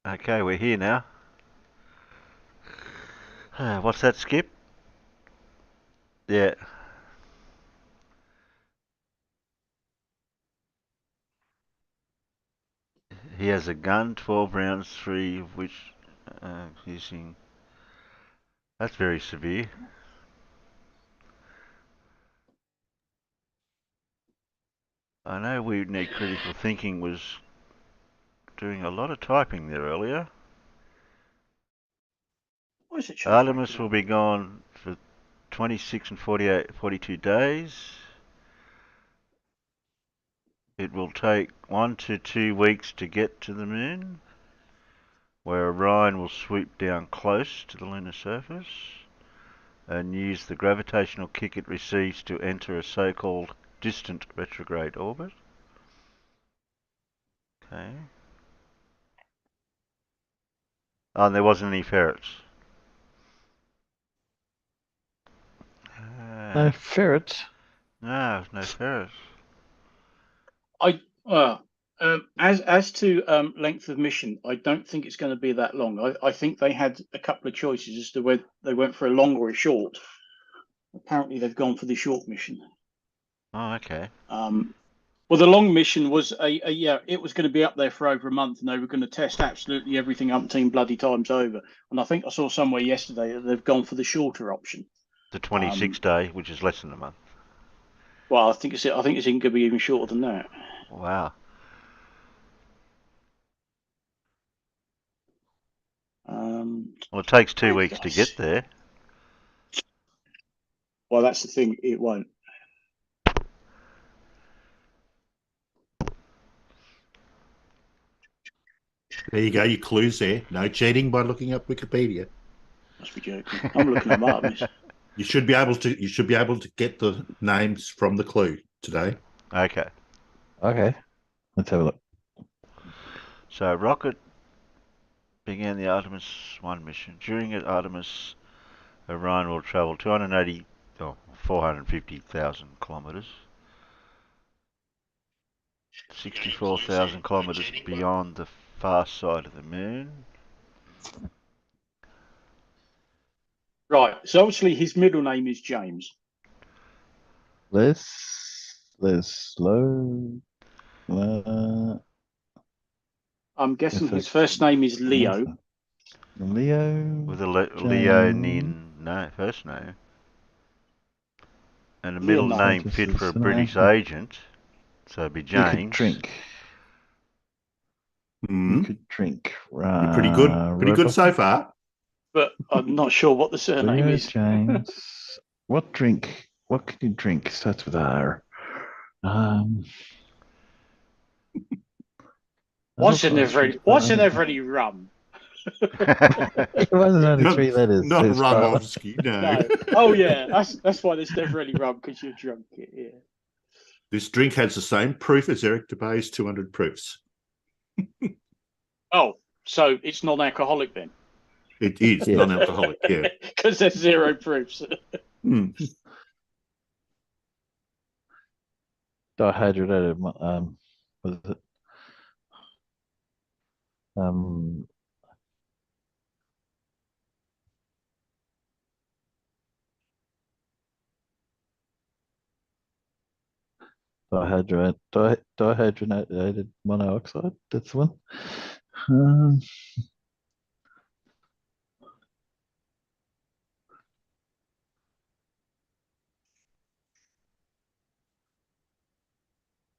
Okay, we're here now. What's that, Skip? Yeah, he has a gun, 12 rounds, three of which using. That's very severe. I know we need critical thinking was doing a lot of typing there earlier. Why is it showing Artemis macular? will be gone for 26 and 42 days. It will take 1 to 2 weeks to get to the moon, where Orion will swoop down close to the lunar surface and use the gravitational kick it receives to enter a so-called distant retrograde orbit. Okay. Oh, and there wasn't any ferrets. No Uh, ferrets. no, no ferrets. I well, as to length of mission, I don't think it's going to be that long. I think they had a couple of choices as to whether they went for a long or a short. Apparently, they've gone for the short mission. Oh, okay. Well, the long mission was yeah, it was going to be up there for over a month, and they were going to test absolutely everything umpteen bloody times over. And I think I saw somewhere yesterday that they've gone for the shorter option. The 26 day, which is less than a month. Well, I think it's going to be even shorter than that. Wow. Well, it takes two Where did weeks I to get see? there. Well, that's the thing. It won't. There you go, your clues there. No cheating by looking up Wikipedia. Must be joking. I'm looking them up, miss. You should be able to get the names from the clue today. Okay. Okay, let's have a look. So, rocket began the Artemis 1 mission. During it, Artemis Orion will travel 450,000 kilometres, 64,000 kilometres beyond the far side of the moon. Right. So obviously his middle name is James. Les Slow. I'm guessing his FX. first name is Leo. Leo. With a James. leonine first name. And a middle Leonard. name fit for a British agent. So it'd be You could James. drink. You Mm. could drink. You're pretty good. Pretty good so far. But I'm not sure what the surname Leo is. James. What drink? What can you drink? Starts with R. What's in every rum? It wasn't only Not, three letters. not There's five. Ramovsky, no. No. Oh yeah, that's why there's never any rum, because you're drunk. Yeah. This drink has the same proof as Eric Dubé's 200 proofs. Oh, so it's non-alcoholic then? It is Yeah. non-alcoholic, yeah. Because there's zero proofs. Mm. Dihydrogenated. What is it? Um, dihydrogenated monoxide. That's the one. Um,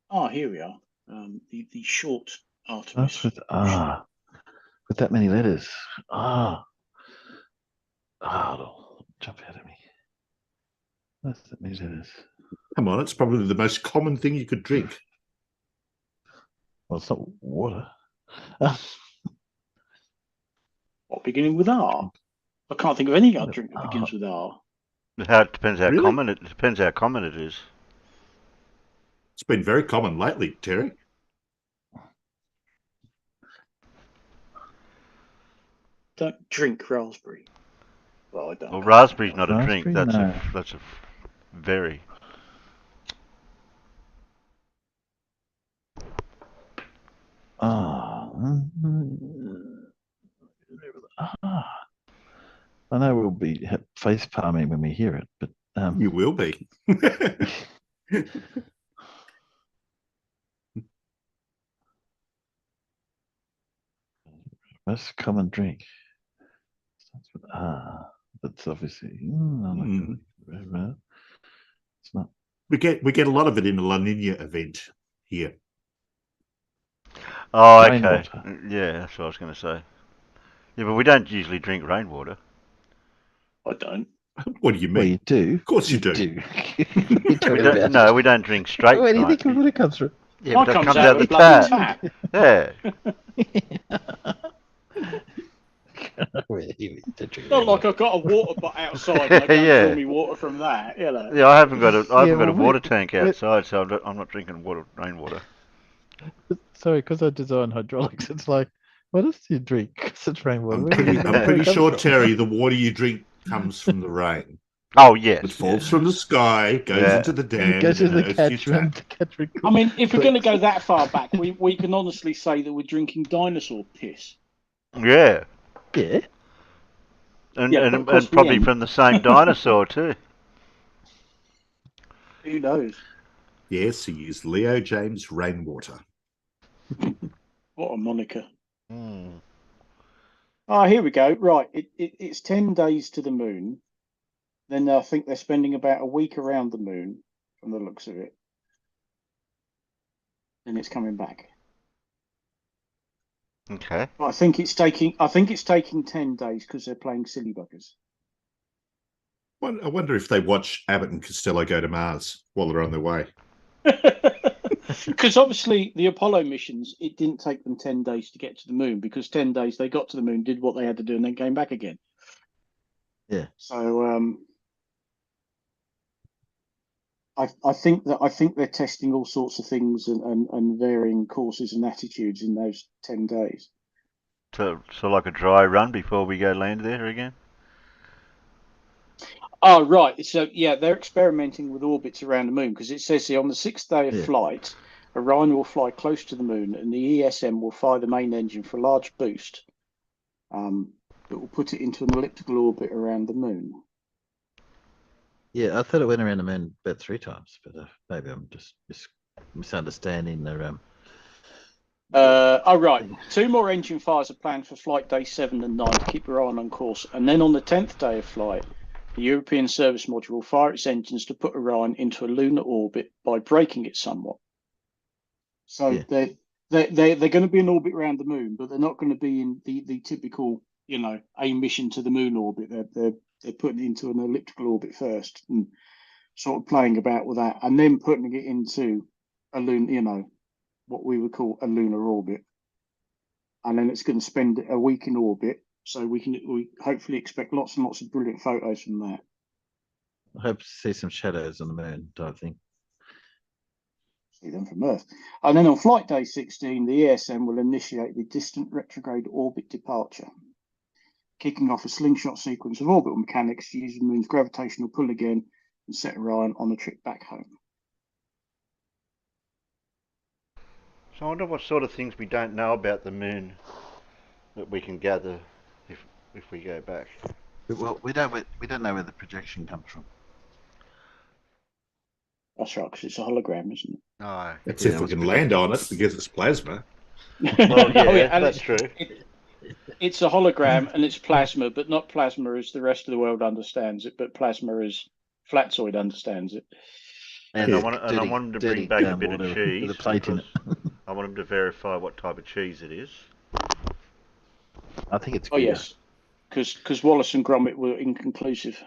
Oh, here we are. The short Artemis. Starts with R. With that many letters. It'll jump out at me. That's that many letters. Come on, it's probably the most common thing you could drink. Well, it's not water. What, beginning with R? I can't think of any other drink that begins with R. It depends how Really? common it depends how common it is. It's been very common lately, Terry. Don't drink raspberry. Well, I don't. Well, raspberry's not a drink. Raspberry? No. That's a very. Ah, I know we'll be face palming when we hear it, but You will be. most common drink starts with R. That's obviously it's not. We get a lot of it in the La Nina event here. Oh, okay. Rainwater. Yeah, that's what I was going to say. Yeah, but we don't usually drink rainwater. I don't. What do you Well, mean? you do. Of course you do. What are you talking about? No, we don't drink straight. Where do you rain. think it comes from? Yeah, but that Mine comes out of the a bloody tap. tap. Yeah. Not like I've got a water butt outside and I go Yeah. and draw me water from that. You know. Yeah, I haven't got a well, water tank outside, so I'm not drinking rainwater. Sorry, because I design hydraulics, it's like, what else do you drink? 'Cause it's rainwater. I'm Where do you think it pretty comes sure, from? Terry, the water you drink comes from the rain. Oh yes. It falls from the sky, goes Yeah. into the And dam, it goes to and the goes to your catchment. tap. The catchment I mean, if we're going to go clicks. that far back, we can honestly say that we're drinking dinosaur piss. Yeah. Yeah. And Yeah, but of course and we probably ain't. from the same dinosaur too. Who knows? Yes, he used Leo James rainwater. What a moniker. Hmm. Ah, here we go. Right, it's 10 days to the moon. Then I think they're spending about a week around the moon, from the looks of it. Then it's coming back. Okay. But I think it's taking 10 days because they're playing silly buggers. I wonder if they watch Abbott and Costello go to Mars while they're on their way. Because obviously the Apollo missions, it didn't take them 10 days to get to the moon, because 10 days they got to the moon, did what they had to do, and then came back again. Yeah. So I think they're testing all sorts of things and varying courses and attitudes in those 10 days. So like a dry run before we go land there again. Oh, right. So, yeah, they're experimenting with orbits around the moon, because it says here on the 6th day of Yeah. flight, Orion will fly close to the moon and the ESM will fire the main engine for a large boost that will put it into an elliptical orbit around the moon. Yeah, I thought it went around the moon about 3 times, but maybe I'm just misunderstanding the Oh, right. 2 more engine fires are planned for flight day 7 and 9 to keep Orion on course. And then on the 10th day of flight, the European service module will fire its engines to put Orion into a lunar orbit by braking it somewhat. So Yeah. they're going to be in orbit around the moon, but they're not going to be in the typical, a mission to the moon orbit. They're putting it into an elliptical orbit first and sort of playing about with that, and then putting it into a lunar, what we would call a lunar orbit. And then it's going to spend a week in orbit, so we hopefully expect lots and lots of brilliant photos from that. I hope to see some shadows on the moon type thing. See them from Earth. And then on flight day 16, the ESM will initiate the distant retrograde orbit departure, kicking off a slingshot sequence of orbital mechanics to use the moon's gravitational pull again and set Orion on the trip back home. So I wonder what sort of things we don't know about the moon that we can gather if we go back. Well, we don't know where the projection comes from. That's right, because it's a hologram, isn't it? Oh, That's Yeah, if it we was can projected. land on it because it's plasma. well, yeah, Oh, and that's true. It's a hologram and it's plasma, but not plasma as the rest of the world understands it, but plasma as Flatzoid understands it. And I want them to bring back a bit of water cheese with a plate in it. I want them to verify what type of cheese it is. I think it's Oh, Gouda. yes, because Wallace and Gromit were inconclusive.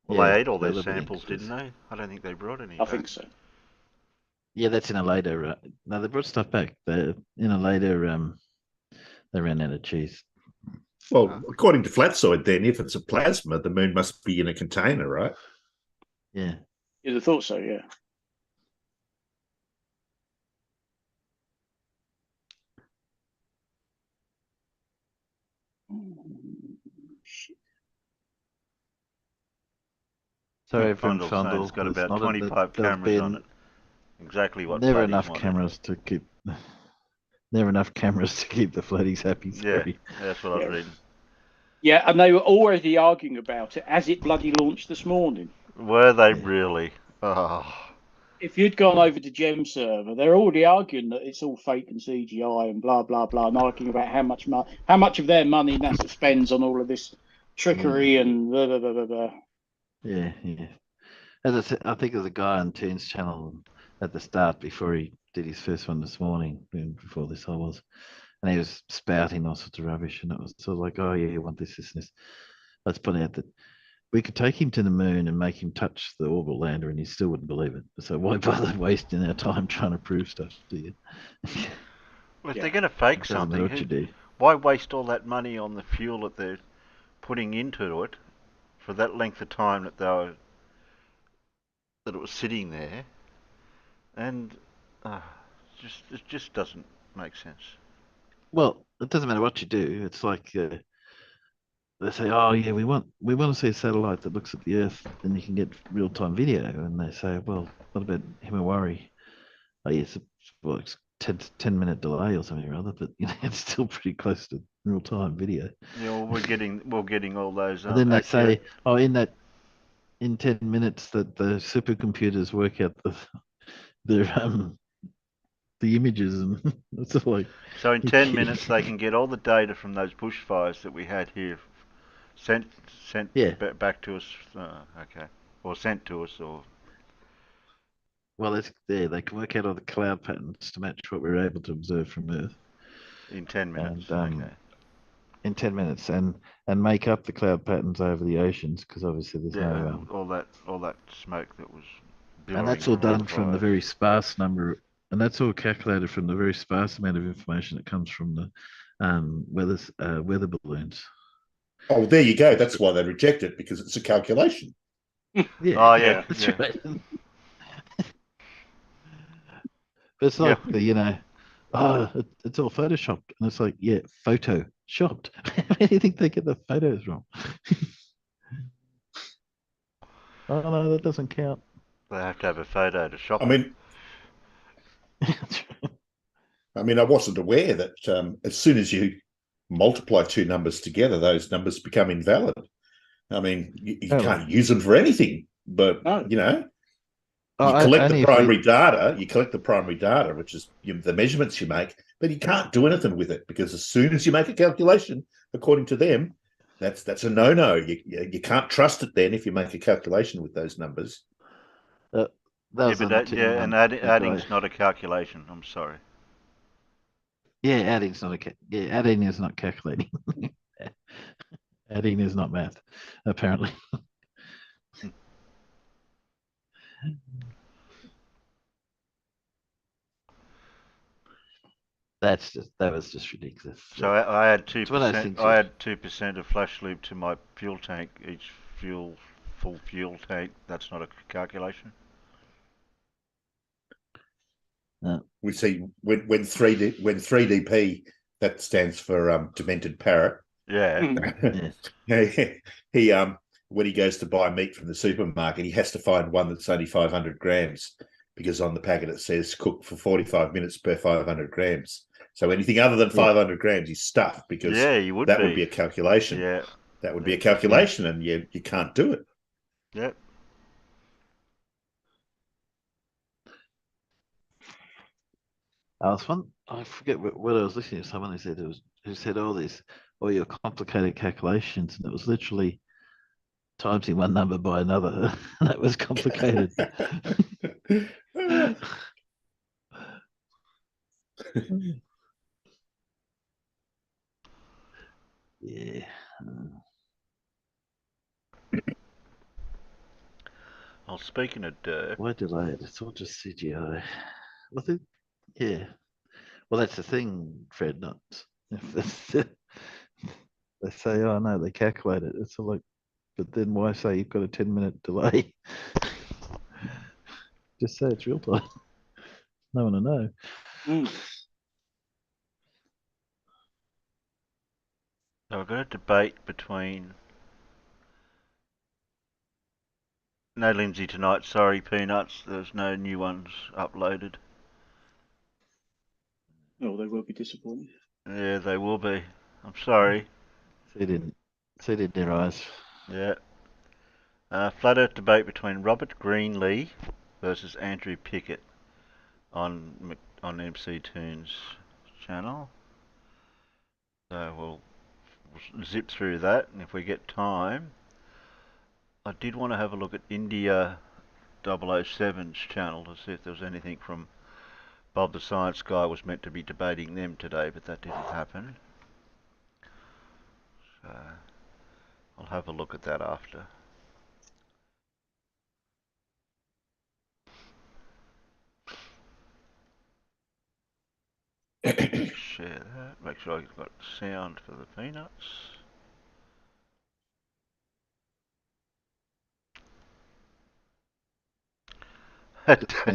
Well, Yeah, they ate all their they'll be samples, didn't inconclusive. they? I don't think they brought any. I think so. Yeah, that's in a later. No, they brought stuff back. They in a later. They ran out of cheese. Well, according to Flatzoid, then, if it's a plasma, the moon must be in a container, right? Yeah. You'd have thought so, yeah. Sorry, from Fondle's saying Fondle. it's got It's about not 25 there's cameras on been it. Exactly what never Buddy's enough wanted. cameras to keep. never enough cameras to keep the floaties happy. Yeah, Sorry. that's what I was Yeah. reading. Yeah, and they were already arguing about it as it bloody launched this morning. Were they Yeah. really? Oh, If you'd gone over to Gem server, they're already arguing that it's all fake and CGI and blah blah blah, and arguing about how much of their money NASA spends on all of this trickery and blah blah blah blah blah. Yeah, yeah. As I said, I think there's a guy on Toon's channel at the start before he did his first one this morning, before this I was, and he was spouting all sorts of rubbish, and it was sort of like, oh yeah, you want this, and this. Let's point out that we could take him to the moon and make him touch the orbital lander, and he still wouldn't believe it. So why bother wasting our time trying to prove stuff, do you? well, if Yeah. they're going to fake It doesn't matter something, what you do. why waste all that money on the fuel that they're putting into it for that length of time that it was sitting there, and it just doesn't make sense. Well, it doesn't matter what you do. It's like they say, "Oh yeah, we want to see a satellite that looks at the Earth, then you can get real time video." And they say, "Well, what about Himawari? Oh yes, well, it's 10-minute delay or something or other, but it's still pretty close to real time video." Yeah, well, we're getting all those. And then they accurate, say, "Oh, in 10 minutes that the supercomputers work out the the images," and it's sort of like, so in you 10 kidding? minutes they can get all the data from those bushfires that we had here sent Yeah. back to us. Okay, or sent to us, or Well, it's there. They can work out all the cloud patterns to match what we were able to observe from Earth, in 10 minutes. and Okay. in 10 minutes, and make up the cloud patterns over the oceans, because obviously there's Yeah, no. all that smoke that was And billowing that's all from the done from the fires. very sparse number, and that's all calculated from the very sparse amount of information that comes from the weather balloons. Oh, there you go. That's why they reject it, because it's a calculation. Yeah, Oh yeah, that's yeah. right. But it's Yeah. like it's all photoshopped, and it's like, yeah, photoshopped. How do you think they get the photos wrong? Oh no, that doesn't count. They have to have a photo to shop I it. mean, I wasn't aware that as soon as you multiply two numbers together, those numbers become invalid. I mean, you can't use them for anything, but No. you collect the only if primary data. You collect the primary data, which is the measurements you make, but you can't do anything with it, because as soon as you make a calculation, according to them, that's a no-no. You can't trust it then if you make a calculation with those numbers. that Yeah, was but on Team and One. adding's not a calculation. I'm sorry. Yeah, adding's not adding is not calculating. Adding is not math, apparently. That was just ridiculous. So I add It's one of those 2%. things. I add 2% of flash loop to my fuel tank. Each full fuel tank. That's not a calculation. We see when 3DP, that stands for demented parrot. Yeah. He when he goes to buy meat from the supermarket, he has to find one that's only 500 grams, because on the packet it says cooked for 45 minutes per 500 grams. So anything other than 500 grams is stuffed, because Yeah, you would that be. would be a calculation. Yeah. That would be a calculation, and you can't do it. Yep. I forget what I was listening to. Someone who said all this, all your complicated calculations, and it was literally timesing one number by another. That was complicated. Yeah. Well, speaking of dirt, Why delay it? It's all just CGI. Well, yeah. Well, that's the thing, Fred. Not they say, oh no, they calculate it. It's all like, but then why say you've got a 10-minute delay? Just say it's real time. No one will know. so I've got a debate between. No Lindsay tonight. Sorry, Peanuts. There's no new ones uploaded. Oh, they will be disappointed. Yeah, they will be. I'm sorry. See didn't their eyes. Yeah. Flat Earth debate between Robert Greenlee versus Andrew Pickett on MC Toon's channel. So we'll zip through that, and if we get time, I did want to have a look at India 007's channel to see if there was anything from Bob the Science Guy was meant to be debating them today, but that didn't happen. So I'll have a look at that after. Share that. Make sure I've got sound for the peanuts.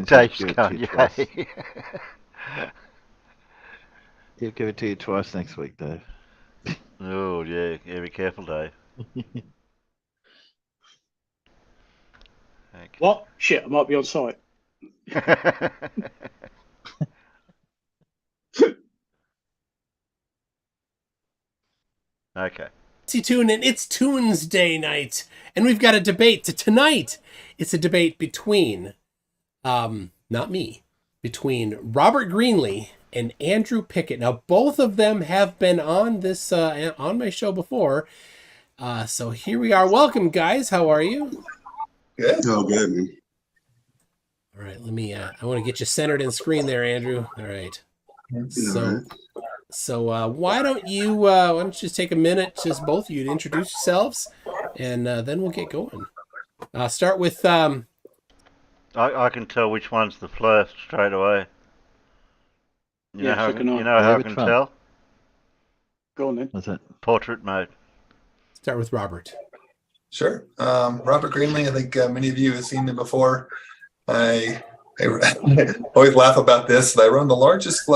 Dave's going, yay. He'll give it to you twice next week, Dave. Oh, yeah. Yeah, be careful, Dave. Okay. What? Shit, I might be on site. Okay. Toon, and it's Toons Day night, and we've got a debate tonight. It's a debate between, not me, between Robert Greenlee and Andrew Pickett. Now, both of them have been on this on my show before, so here we are. Welcome, guys. How are you? Good. Oh, good, man. All right, let me. I want to get you centered in screen there, Andrew. All right. So why don't you just take a minute, just both of you, to introduce yourselves, and then we'll get going. Start with. I can tell which one's the flirt straight away. You know how I can tell? Go on then. What's that? Portrait mode. Start with Robert. Sure. Robert Greenlee, I think many of you have seen me before. I always laugh about this. I run the largest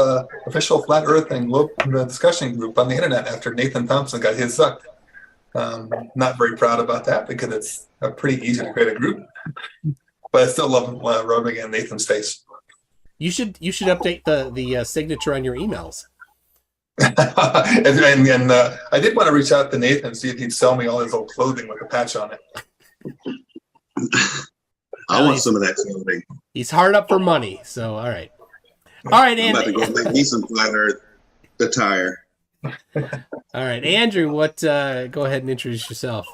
official flat earth and globe discussion group on the internet after Nathan Thompson got his sucked. Not very proud about that because it's pretty easy to create a group. But I still love rubbing in Nathan's face. You should update the signature on your emails. and I did want to reach out to Nathan and see if he'd sell me all his old clothing with a patch on it. I want some of that clothing. He's hard up for money, so all right. All right, I'm about to go make me some flat earth attire. All right, Andrew, go ahead and introduce yourself.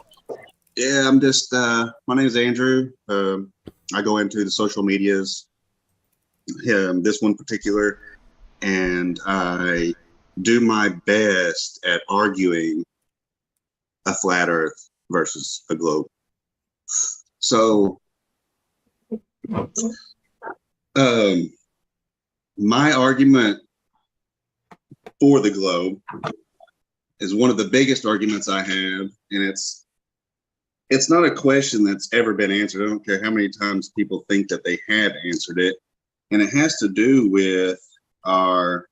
Yeah, I'm just my name is Andrew. I go into the social medias, this one particular, and I do my best at arguing a flat earth versus a globe. So my argument for the globe is one of the biggest arguments I have, and it's not a question that's ever been answered. I don't care how many times people think that they have answered it, and it has to do with our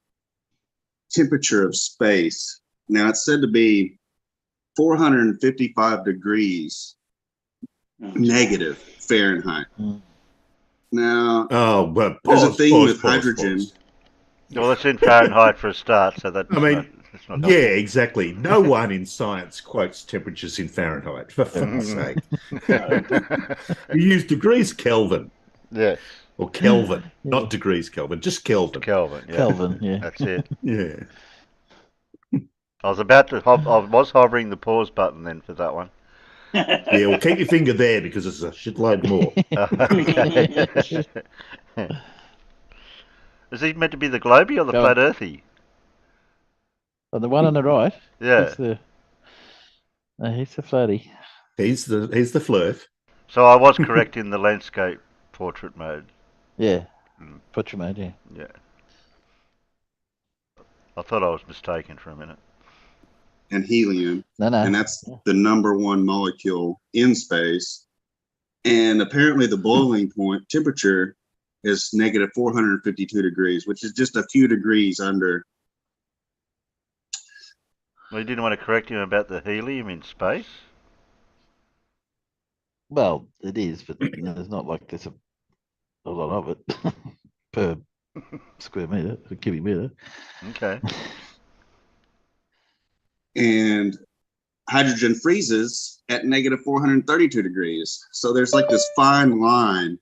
temperature of space. Now, it's said to be 455 degrees negative Fahrenheit. Now, there's a thing with hydrogen. Well, it's in Fahrenheit for a start, so that that's not yeah, exactly. No one in science quotes temperatures in Fahrenheit, for fuck's sake. You use degrees Kelvin. Yes. Or Kelvin, not degrees Kelvin, just Kelvin. Kelvin, yeah. Kelvin, yeah. That's it. Yeah. I was about to I was hovering the pause button then for that one. Yeah, well, keep your finger there because it's a shitload more. Is he meant to be the globey or the flat earthy? Oh, the one on the right? Yeah. He's the flatty. He's the flirt. So I was correct in the landscape portrait mode. Yeah. Portrait mode, yeah. Yeah. I thought I was mistaken for a minute. And helium. No. And that's the number one molecule in space. And apparently the boiling point temperature is negative 452 degrees, which is just a few degrees under. Well, you didn't want to correct him about the helium in space? Well, it is, but there's not like there's a lot of it per square meter, a cubic meter. Okay. And hydrogen freezes at negative 432 degrees. So there's like this fine line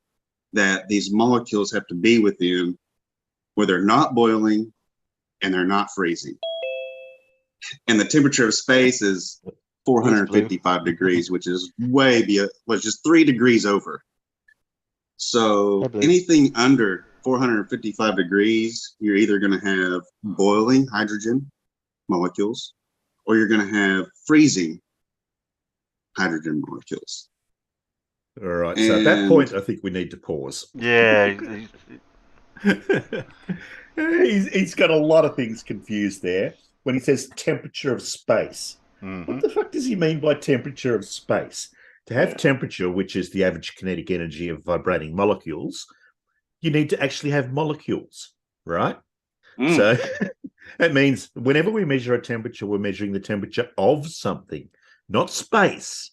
that these molecules have to be within where they're not boiling and they're not freezing. And the temperature of space is 455 degrees, which is just 3 degrees over. So anything under 455 degrees, you're either going to have boiling hydrogen molecules or you're going to have freezing hydrogen molecules. All right. So at that point, I think we need to pause. Yeah. He's got a lot of things confused there when he says temperature of space. Mm-hmm. What the fuck does he mean by temperature of space? To have temperature, which is the average kinetic energy of vibrating molecules, you need to actually have molecules, right? So that means whenever we measure a temperature, we're measuring the temperature of something, not space.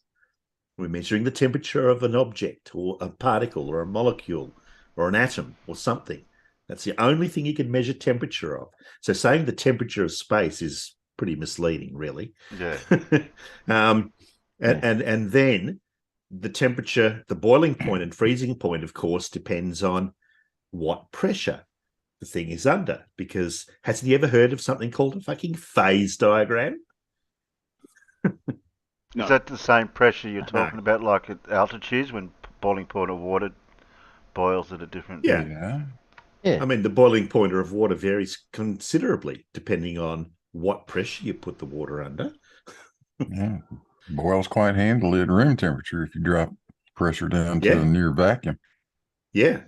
We're measuring the temperature of an object or a particle or a molecule or an atom or something. That's the only thing you can measure temperature of. So saying the temperature of space is pretty misleading, really. Yeah. And then the temperature, the boiling point and freezing point, of course, depends on what pressure the thing is under. Because hasn't he ever heard of something called a fucking phase diagram? No. Is that the same pressure you're talking about, like at altitudes when boiling point of water boils at a different? Yeah. I mean, the boiling point of water varies considerably depending on what pressure you put the water under. Yeah, boils quite handily at room temperature if you drop pressure down to a near vacuum. Yeah.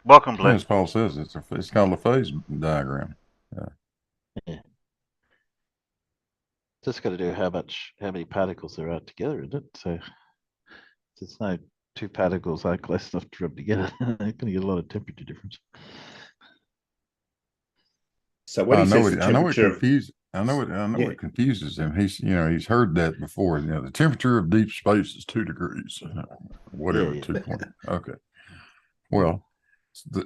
Welcome, Blake. As Paul says, it's called a phase diagram. Yeah. Just got to do how many particles there are together, isn't it? So there's no two particles are close enough to rub together. They're going to get a lot of temperature difference. So what he says, I know what confuses him. He's heard that before. The temperature of deep space is 2 degrees, whatever. 2.0. Okay. Well,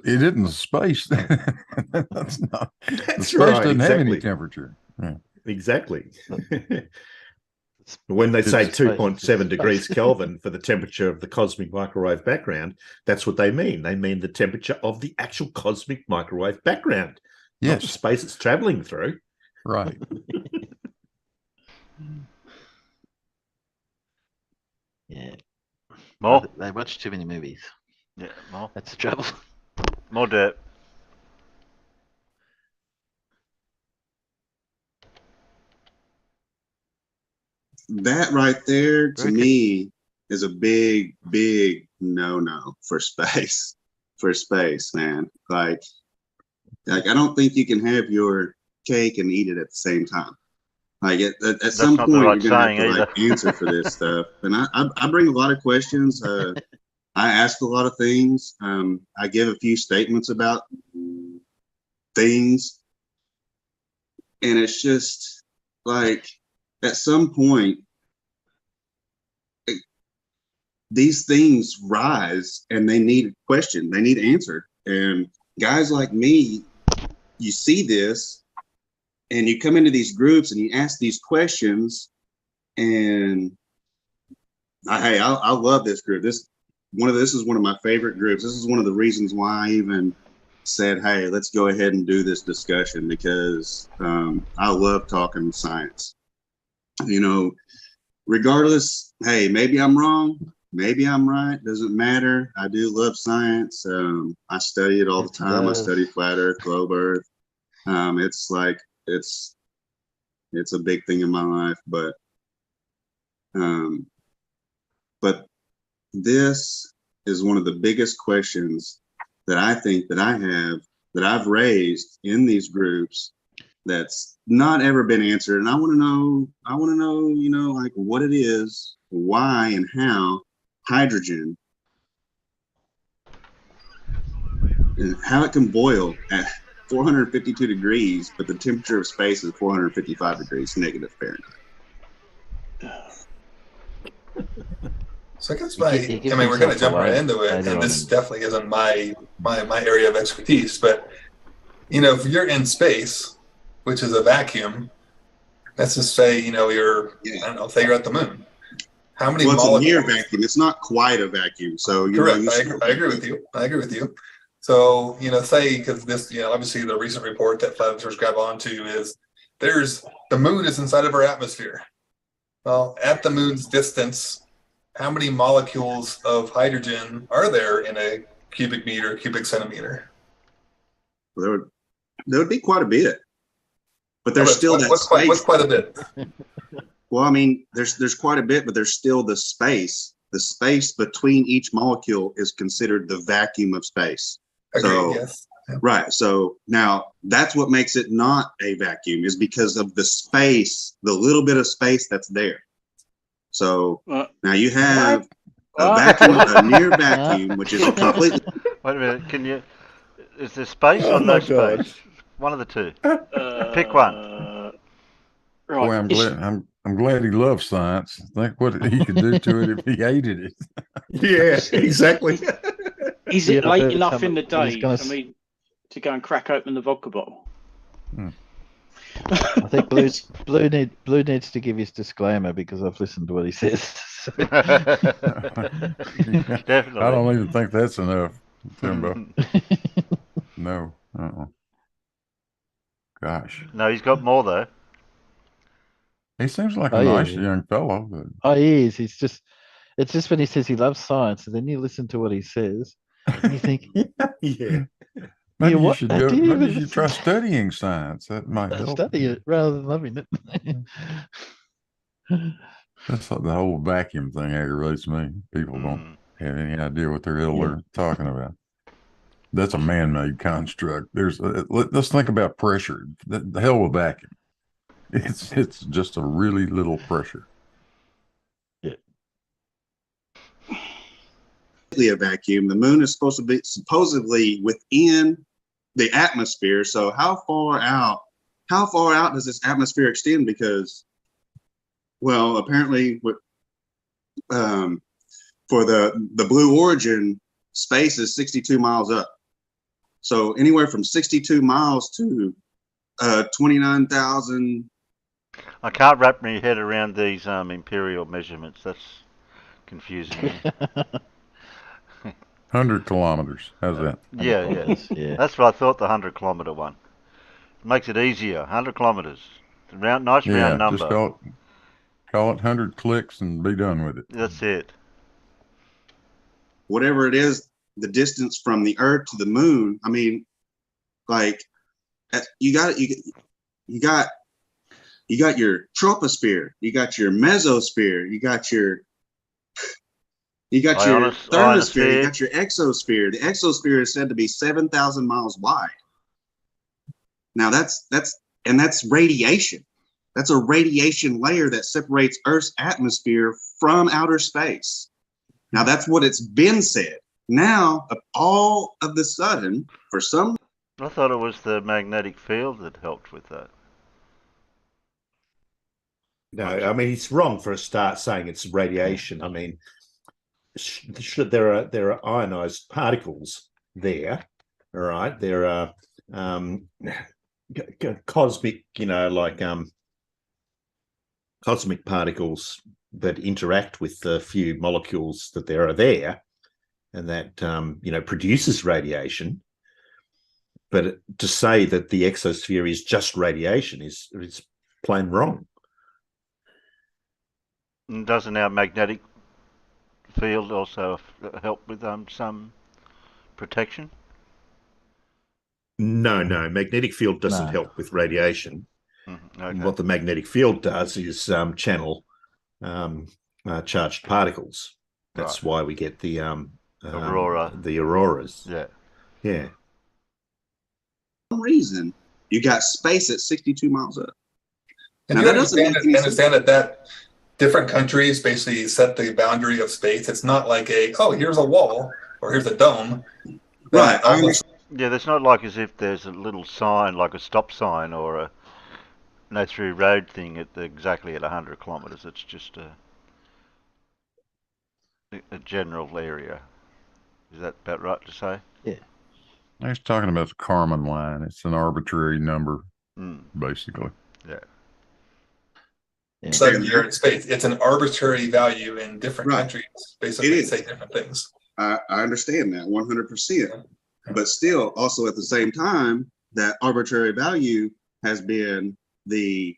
it isn't the space. That's not. The space doesn't have any temperature. Yeah. Exactly. When they say 2.7 degrees Kelvin for the temperature of the cosmic microwave background, that's what they mean. They mean the temperature of the actual cosmic microwave background. Not the space it's traveling through. Right. Yeah. More? They watch too many movies. Yeah, more. That's the trouble. More dirt. That right there, to me, is a big, big no-no for space. For space, man. Like I don't think you can have your cake and eat it at the same time. Like at some point, you're gonna have to answer for this stuff. And I bring a lot of questions. I ask a lot of things. I give a few statements about things, and it's just like at some point, these things rise and they need questioned, they need answered. And guys like me, you see this and you come into these groups and you ask these questions, and I love this group. This is one of my favorite groups. This is one of the reasons why I even said, hey, let's go ahead and do this discussion, because I love talking science. Regardless, hey, maybe I'm wrong, maybe I'm right, doesn't matter. I do love science. I study it all the time. I study flat earth, globe earth. It's like it's a big thing in my life, but this is one of the biggest questions that I think that I've raised in these groups that's not ever been answered. And I want to know, like what it is, why and how hydrogen, and how it can boil at 452 degrees, but the temperature of space is 455 degrees negative Fahrenheit. So I guess He gives we're going to himself jump right away into it, later and this on. definitely isn't my area of expertise. But if you're in space, which is a vacuum, let's just say I don't know, say you're at the moon. How many Well, it's a near molecules? vacuum. It's not quite a vacuum. So Correct. I agree with you. So say, because this obviously the recent report that flat earthers grab onto is the moon is inside of our atmosphere. Well, at the moon's distance, how many molecules of hydrogen are there in a cubic meter, cubic centimeter? There would be quite a bit, but there's still that what's space. What's quite a bit? Well, I mean, there's quite a bit, but there's still the space. The space between each molecule is considered the vacuum of space. Agreed, So, yes. Yeah. right. So now that's what makes it not a vacuum, is because of the space, the little bit of space that's there. So now you have a vacuum, a near vacuum, which is a completely. Wait a minute. Is there space Oh or no my God. space? One of the two. Pick one. Right. Boy, I'm glad he loves science. Think what he could do to it if he hated it. Yeah, exactly. Is it Yeah, late but enough in the but he's day gonna for me to go and crack open the vodka bottle? I think Blue needs to give his disclaimer because I've listened to what he says. Definitely. I don't even think that's enough, Timbo. No. Gosh. No, he's got more though. He seems like Oh, a yeah, nice yeah. young fellow. But... Oh, he is. It's just when he says he loves science, and then you listen to what he says, and you think, Yeah. Maybe you what? should How do. do you Maybe even you should try studying science. That might help. study it rather than loving it? That's like the whole vacuum thing aggravates me. People don't have any idea what the hell they're talking about. That's a man-made construct. Let's think about pressure. The hell with vacuum. It's just a really little pressure. Yeah. A vacuum. The moon is supposed to be supposedly within the atmosphere. So how far out does this atmosphere extend? Because, well, apparently for the Blue Origin, space is 62 miles up. So anywhere from 62 miles to 29,000. I can't wrap my head around these imperial measurements. That's confusing me. 100 kilometers. How's that? Yeah. Yeah. That's what I thought, the 100-kilometer one. It makes it easier. 100 kilometers. Nice round number. Just call it 100 clicks and be done with it. That's it. Whatever it is, the distance from the Earth to the moon. I mean, like you got your troposphere, you got your mesosphere, you got your thermosphere, you got your exosphere. The exosphere is said to be 7,000 miles wide. Now that's radiation. That's a radiation layer that separates Earth's atmosphere from outer space. Now that's what it's been said. Now, all of the sudden, for some, I thought it was the magnetic field that helped with that. No, I mean, it's wrong for a start saying it's radiation. I mean, there are ionized particles there, all right? There are cosmic, cosmic particles that interact with the few molecules that there are there, and that produces radiation. But to say that the exosphere is just radiation is plain wrong. And doesn't our magnetic field also help with some protection? No, magnetic field doesn't help with radiation. Okay. What the magnetic field does is channel charged particles. That's why we get the auroras. Yeah. For some reason, you got space at 62 miles up. And now, you that understand that different countries basically set the boundary of space. It's not like here's a wall or here's a dome. Right. Yeah, there's not like as if there's a little sign, like a stop sign or a no through road thing exactly at 100 kilometers. It's just a general area. Is that about right to say? Yeah. I was talking about the Kármán line. It's an arbitrary number, basically. Yeah. It's not in the air in space. It's an arbitrary value in different countries. Basically, say different things. I understand that 100%. But still, also at the same time, that arbitrary value has been the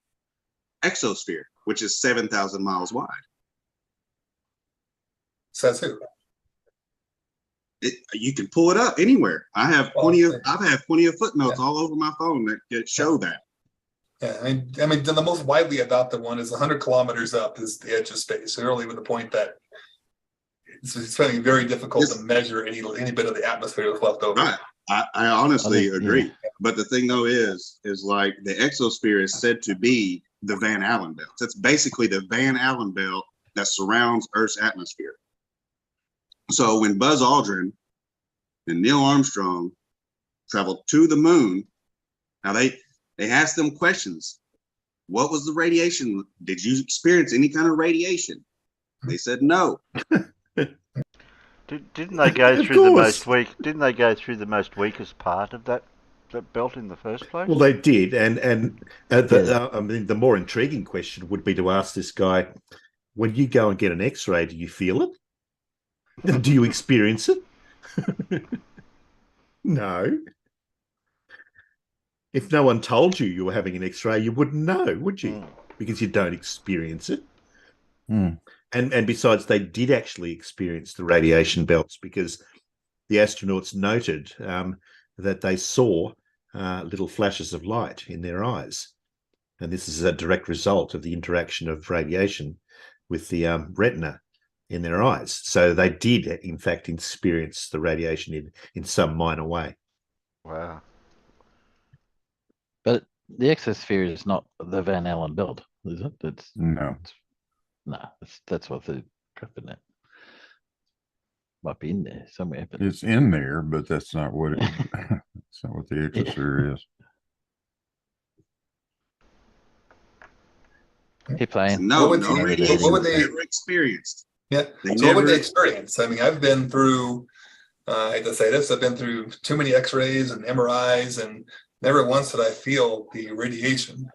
exosphere, which is 7,000 miles wide. Says who? You can pull it up anywhere. I've had plenty of footnotes all over my phone that show that. Yeah, I mean, the most widely adopted one is 100 kilometers up is the edge of space. Really, with the point that it's finding very difficult to measure any bit of the atmosphere that's left over. Right. I honestly agree. Yeah. But the thing though is like the exosphere is said to be the Van Allen belt. It's basically the Van Allen belt that surrounds Earth's atmosphere. So when Buzz Aldrin and Neil Armstrong traveled to the moon, now they asked them questions. What was the radiation? Did you experience any kind of radiation? They said no. Didn't they go through the most weak? Didn't they go through the most weakest part of that belt in the first place? Well, they did, and I mean, the more intriguing question would be to ask this guy: when you go and get an X-ray, do you feel it? Do you experience it? No. If no one told you you were having an X-ray, you wouldn't know, would you? Because you don't experience it. And besides, they did actually experience the radiation belts because the astronauts noted that they saw little flashes of light in their eyes. And this is a direct result of the interaction of radiation with the retina in their eyes. So they did, in fact, experience the radiation in some minor way. Wow. But the exosphere is not the Van Allen belt, is it? That's what the crap in it. Might be in there somewhere, but it's in there, but that's not what it. That's not what the exosphere is. Keep playing. No radiation what would they ever experienced? Yeah. So what would they experience? I mean, I've been through. I hate to say this. I've been through too many X-rays and MRIs, and never once did I feel the radiation.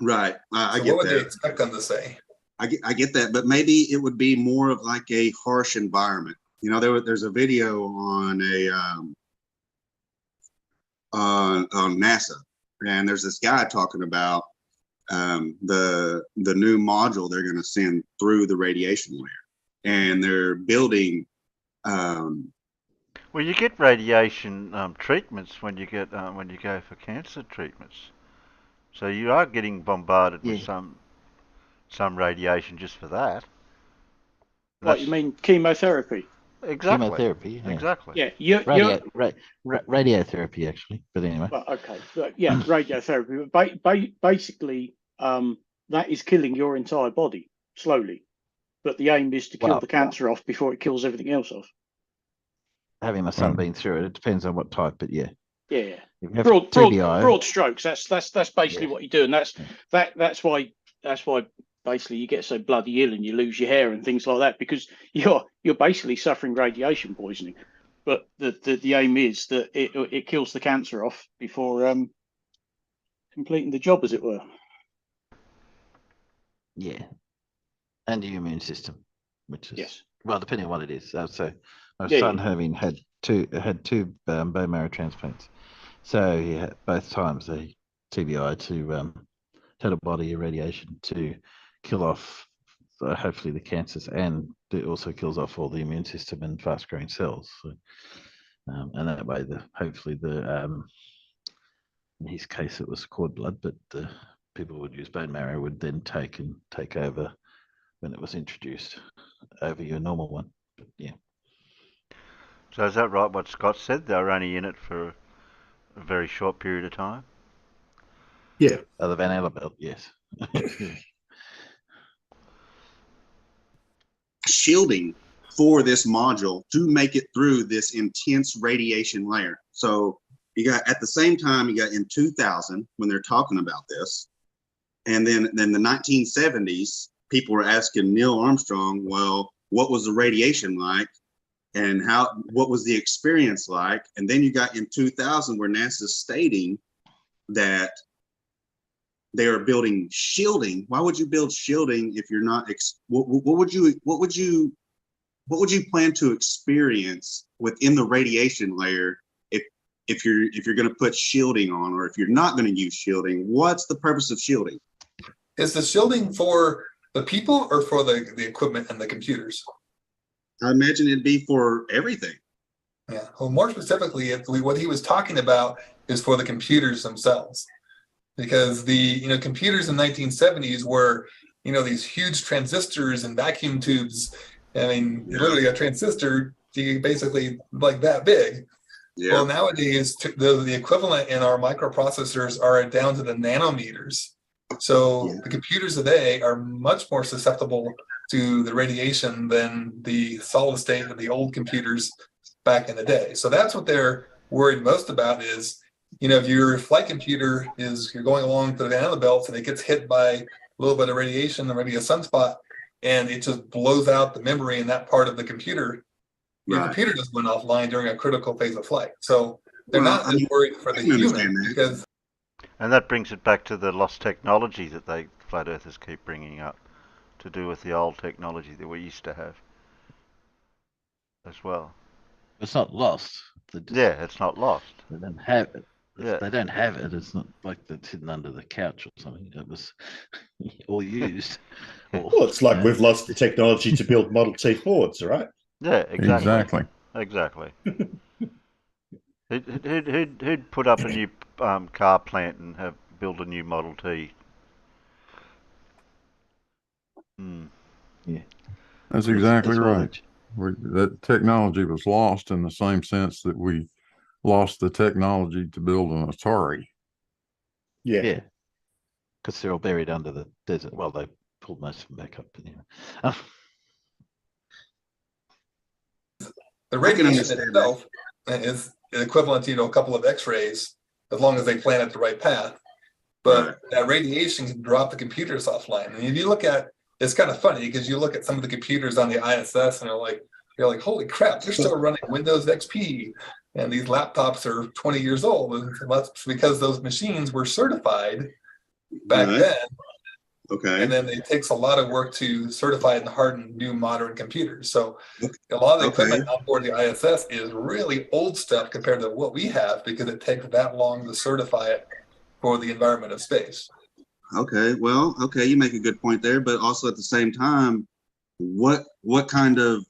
Right. I get that. What would they expect them to say? I get that, but maybe it would be more of like a harsh environment. You know, there's a video on on NASA, and there's this guy talking about the new module they're going to send through the radiation layer, and they're building. Well, you get radiation treatments when you go for cancer treatments, so you are getting bombarded with some radiation just for that. What, you mean chemotherapy? Exactly. Chemotherapy. Yeah. Exactly. Yeah. Radiotherapy, actually. But anyway. Well, okay. Yeah, radiotherapy. But basically, that is killing your entire body slowly. But the aim is to kill the cancer off before it kills everything else off. Having my son been through it, it depends on what type, but yeah. Yeah. Broad strokes. That's basically what you do, and that's why basically you get so bloody ill and you lose your hair and things like that, because you're basically suffering radiation poisoning. But the aim is that it kills the cancer off before completing the job, as it were. Yeah. And the immune system, which is well, depending on what it is. So my son having had two bone marrow transplants. So he had both times a TBI to total body irradiation to kill off hopefully the cancers, and it also kills off all the immune system and fast growing cells. So, and that way, hopefully in his case it was cord blood, but people would use bone marrow would then take over when it was introduced over your normal one. But yeah. So is that right? What Scott said? They were only in it for a very short period of time. Yeah. The Van Allen belt, yes. Shielding for this module to make it through this intense radiation layer. So you got at the same time, you got in 2000 when they're talking about this, and then the 1970s, people were asking Neil Armstrong, well, what was the radiation like, and what was the experience like. And then you got in 2000 where NASA's stating that they are building shielding. Why would you build shielding if you're not? What would you plan to experience within the radiation layer if you're going to put shielding on, or if you're not going to use shielding? What's the purpose of shielding? Is the shielding for the people or for the equipment and the computers? I imagine it'd be for everything. Yeah. Well, more specifically, what he was talking about is for the computers themselves, because the computers in the 1970s were these huge transistors and vacuum tubes. I mean, literally a transistor, basically like that big. Yeah. Well, nowadays the equivalent in our microprocessors are down to the nanometers. So the computers today are much more susceptible to the radiation than the solid state of the old computers back in the day. So that's what they're worried most about is, if your flight computer you're going along to the nanobelts and it gets hit by a little bit of radiation or maybe a sunspot and it just blows out the memory in that part of the computer, your computer just went offline during a critical phase of flight. So they're not as worried for the human because. And that brings it back to the lost technology that flat earthers keep bringing up, to do with the old technology that we used to have as well. It's not lost. It's not lost. They don't have it. Yeah. They don't have it. It's not like it's hidden under the couch or something. It was all used. Well, it's like we've lost the technology to build Model T Fords, right? Yeah, exactly. Who'd put up a new car plant and build a new Model T? Yeah, that's exactly right. That technology was lost in the same sense that we lost the technology to build an Atari. Yeah, because they're all buried under the desert. Well, they pulled most of them back up. Anyway. The radiation itself is equivalent to a couple of X-rays as long as they plant it the right path. But that radiation can drop the computers offline. And if you look at, it's kind of funny because you look at some of the computers on the ISS and you're like, holy crap, they're still running Windows XP. And these laptops are 20 years old. And that's because those machines were certified back then. Okay. And then it takes a lot of work to certify and harden new modern computers. So a lot of the equipment on board the ISS is really old stuff compared to what we have because it takes that long to certify it for the environment of space. Okay, well, you make a good point there, but also at the same time, what kind of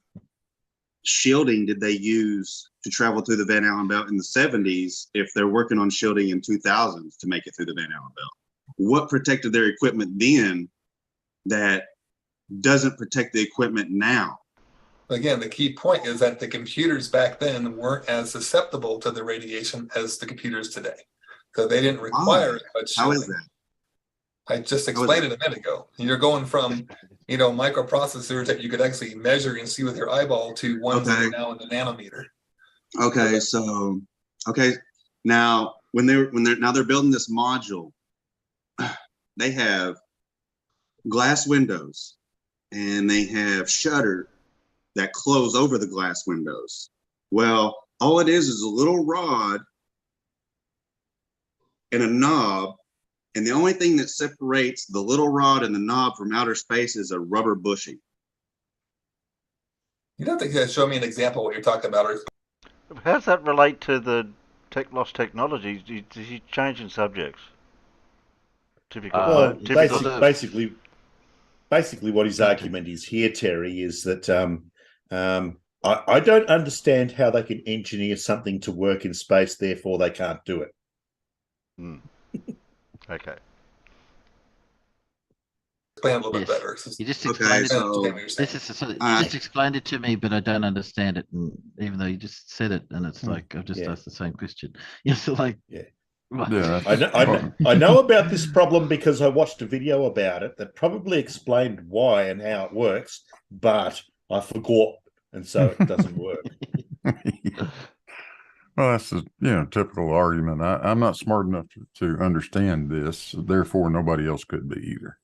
shielding did they use to travel through the Van Allen belt in the 70s if they're working on shielding in 2000s to make it through the Van Allen belt? What protected their equipment then that doesn't protect the equipment now? Again, the key point is that the computers back then weren't as susceptible to the radiation as the computers today. So they didn't require as much shielding. How is that? I just explained it a minute ago. You're going from, microprocessors that you could actually measure and see with your eyeball to ones that are now in the nanometer. Okay, so now they're building this module, they have glass windows and they have shutter that close over the glass windows. Well, all it is a little rod and a knob. And the only thing that separates the little rod and the knob from outer space is a rubber bushing. You'd have to show me an example of what you're talking about. How does that relate to the lost technology? You're changing subjects. Typical. Basically, what his argument is here, Terry, is that I don't understand how they can engineer something to work in space, therefore they can't do it. Okay. Explain a little bit better. You just explained just explained it to me, but I don't understand it. And even though you just said it, and it's like I've just asked the same question. I know about this problem because I watched a video about it that probably explained why and how it works, but I forgot, and so it doesn't work. Well, that's a typical argument. I'm not smart enough to understand this, therefore nobody else could be either.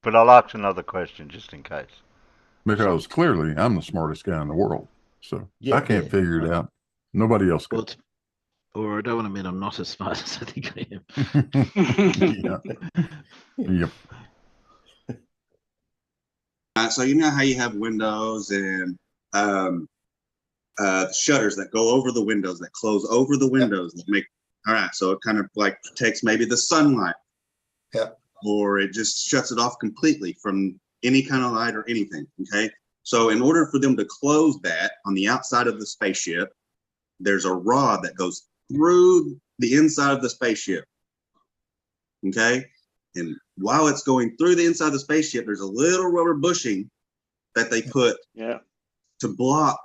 But I'll ask another question just in case. Because clearly I'm the smartest guy in the world. So Yeah, I can't yeah. figure it out. Nobody else Well, could. or I don't want to admit I'm not as smart as I think I am. Yeah. Yep. So you know how you have windows and shutters that go over the windows, that close over the windows, that make, all right, so it kind of like protects maybe the sunlight. Yeah. Or it just shuts it off completely from any kind of light or anything. Okay. So in order for them to close that on the outside of the spaceship, there's a rod that goes through the inside of the spaceship. Okay. And while it's going through the inside of the spaceship, there's a little rubber bushing that they put to block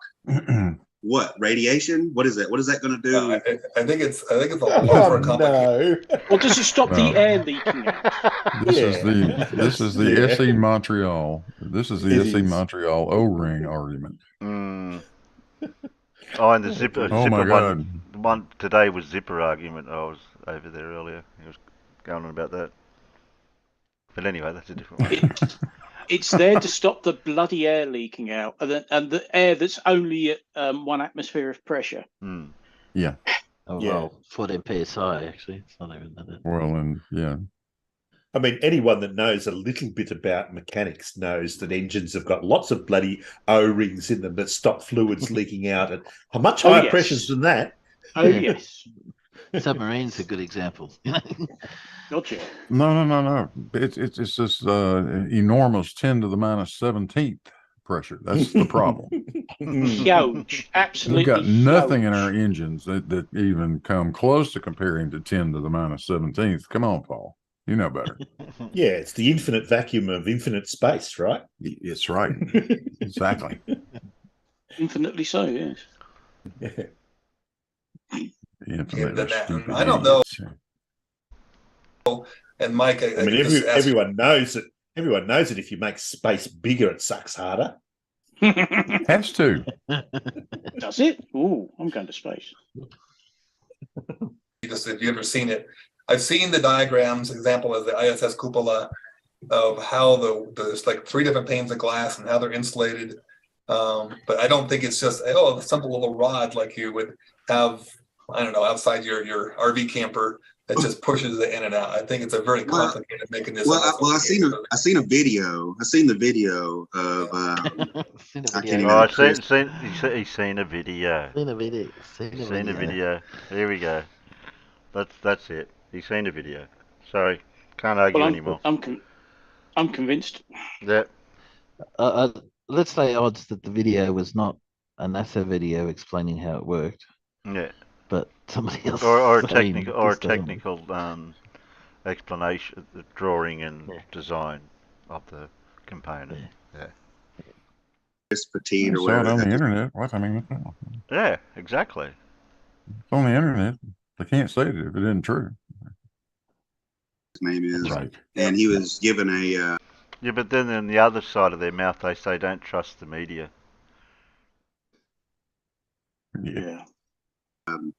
what? Radiation? What is it? What is that going to do? I think it's a lot more complicated. no. Well, does it stop No. the air leaking out? This Yeah. is the Yeah. SE Montreal. This is the It SE is. Montreal O-ring argument. Mm. Oh, and the zipper. Oh zipper my one, God. the one today was zipper argument. I was over there earlier. He was going on about that. But anyway, that's a different one. It's there to stop the bloody air leaking out, and the air that's only at 1 atmosphere of pressure. Mm. Yeah. Oh, Yeah. well, 14 psi, actually. It's not even that. Well, and yeah. I mean, anyone that knows a little bit about mechanics knows that engines have got lots of bloody O-rings in them that stop fluids leaking out at much higher yes. pressures than that. Oh, yes. Submarines are good examples. Gotcha. No. It's this enormous 10 to the minus 17th pressure. That's the problem. Huge. Absolutely We've got nothing in huge. our engines that even come close to comparing to 10 to the minus 17th. Come on, Paul. You know better. Yeah, it's the infinite vacuum of infinite space, right? It's right. Exactly. Infinitely so, yes. Infinitely stupid I don't know. idiots. And Mike, I mean, everyone knows that. Everyone knows that if you make space bigger, it sucks harder. Has to. Does it? Ooh, I'm going to space. just if you've ever seen it, I've seen the diagrams, example of the ISS cupola, of how there's like 3 different panes of glass and how they're insulated. But I don't think it's just a simple little rod like you would have, I don't know, outside your RV camper that just pushes it in and out. I think it's a very complicated mechanism. Well, I seen the video. I seen the video of. I can't even. He's seen a video. Seen a video. There we go. That's it. He's seen a video. Sorry, can't argue anymore. I'm convinced. Yeah. Let's say odds that the video was not a NASA video explaining how it worked. Yeah. But somebody else or a technical explanation, the drawing and design of the component. Yeah. It's petite or Saw whatever. it on the internet. What? I mean, Yeah, exactly. It's on the internet. They can't say it if it isn't true. His name is, Right. And he was given a. Yeah, but then on the other side of their mouth, they say don't trust the media. Yeah.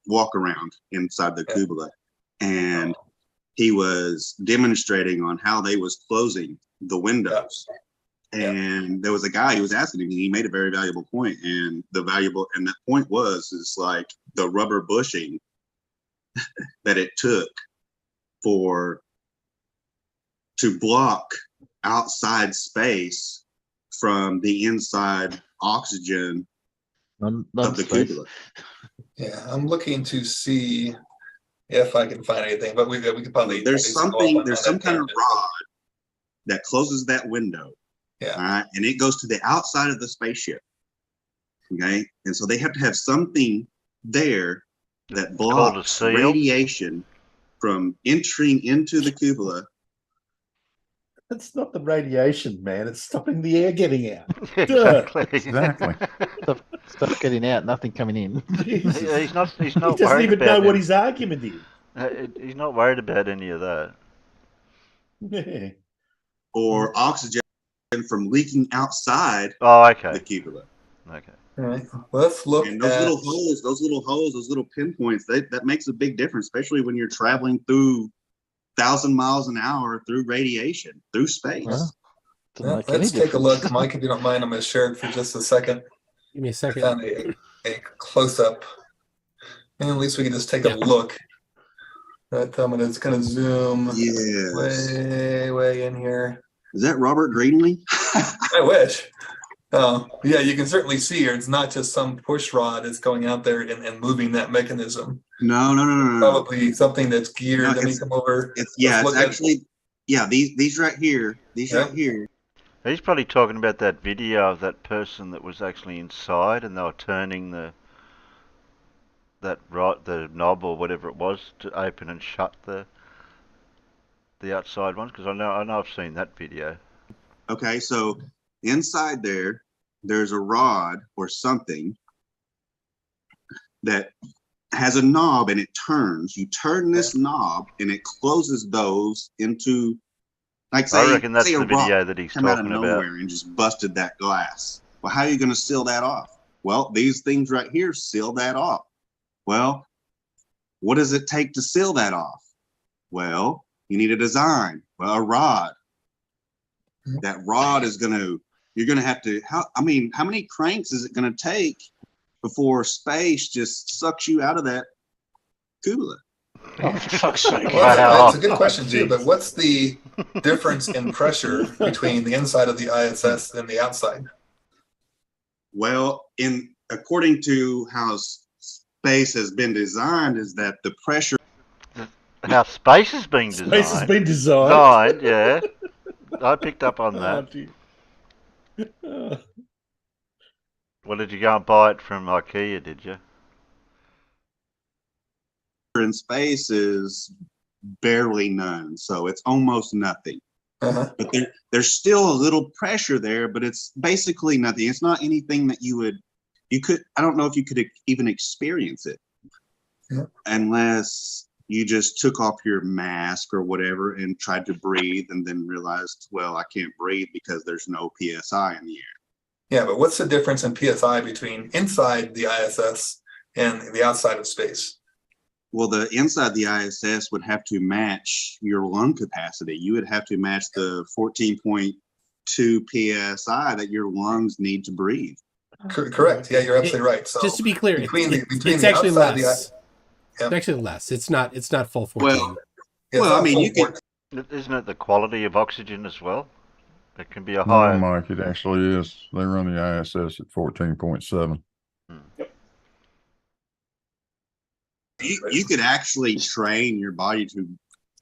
Walk around inside the cupola, and he was demonstrating on how they was closing the windows. And there was a guy who was asking him, he made a very valuable point, and that point is like the rubber bushing that it took to block outside space from the inside oxygen of the cupola. Yeah, I'm looking to see if I can find anything, but we could probably. There's some kind of rod that closes that window. Yeah. All right, and it goes to the outside of the spaceship. Okay, and so they have to have something there that blocks radiation from entering into the cupola. It's not the radiation, man. It's stopping the air getting out. Exactly. Stuff getting out, nothing coming in. He's not he doesn't even know what his argument is. He's not worried about any of that. Yeah. Or oxygen from leaking outside the cupola. Okay. All right. Let's look at those little pinpoints. That makes a big difference, especially when you're traveling through 1,000 miles an hour through radiation, through space. Let's take a look, Mike, if you don't mind. I'm going to share it for just a second. Give me a I second. found a close up, and at least we can just take a look. But I'm going to zoom Yes. way in here. Is that Robert Greenlee? I wish. Yeah, you can certainly see here. It's not just some push rod that's going out there and moving that mechanism. No. Probably something that's geared. No, Let me come over. It's actually these right here. Right here. He's probably talking about that video of that person that was actually inside, and they were turning the knob or whatever it was to open and shut the outside ones. Because I know I've seen that video. Okay, so inside there's a rod or something that has a knob and it turns. You turn this knob and it closes those into, like, say, I reckon that's say the a rock video that he's come out of talking nowhere about. and just busted that glass. Well, how are you going to seal that off? Well, these things right here seal that off. Well, what does it take to seal that off? Well, you need a design. Well, a rod. That rod is you're going to have to, how many cranks is it going to take before space just sucks you out of that cupola? Oh, for fuck's sake. Well, that's a good question too, but what's the difference in pressure between the inside of the ISS and the outside? Well, according to how space has been designed, is that the pressure. How space has been designed. Space has been designed. Yeah. I picked up on that. Well, did you go and buy it from IKEA, did you? In space is barely none, so it's almost nothing. But there's still a little pressure there, but it's basically nothing. It's not anything that you could, I don't know if you could even experience it unless you just took off your mask or whatever and tried to breathe and then realized, well, I can't breathe because there's no PSI in the air. Yeah, but what's the difference in PSI between inside the ISS and the outside of space? Well, the inside the ISS would have to match your lung capacity. You would have to match the 14.2 PSI that your lungs need to breathe. Correct. Yeah, you're absolutely right. So just to be clear, it's actually outside less. It's actually less. It's not full 14. Well, I mean, you could. Isn't it the quality of oxygen as well? It can be a higher. No, Mike, it actually is. They run the ISS at 14.7. You could actually train your body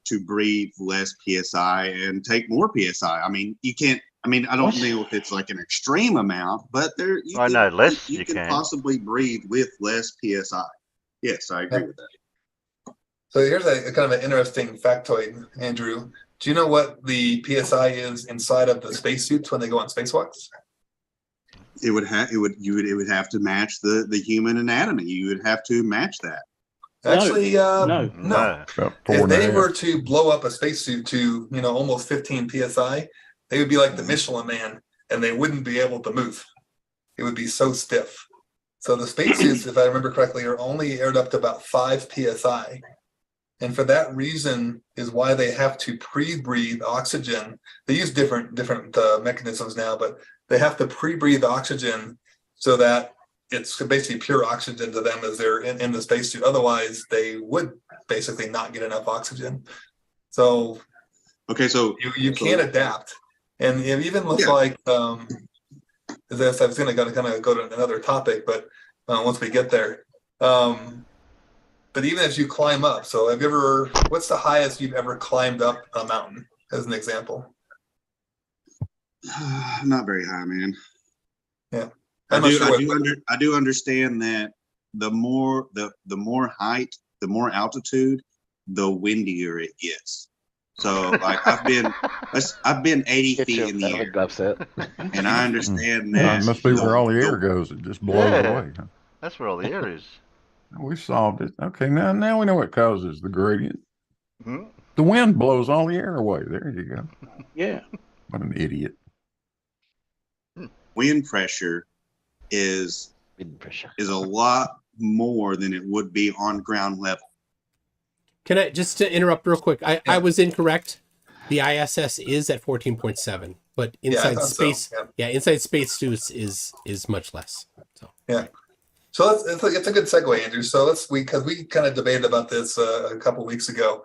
to breathe less PSI and take more PSI. I mean, you can't. I mean, I don't know if it's like an extreme amount, but you can possibly breathe with less PSI. Yes, I agree with that. So here's a kind of an interesting factoid, Andrew. Do you know what the PSI is inside of the spacesuits when they go on spacewalks? It would have to match the human anatomy. You would have to match that. Actually, no. If they were to blow up a spacesuit to almost 15 PSI, they would be like the Michelin Man, and they wouldn't be able to move. It would be so stiff. So the spacesuits, if I remember correctly, are only aired up to about 5 PSI. And for that reason is why they have to pre-breathe oxygen. They use different mechanisms now, but they have to pre-breathe oxygen so that it's basically pure oxygen to them as they're in the spacesuit. Otherwise, they would basically not get enough oxygen. So you can't adapt. And it even looks like as I was going to kind of go to another topic, but once we get there. But even as you climb up, so what's the highest you've ever climbed up a mountain, as an example? Not very high, man. Yeah. I do understand that the more height, the more altitude, the windier it gets. So like I've been 80 feet in the air, and I understand that. It must be where all the air goes. It just blows away. Huh? That's where all the air is. We solved it. Okay, now we know what causes the gradient. Hmm? The wind blows all the air away. There you go. Yeah. What an idiot. Wind pressure is a lot more than it would be on ground level. Can I just to interrupt real quick? I was incorrect. The ISS is at 14.7. but I inside thought so, space, inside space suits is much less. So So it's a good segue, Andrew. So because we kind of debated about this a couple weeks ago.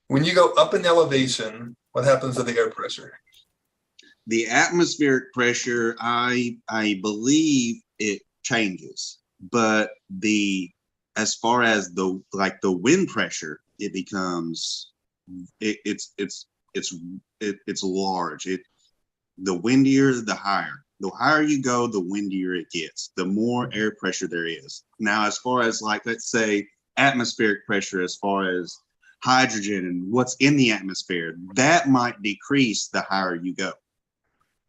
When you go up in elevation, what happens to the air pressure? The atmospheric pressure, I believe it changes, but as far as the wind pressure, it becomes it's large. The windier, the higher. The higher you go, the windier it gets. The more air pressure there is. Now, as far as let's say atmospheric pressure, as far as hydrogen and what's in the atmosphere, that might decrease the higher you go.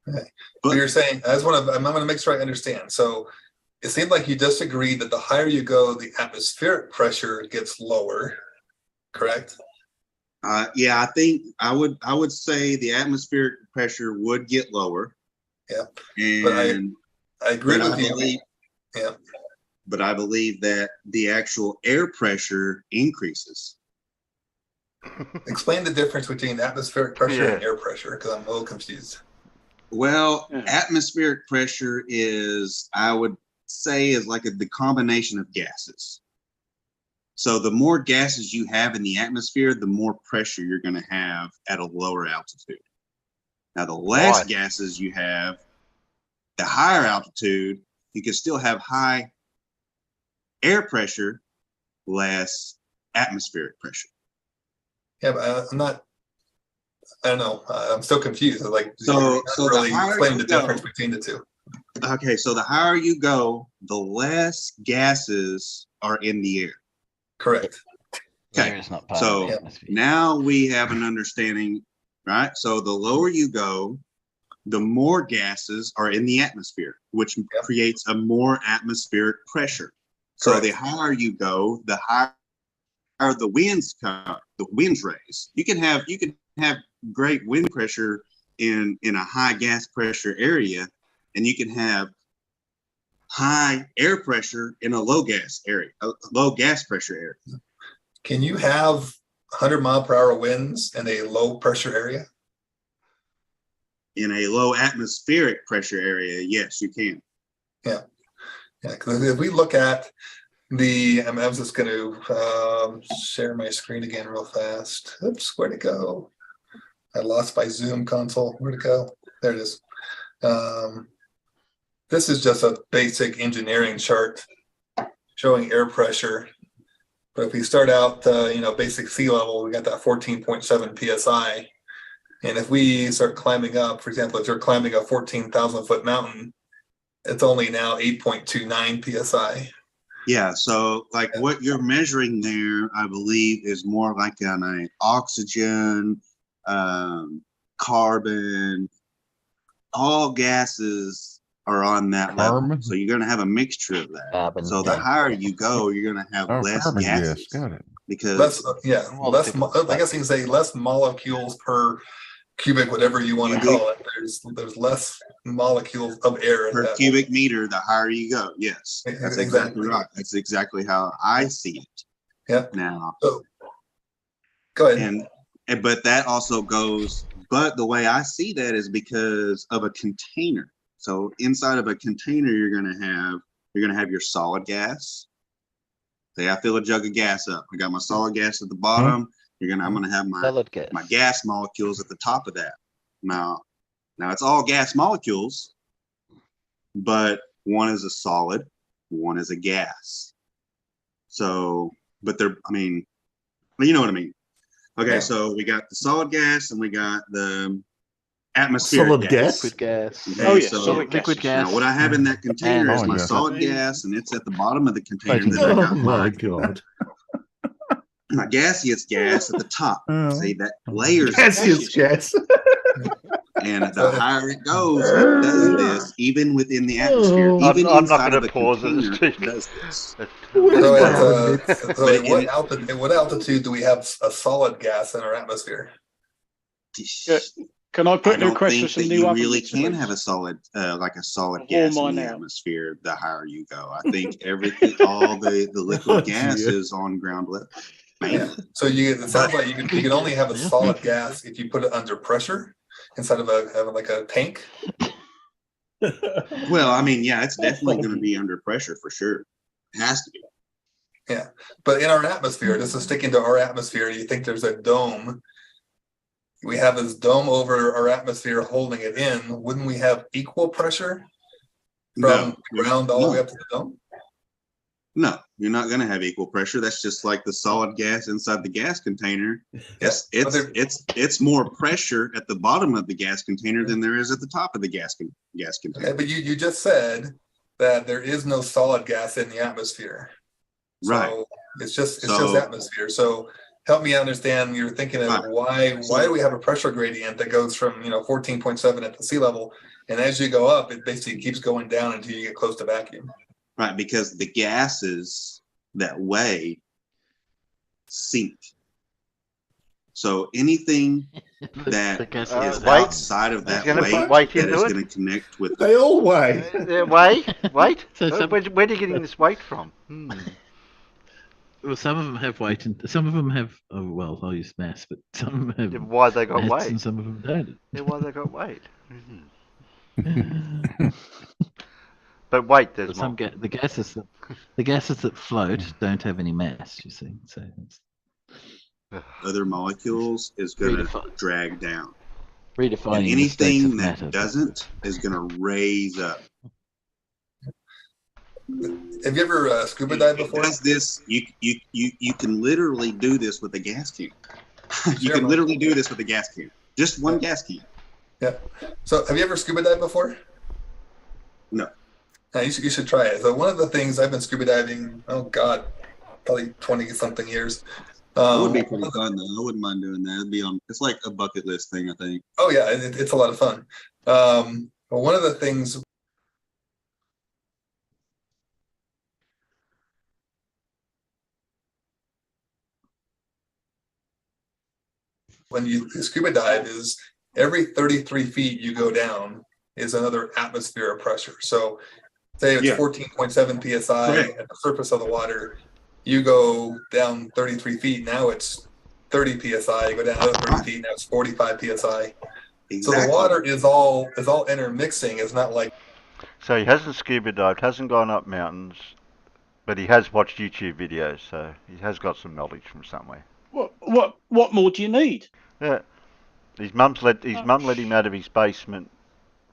Okay. But you're saying, I'm going to make sure I understand. So it seemed like you just agreed that the higher you go, the atmospheric pressure gets lower, correct? Yeah, I think I would say the atmospheric pressure would get lower. Yeah, and but I agree with you. But I believe that the actual air pressure increases. Explain the difference between atmospheric pressure and air pressure, because I'm a little confused. Well, atmospheric pressure is, I would say, is like the combination of gases. So the more gases you have in the atmosphere, the more pressure you're going to have at a lower altitude. Now, the less gases you have, the higher altitude, you can still have high air pressure, less atmospheric pressure. Yeah, but I don't know. I'm still confused. So really explain the difference between the two. Okay, so the higher you go, the less gases are in the air. Correct. Okay, so now we have an understanding, right? So the lower you go, the more gases are in the atmosphere, which creates a more atmospheric pressure. So the higher you go, the higher the winds come, the winds raise. You can have great wind pressure in a high gas pressure area, and you can have high air pressure in a low gas pressure area. Can you have 100-mile-per-hour winds in a low pressure area? In a low atmospheric pressure area, yes, you can. Yeah, because if we look at I was just going to share my screen again real fast. Oops, where'd it go? I lost my Zoom console. Where'd it go? There it is. This is just a basic engineering chart showing air pressure. But if we start out, basic sea level, we got that 14.7 psi. And if we start climbing up, for example, if you're climbing a 14,000-foot mountain, it's only now 8.29 psi. Yeah, so what you're measuring there, I believe, is more like on a oxygen, carbon, all gases are on that level. So you're going to have a mixture of that. So the higher you go, you're going to have less gases. Got it. Because less, I guess you can say less molecules per cubic, whatever you want to call it. There's less molecules of air per cubic meter the higher you go. Yes, that's exactly right. That's exactly how I see it. Yeah. Now, go ahead. But that also goes. But the way I see that is because of a container. So inside of a container, you're going to have your solid gas. Say I fill a jug of gas up. I got my solid gas at the bottom. I'm going to have my gas molecules at the top of that. Now it's all gas molecules, but one is a solid, one is a gas. So, but you know what I mean. Okay, so we got the solid gas and we got the atmospheric solid gas. Liquid gas. Okay, liquid gas. Now what I have in that container is my solid gas, and it's at the bottom of the container. Oh my god. My gaseous gas at the top. See that layers gaseous gas. And the higher it goes, it does this even within the atmosphere. Even I'm not inside going of to a pause container, it. it does this. At what altitude do we have a solid gas in our atmosphere? Can I put I don't question think some that new you really arguments, can please? have a solid, solid gas in the atmosphere. The higher you go, I think everything, all the liquid gas is on ground level. Yeah. So it sounds like you can only have a solid gas if you put it under pressure. instead of having like a tank? Well, I mean, yeah, it's definitely going to be under pressure for sure. It has to be. Yeah, but in our atmosphere, this is sticking to our atmosphere. You think there's a dome? We have this dome over our atmosphere holding it in. Wouldn't we have equal pressure from the ground all the way up to the dome? No, you're not going to have equal pressure. That's just like the solid gas inside the gas container. Yes, it's more pressure at the bottom of the gas container than there is at the top of the gas container. Okay, but you just said that there is no solid gas in the atmosphere. So right. It's just atmosphere. So help me understand. You're thinking of why do we have a pressure gradient that goes from 14.7 at the sea level, and as you go up, it basically keeps going down until you get close to vacuum. Right, because the gases that weigh sink. So anything that is outside of that weight that is going to connect with. They all weigh. Weight? So Where are you getting this weight from? Well, some of them have weight, and some of them have. Oh, well, I'll use mass, but some of them have. Why they got mass weight? and some of them don't. Yeah, why they got weight? But wait, there's some the gases that float don't have any mass. You see, so other molecules is going to drag down. Redefining and anything that doesn't is going to raise up. Have you ever scuba dived before? Does this? You can literally do this with a gas can. You can literally do this with a gas can. Just one gas can. Yeah. So, have you ever scuba dived before? No. You should try it. So one of the things I've been scuba diving, oh God, probably 20-something years. It would be pretty fun though. I wouldn't mind doing that. It'd be it's like a bucket list thing, I think. Oh yeah, it's a lot of fun. Well, one of the things when you scuba dive is every 33 feet you go down is another atmosphere of pressure. So say it's 14.7 psi at the surface of the water, you go down 33 feet, now it's 30 psi, you go down another 30 feet, now it's 45 psi. Exactly. So the water is all intermixing. It's not like. So he hasn't scuba dived, hasn't gone up mountains, but he has watched YouTube videos, so he has got some knowledge from somewhere. What more do you need? Yeah, his mum let him out of his basement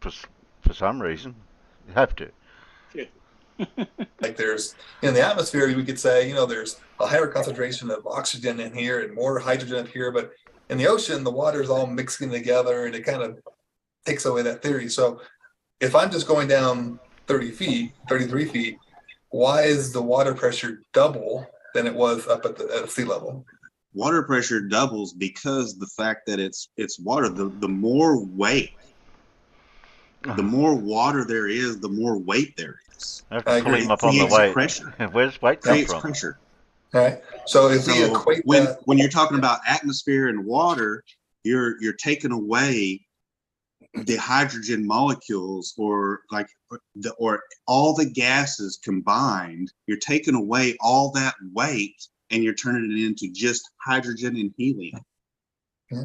for some reason. You have to. Like there's in the atmosphere, we could say there's a higher concentration of oxygen in here and more hydrogen up here, but in the ocean the water is all mixing together and it kind of takes away that theory. So if I'm just going down 33 feet, why is the water pressure double than it was up at sea level? Water pressure doubles because the fact that it's water. The more weight, the more water there is, the more weight there is. I have to pull him up on the weight. Pressure. Where's weight come Creates from? Pressure. All right. So if we equate when you're talking about atmosphere and water, you're taking away the hydrogen molecules or all the gases combined. You're taking away all that weight and you're turning it into just hydrogen and helium. Yeah.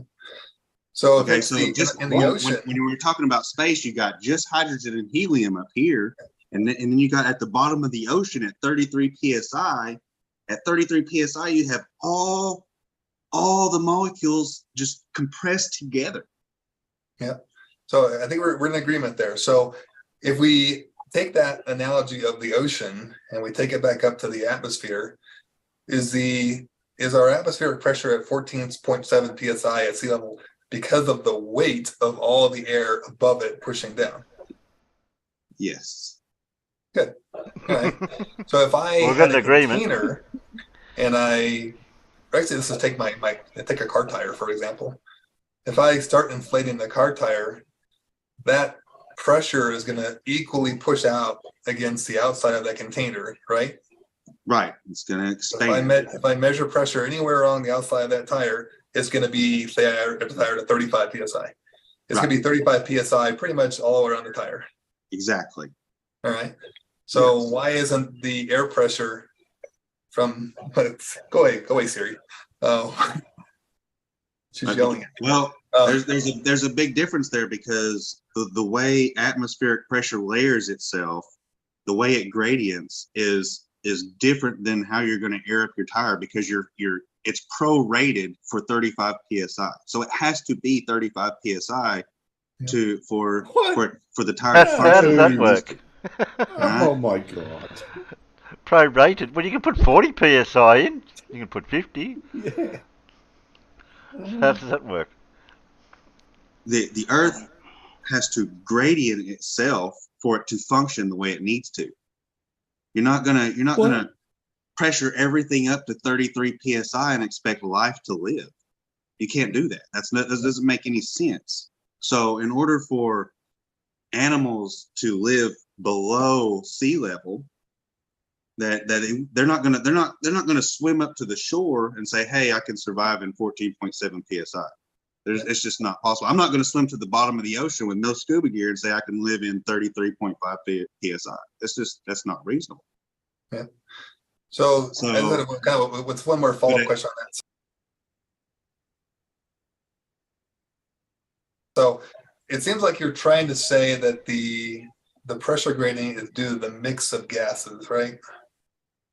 So in the ocean, when you were talking about space, you got just hydrogen and helium up here, and then you got at the bottom of the ocean at 33 psi. At 33 psi, you have all the molecules just compressed together. Yeah. So I think we're in agreement there. So if we take that analogy of the ocean and we take it back up to the atmosphere, is our atmospheric pressure at 14.7 psi at sea level because of the weight of all the air above it pushing down? Yes. Good. All right. So if I had a container and let's take take a car tire, for example. If I start inflating the car tire, that pressure is going to equally push out against the outside of that container, right? Right. It's going to expand. If I measure pressure anywhere along the outside of that tire, it's going to be, say, I tire to 35 psi. It's going to be 35 psi pretty much all around the tire. Exactly. All right. So why isn't the air pressure from? Go away, Siri. Oh, she's yelling at me. Well, There's a big difference there because the way atmospheric pressure layers itself, the way it gradients is different than how you're going to air up your tire because it's prorated for 35 psi. So it has to be 35 psi for the tire. How does that work? Oh my God. Prorated. Well, you can put 40 psi in. You can put 50. Yeah. How does that work? The Earth has to gradient itself for it to function the way it needs to. You're not gonna pressure everything up to 33 psi and expect life to live. You can't do that. That doesn't make any sense. So in order for animals to live below sea level, they're not gonna swim up to the shore and say, hey, I can survive in 14.7 psi. It's just not possible. I'm not going to swim to the bottom of the ocean with no scuba gear and say I can live in 33.5 psi. That's not reasonable. Yeah. So what's one more follow-up question on that? So it seems like you're trying to say that the pressure gradient is due to the mix of gases, right?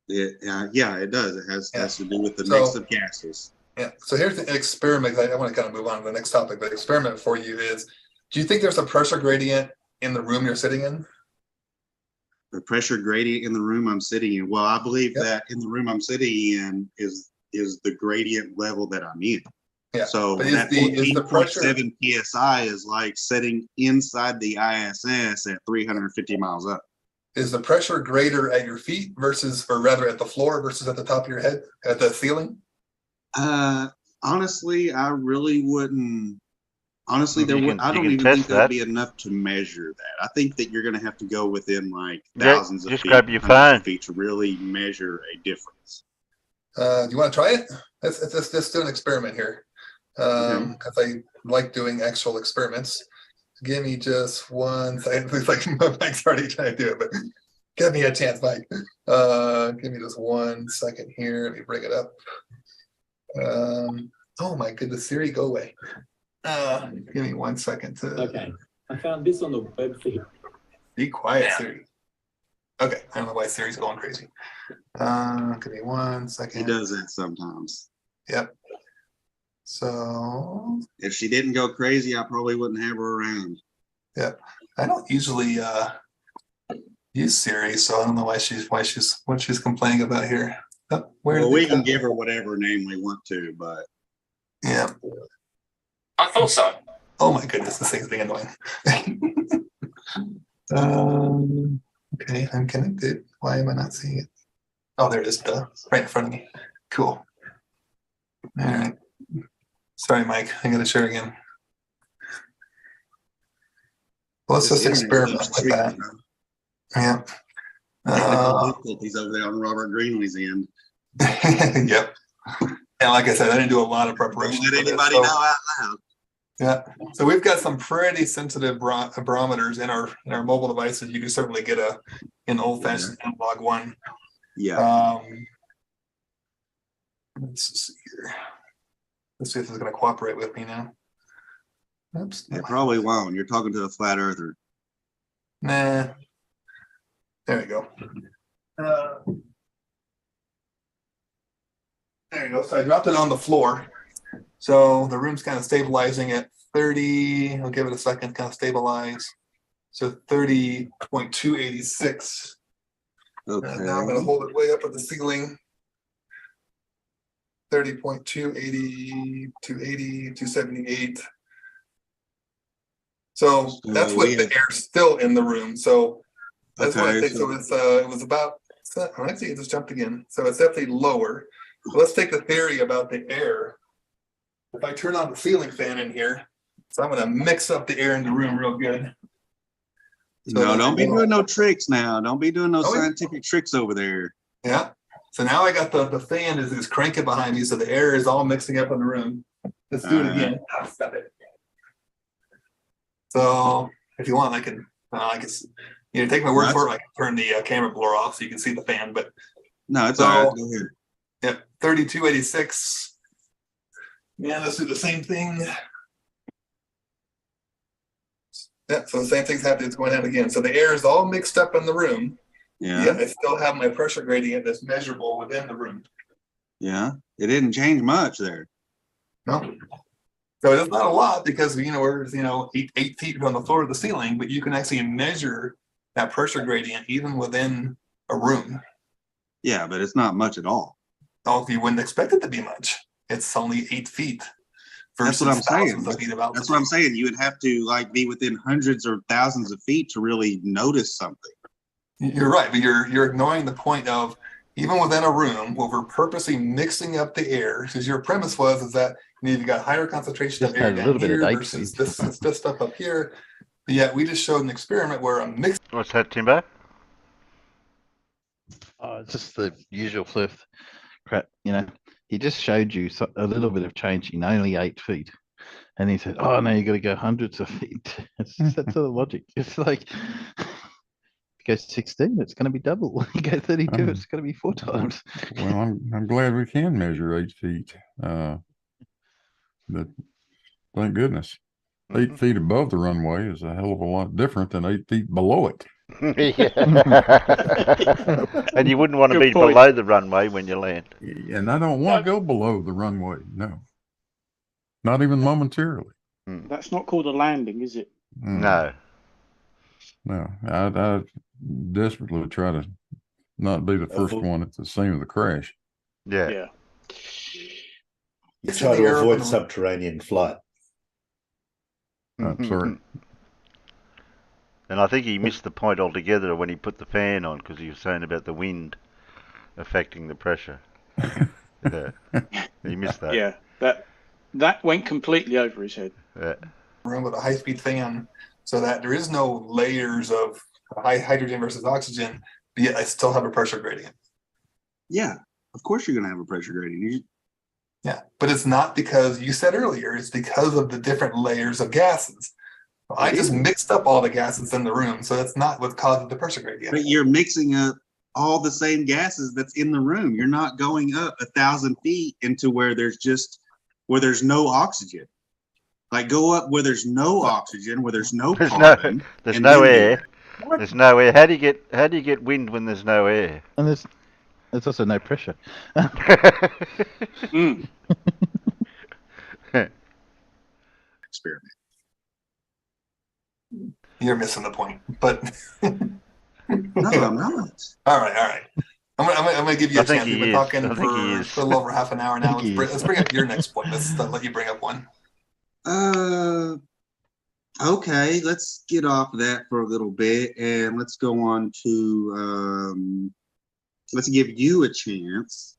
Yeah, it does. It has to do with the mix of gases. Yeah. So here's the experiment. I want to kind of move on to the next topic. The experiment for you is: do you think there's a pressure gradient in the room you're sitting in? The pressure gradient in the room I'm sitting in. Well, I believe that in the room I'm sitting in is the gradient level that I'm in. Yeah. So but that 14.7 psi is like sitting inside the ISS at 350 miles up. Is the pressure greater at your feet or rather at the floor versus at the top of your head, at the ceiling? Honestly, I really wouldn't. Honestly, I don't even think there'd be enough to measure that. I think that you're going to have to go within like thousands of feet, grab your phone. of feet to really measure a difference. Do you want to try it? Let's do an experiment here. Because I like doing actual experiments. Give me just 1 second. It looks like Mike's already trying to do it, but give me a chance, Mike. Give me just 1 second here. Let me bring it up. Oh my goodness, Siri, go away. Give me 1 second to. Okay, I found this on the web for you. Be quiet, Siri. Okay, I don't know why Siri's going crazy. Give me 1 second. He does that sometimes. Yep. So if she didn't go crazy, I probably wouldn't have her around. Yeah, I don't usually use Siri, so I don't know what she's complaining about here. Oh, we can give her whatever name we want to, but yeah, I thought so. Oh my goodness, this thing's being annoying. Okay, I'm connected. Why am I not seeing it? Oh, there it is, right in front of me. Cool. All right. Sorry, Mike. I got to share again. Well, let's just experiment with that. Yeah. Difficulties over there on Robert Greenlee's end. Yep. And like I said, I didn't do a lot of preparation. Don't let anybody know out loud. Yeah. So we've got some pretty sensitive barometers in our mobile devices. You can certainly get an old-fashioned analog one. Yeah. Let's see here. Let's see if it's going to cooperate with me now. Oops. It probably won't. You're talking to a flat earther. Nah. There we go. There you go. So I dropped it on the floor. So the room's kind of stabilizing at 30. I'll give it a second, kind of stabilize. So 30.286. Okay. And now I'm going to hold it way up at the ceiling. 30.280, 280, 278. So that's with the air still in the room. So that's what I think. So it was about, actually it just jumped again. So it's definitely lower. So let's take the theory about the air. If I turn on the ceiling fan in here, so I'm going to mix up the air in the room real good. So no, don't be doing no tricks now. Don't be doing no scientific tricks over there. Yeah. So now I got the fan is cranking behind me, so the air is all mixing up in the room. Let's do it again. Stop it. So if you want, I can take my word for it. I can turn the camera blower off so you can see the fan. But no, it's all right. Go ahead. Yep, 3286. Yeah, let's do the same thing. Yeah, so the same thing's happening. It's going out again. So the air is all mixed up in the room. Yeah. Yet I still have my pressure gradient that's measurable within the room. Yeah. It didn't change much there. No. So it's not a lot because we're 8 feet from the floor to the ceiling, but you can actually measure that pressure gradient even within a room. Yeah, but it's not much at all. Oh, you wouldn't expect it to be much. It's only 8 feet. That's what I'm saying. That's what I'm saying. You would have to be within hundreds or thousands of feet to really notice something. You're right, but you're ignoring the point of even within a room where we're purposely mixing up the air, because your premise is that you've got higher concentration of air down here versus this stuff up here. But yet we just showed an experiment where a mix. What's that, Timbo? Oh, it's just the usual fluff crap, He just showed you a little bit of change in only 8 feet. And he said, oh, no, you got to go hundreds of feet. It's just that sort of logic. It's like, if you go 16, it's going to be double. You go 32, it's going to be 4 times. Well, I'm glad we can measure 8 feet. But thank goodness. 8 feet above the runway is a hell of a lot different than 8 feet below it. Yeah. And you wouldn't want to be below the runway when you land. And I don't want to go below the runway. No. Not even momentarily. That's not called a landing, is it? No. No. I desperately try to not be the first one at the scene of the crash. Yeah. You try to avoid subterranean flight. I'm sorry. And I think he missed the point altogether when he put the fan on, because he was saying about the wind affecting the pressure. Yeah. He missed that. Yeah, that went completely over his head. Yeah. Room with a high-speed fan, so that there is no layers of high hydrogen versus oxygen, but yet I still have a pressure gradient. Yeah, of course you're going to have a pressure gradient. Yeah, but it's not because you said earlier, it's because of the different layers of gases. I just mixed up all the gases in the room, so that's not what caused the pressure gradient. But you're mixing up all the same gases that's in the room. You're not going up 1,000 feet into where there's no oxygen. Like go up where there's no oxygen, where there's no carbon. There's no air. There's no air. How do you get wind when there's no air? And there's also no pressure. Experiment. You're missing the point, but no, I'm not. All right. I'm gonna give you a chance. We've been talking for a little over half an hour now. Let's bring up your next point. Let's let you bring up one. Okay, let's get off that for a little bit and let's go on to let's give you a chance.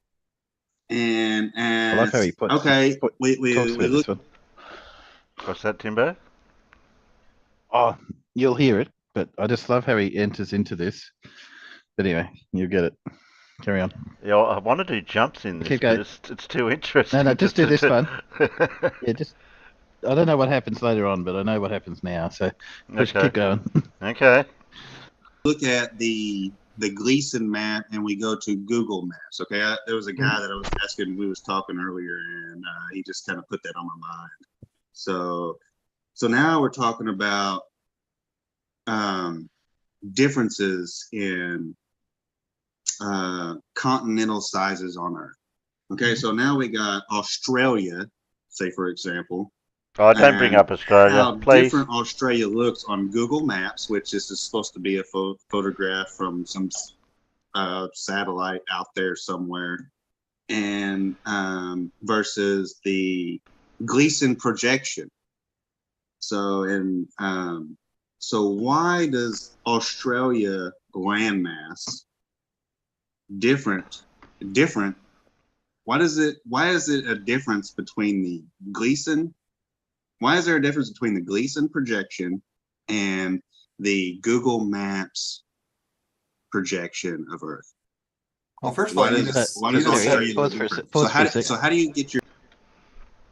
And I love how he puts. Okay, we look. What's that, Timbo? Oh, you'll hear it, but I just love how he enters into this. But anyway, you get it. Carry on. Yeah, I want to do jumps in this, but it's too interesting. No, just do this one. Yeah, I don't know what happens later on, but I know what happens now. So just keep going. Okay. Look at the Gleason map, and we go to Google Maps. Okay, there was a guy that I was asking. We was talking earlier, and he just kind of put that on my mind. So now we're talking about differences in continental sizes on Earth. Okay, so now we got Australia, say for example. Oh, don't bring up Australia, how please. Different Australia looks on Google Maps, which is supposed to be a photograph from some satellite out there somewhere, and versus the Gleason projection. So why does Australia landmass different? Why is it a difference between the Gleason? Why is there a difference between the Gleason projection and the Google Maps projection of Earth? Well, first of all, so how do you get your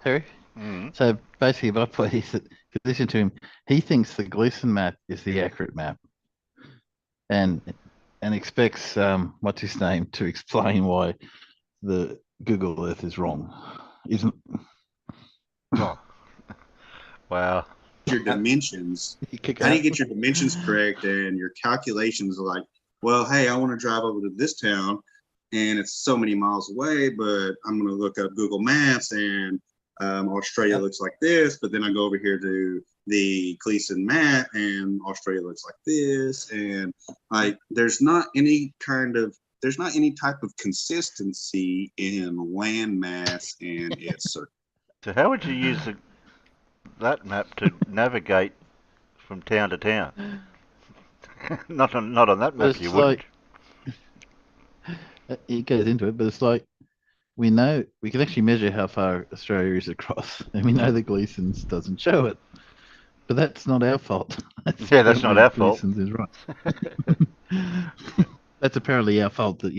Terry? So basically, my point is that if you listen to him, he thinks the Gleason map is the accurate map, and expects what's his name to explain why the Google Earth is wrong. Isn't? Wow. get your dimensions? How do you get your dimensions correct and your calculations are like, well, hey, I want to drive over to this town and it's so many miles away, but I'm going to look up Google Maps and Australia looks like this, but then I go over here to the Gleason map and Australia looks like this. And like, there's not any type of consistency in landmass and its circle. So how would you use that map to navigate from town to town? not on that map, It's you wouldn't. It goes into it, but it's like we know we can actually measure how far Australia is across, and we know that Gleason's doesn't show it. But that's not our fault. That's not our fault. Gleason's is right. That's apparently our fault that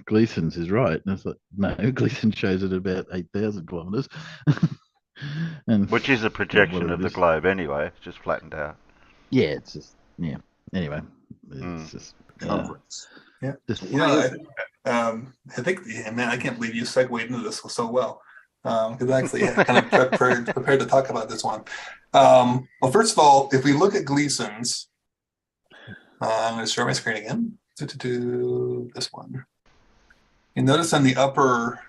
Gleason's is right. And it's like, no, Gleason shows it about 8,000 kilometers. Which is a projection of the globe anyway. It's just flattened out. Yeah, it's just Anyway, it's just conference. Yeah. I think, man, I can't believe you segued into this so well. Because I actually had kind of prepared to talk about this one. Well, first of all, if we look at Gleason's, I'm going to share my screen again. This one. You notice in the upper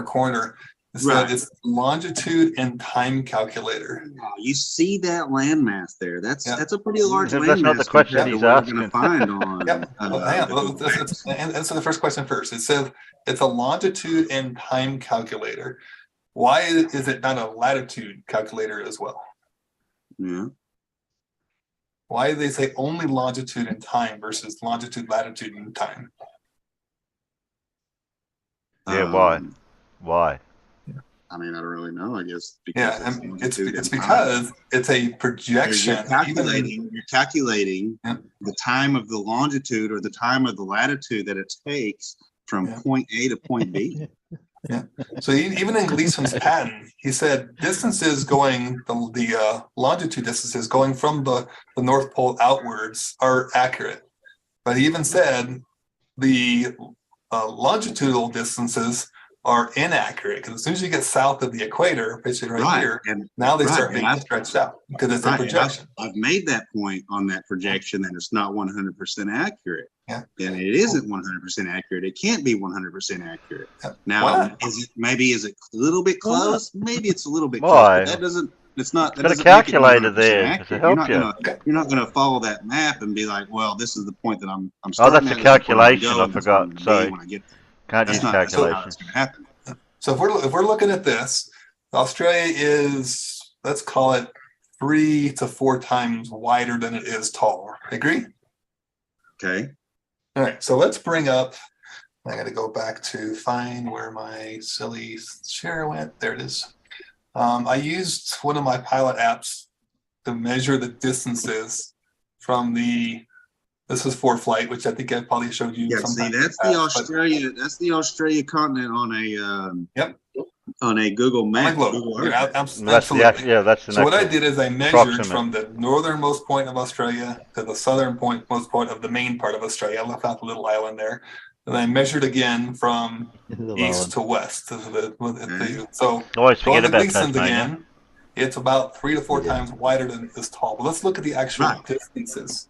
corner, it's longitude and time calculator. You see that landmass there? That's a pretty large landmass. That's not the question he's asking. We're going to find on. Answer the first question first. It says it's a longitude and time calculator. Why is it not a latitude calculator as well? Yeah. Why do they say only longitude and time versus longitude, latitude, and time? Yeah, why? Why? I mean, I don't really know. I guess because it's because it's a projection. You're calculating the time of the longitude or the time of the latitude that it takes from point A to point B. Yeah. So even in Gleason's patent, he said distances going the longitude distances going from the North Pole outwards are accurate, but he even said the longitudinal distances are inaccurate because as soon as you get south of the equator, basically right here, and now they start being stretched out because it's a projection. I've made that point on that projection that it's not 100% accurate. Yeah. And it isn't 100% accurate. It can't be 100% accurate. Yeah. Now, is it a little bit close? Maybe it's a little bit close. Why? But that doesn't. It's not. Got a calculator there to help you. You're not going to follow that map and be like, well, this is the point that I'm Oh, starting. that's a calculation. I forgot. Sorry. When I get there. Can't use calculation. So if we're looking at this, Australia is, let's call it 3 to 4 times wider than it is tall. Agree? Okay. All right. So let's bring up. I got to go back to find where my silly share went. There it is. I used one of my pilot apps to measure the distances from this is for flight, which I think I probably showed you. Yeah, see, that's the Australia continent on a on a Google map. That's the so what I did is I measured from the northernmost point of Australia to the southernmost point of the main part of Australia. I left out the little island there. And I measured again from east to west. So always forget about Gleason's again, it's about 3 to 4 times wider than this tall. But let's look at the actual distances.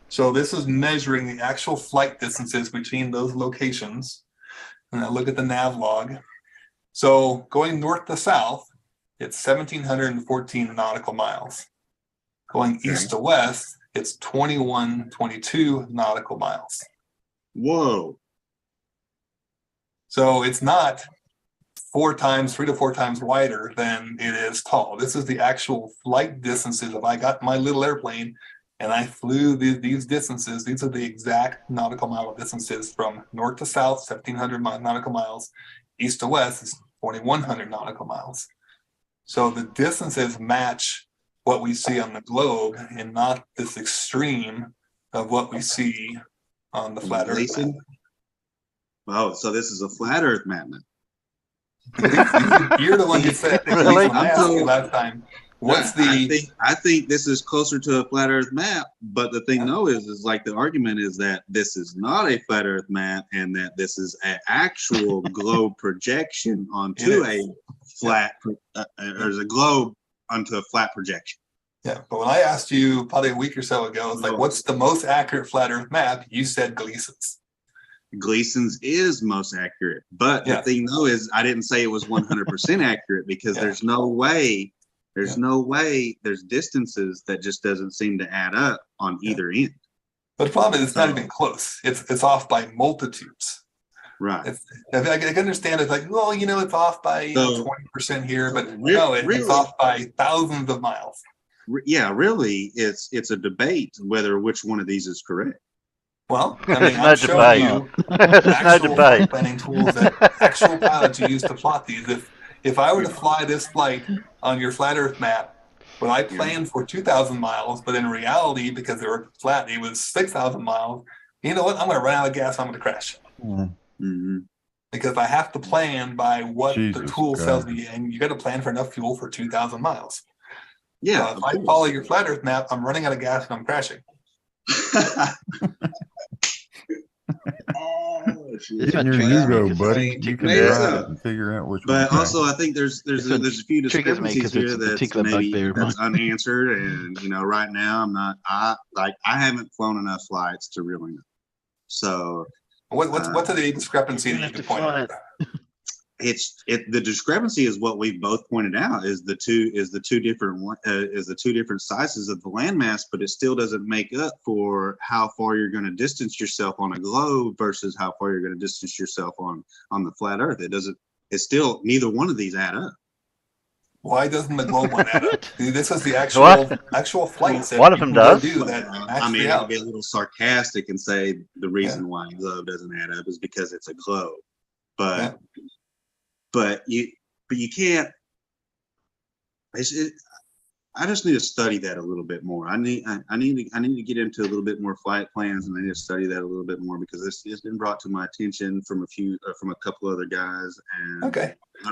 So this is measuring the actual flight distances between those locations. And I look at the nav log. So going north to south, it's 1,714 nautical miles. Going east to west, it's 2122 nautical miles. Whoa. So it's not 3 to 4 times wider than it is tall. This is the actual flight distances. If I got my little airplane and I flew these distances, these are the exact nautical mile distances from north to south, 1,700 nautical miles. East to west is 2,100 nautical miles. So the distances match what we see on the globe and not this extreme of what we see on the flat Earth map. Oh, so this is a flat Earth map now. You're the one who said really? I asked you last time. I think this is closer to a flat Earth map, but the thing though is like the argument is that this is not a flat Earth map and that this is an actual globe projection onto a flat. There's a globe onto a flat projection. Yeah, but when I asked you probably a week or so ago, it's like, what's the most accurate flat Earth map? You said Gleason's. Gleason's is most accurate, but the thing though is I didn't say it was 100% accurate because there's no way, there's distances that just doesn't seem to add up on either end. But the problem is it's not even close. It's off by multitudes. Right. I can understand it's like, well, it's off by 20% here, but no, it's off by thousands of miles. Yeah, really, it's a debate whether which one of these is correct. Well, I mean, I'm showing you actual flight planning tools that actual pilots use to plot these. If I were to fly this flight on your flat Earth map, but I planned for 2,000 miles, but in reality, because they were flat, it was 6,000 miles. You know what? I'm going to run out of gas. I'm going to crash. Mm-hmm. Because I have to plan by what the tool tells me, and you got to plan for enough fuel for 2,000 miles. Yeah. If I follow your flat Earth map, I'm running out of gas and I'm crashing. Even you go, buddy. You can drive and figure out which one. But also, I think there's a few discrepancies here that's unanswered, and right now I haven't flown enough flights to really know. So, what's the discrepancy that you can point out? The discrepancy is what we've both pointed out is the two different sizes of the landmass, but it still doesn't make up for how far you're going to distance yourself on a globe versus how far you're going to distance yourself on the flat Earth. It's still neither one of these add up. Why doesn't the globe one add up? This is the actual flights. One of them does. I mean, I'll be a little sarcastic and say the reason why the globe doesn't add up is because it's a globe, but. But you can't. I just need to study that a little bit more. I need to get into a little bit more flight plans, and I need to study that a little bit more because it's been brought to my attention from a couple other guys. And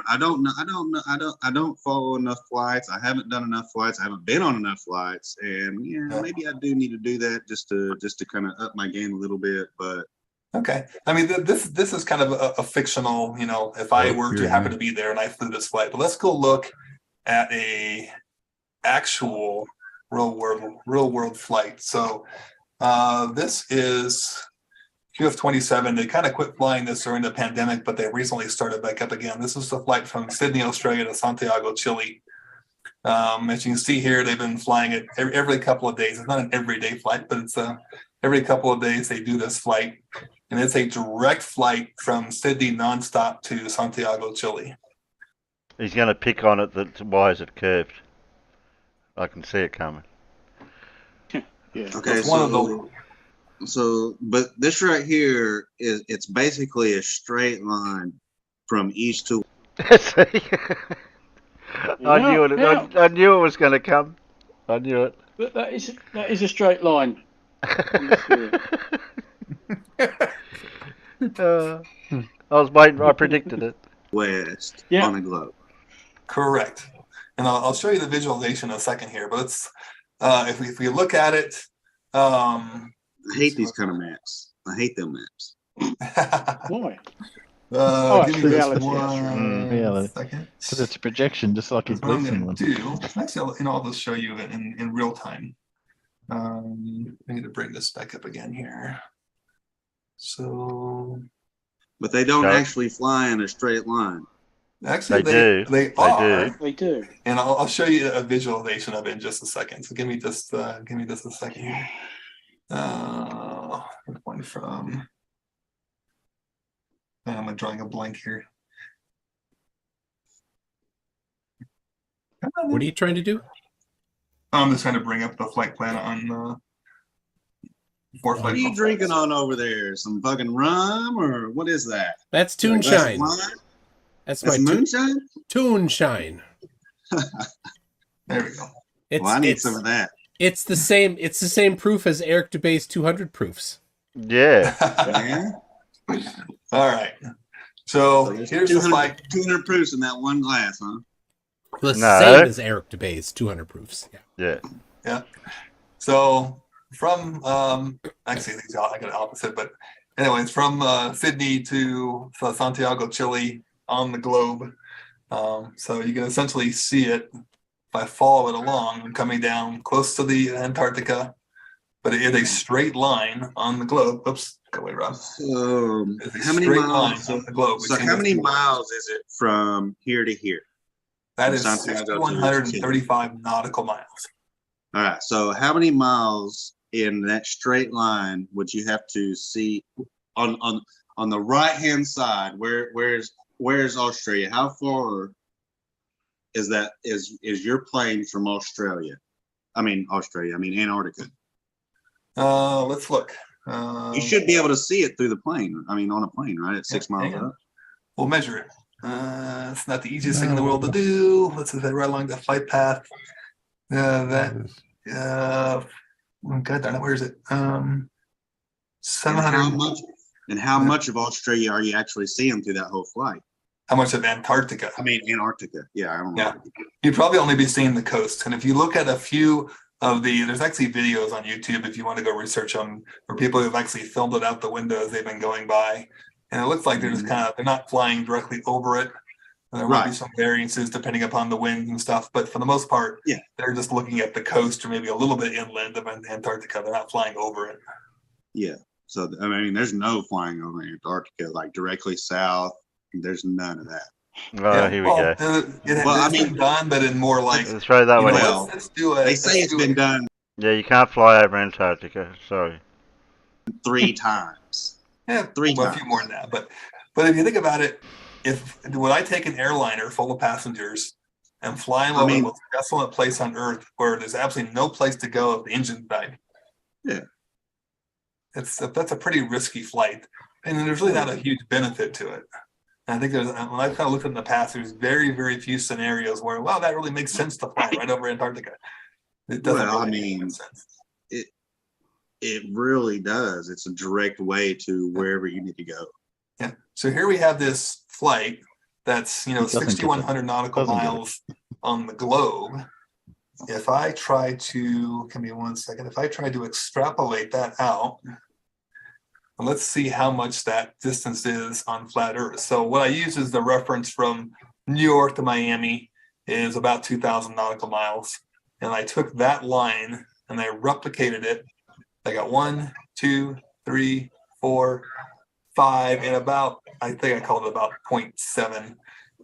I don't follow enough flights. I haven't done enough flights. I haven't been on enough flights, and maybe I do need to do that just to kind of up my game a little bit, but. Okay. I mean, this is kind of a fictional, if I were to happen to be there and I flew this flight, but let's go look at a actual real world flight. So this is QF-27. They kind of quit flying this during the pandemic, but they recently started back up again. This is the flight from Sydney, Australia to Santiago, Chile. As you can see here, they've been flying it every couple of days. It's not an everyday flight, but it's every couple of days they do this flight. And it's a direct flight from Sydney nonstop to Santiago, Chile. He's going to pick on it. Why is it curved? I can see it coming. Yeah. Okay. But this right here it's basically a straight line from east to. I knew it. I knew it was going to come. I knew it. But that is a straight line. I was waiting. I predicted it. West on a globe. Correct. And I'll show you the visualization in a second here. But it's if we look at it, I hate these kind of maps. I hate them maps. Why? Give me just one second. Because it's a projection, just like his Gleason one. Actually, I'll just show you in real time. I need to bring this back up again here. So, but they don't actually fly in a straight line. Actually, they do. And I'll show you a visualization of it in just a second. So give me just a second here. One from. I'm drawing a blank here. What are you trying to do? I'm just trying to bring up the flight plan on what are you drinking on over there? Some fucking rum or what is that? That's Toonshine. That's my moonshine. Toonshine. There we go. I need some of that. It's the same. It's the same proof as Eric DeBay's 200 proofs. Yeah. All right. So here's the flight. 200 proofs in that one glass, huh? The same as Eric DeBay's 200 proofs. Yeah. So from actually I got it opposite, but anyways, from Sydney to Santiago, Chile on the globe. So you can essentially see it if I follow it along, I'm coming down close to the Antarctica, but it is a straight line on the globe. Oops, go away, Rob. So It's a how many straight miles? line on the globe. So how many miles is it from here to here? That is Santiago to 6,135 nautical miles. All right. So how many miles in that straight line would you have to see on the right hand side? Where's Australia? How far is that? Is your plane from Australia? I mean Antarctica. Let's look. You should be able to see it through the plane. I mean, on a plane, right? At 6 miles up. We'll measure it. It's not the easiest thing in the world to do. Let's say right along the flight path. God darn it, where is it? 700. And how much of Australia are you actually seeing through that whole flight? How much of Antarctica? I mean, Antarctica. Yeah, I don't know. Yeah, you'd probably only be seeing the coast. And if you look at a few of there's actually videos on YouTube if you want to go research them, for people who've actually filmed it out the window as they've been going by. And it looks like they're just they're not flying directly over it. And there might be some variances depending upon the wind and stuff, but for the most part, they're just looking at the coast or maybe a little bit inland of Antarctica. They're not flying over it. Yeah. So, I mean, there's no flying over Antarctica, like directly south. There's none of that. Oh, here we go. It's been done, but in more like. Let's throw that one out. They say it's been done. Yeah, you can't fly over Antarctica. Sorry. 3 times. Yeah, 3 times. A few more than that. But if you think about it, would I take an airliner full of passengers and fly them over the most desolate place on Earth where there's absolutely no place to go if the engine died? Yeah. That's a pretty risky flight. And there's really not a huge benefit to it. And I think when I've kind of looked in the past, there's very, very few scenarios where, wow, that really makes sense to fly right over Antarctica. It doesn't make sense. It really does. It's a direct way to wherever you need to go. Yeah. So here we have this flight that's 6,100 nautical miles on the globe. If I try to, give me 1 second. If I try to extrapolate that out, let's see how much that distance is on flat Earth. So what I use is the reference from New York to Miami is about 2,000 nautical miles. And I took that line and I replicated it. I got 1, 2, 3, 4, 5, and about, I think I called it about 0.7.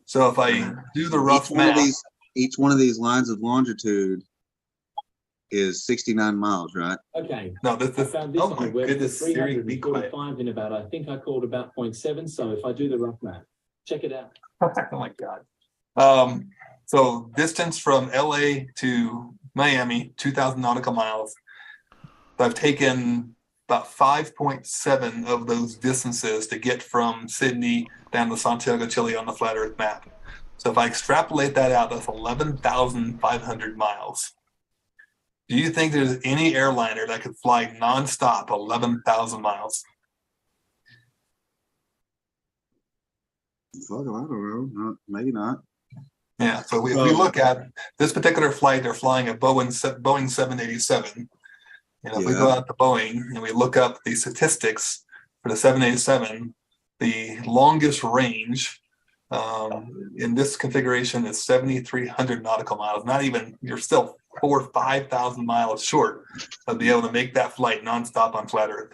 So if I do the rough math. Each one of these lines of longitude is 69 miles, right? Okay. No, this found this oh on my the web. goodness, Siri, be quiet. 345 in about, I think I called about 0.7. So if I do the rough math, check it out. Oh my God. So distance from LA to Miami, 2,000 nautical miles. I've taken about 5.7 of those distances to get from Sydney down to Santiago, Chile on the flat Earth map. So if I extrapolate that out, that's 11,500 miles. Do you think there's any airliner that could fly nonstop 11,000 miles? Fuck, I don't know. Maybe not. Yeah. So if we look at this particular flight, they're flying a Boeing 787. And if we go out to Boeing and we look up the statistics for the 787, the longest range in this configuration is 7,300 nautical miles. Not even, you're still 4,000 or 5,000 miles short of being able to make that flight nonstop on flat Earth.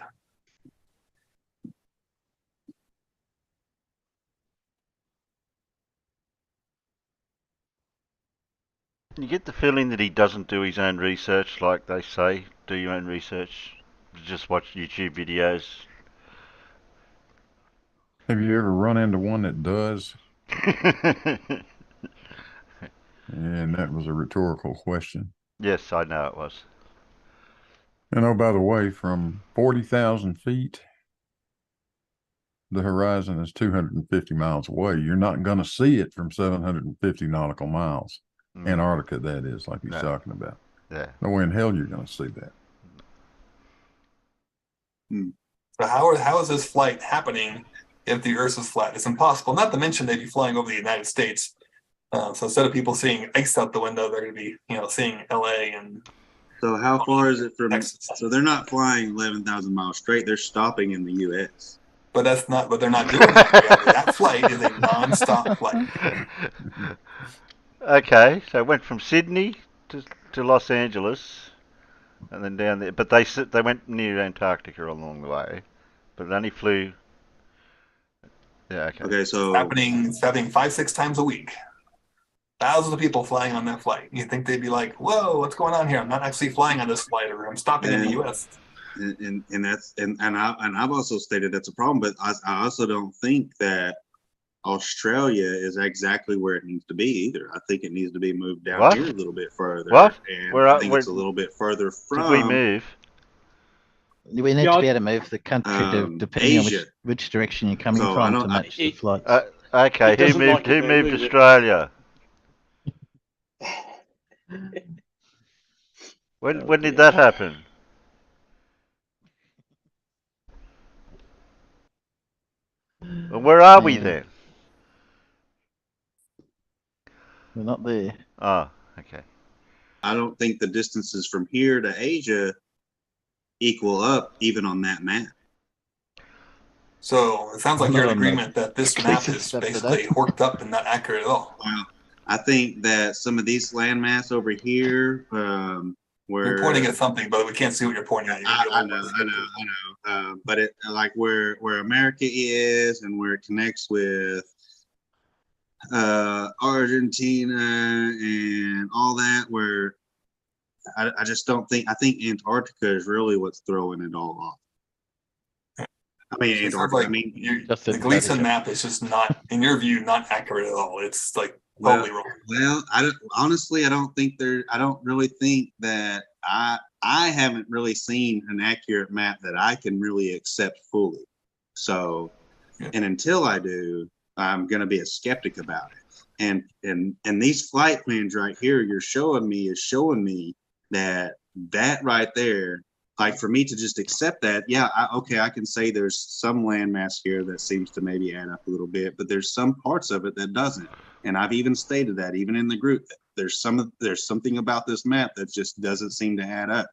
You get the feeling that he doesn't do his own research, like they say, do your own research, just watch YouTube videos. Have you ever run into one that does? And that was a rhetorical question. Yes, I know it was. And oh, by the way, from 40,000 feet, the horizon is 250 miles away. You're not going to see it from 750 nautical miles. Antarctica, that is, like he's talking about. Yeah. No way in hell you're going to see that. So how is this flight happening if the Earth is flat? It's impossible. Not to mention they'd be flying over the United States. So instead of people seeing ice out the window, they're going to be, seeing LA and. So how far is it from? Texas. So they're not flying 11,000 miles straight. They're stopping in the U.S. But that's not. But they're not doing that. That flight is a non-stop flight. Okay, so it went from Sydney to Los Angeles, and then down there. But they went near Antarctica along the way, but it only flew. Yeah, okay. Okay, so It's happening 5-6 times a week. Thousands of people flying on that flight. You think they'd be like, "Whoa, what's going on here? I'm not actually flying on this flight, or I'm stopping in the U.S." and I've also stated that's a problem, but I also don't think that Australia is exactly where it needs to be either. I think it needs to be moved down here a little bit further. What? And I think it's a little bit further from. Did we move? We need to be able to move the country depending Asia. on which direction you're coming from to match the flights. Okay, who moved Australia? When did that happen? Well, where are we then? We're not there. Oh, okay. I don't think the distances from here to Asia equal up even on that map. So it sounds like you're in agreement that this map is basically horked up and not accurate at all. Well, I think that some of these landmass over here, where you're pointing at something, but we can't see what you're pointing at. I know. But it like where America is and where it connects with Argentina and all that, where I just don't think. I think Antarctica is really what's throwing it all off. I mean, Antarctica. Like I mean, the Gleason map is just not, in your view, not accurate at all. It's like totally wrong. Well, I don't really think that I haven't really seen an accurate map that I can really accept fully. So, and until I do, I'm going to be a skeptic about it. And these flight plans right here you're showing me is showing me that right there, like for me to just accept that, yeah, I can say there's some landmass here that seems to maybe add up a little bit, but there's some parts of it that doesn't. And I've even stated that, even in the group, that there's something about this map that just doesn't seem to add up.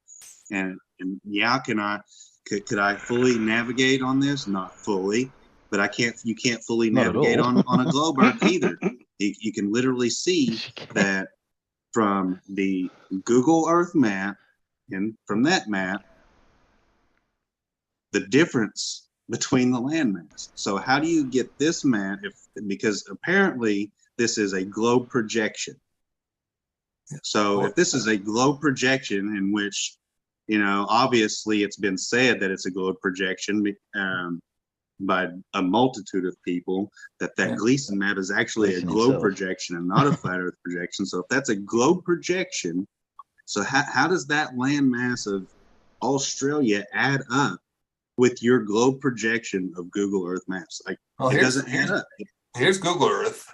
And yeah, could I fully navigate on this? Not fully, but you can't fully navigate on a globe Earth either. You can literally see that from the Google Earth map and from that map, the difference between the landmass. So how do you get this map? Because apparently this is a globe projection. So if this is a globe projection in which, obviously it's been said that it's a globe projection by a multitude of people, that Gleason map is actually a globe projection and not a flat Earth projection. So if that's a globe projection, so how does that landmass of Australia add up with your globe projection of Google Earth maps? Like, it doesn't add up. Here's Google Earth.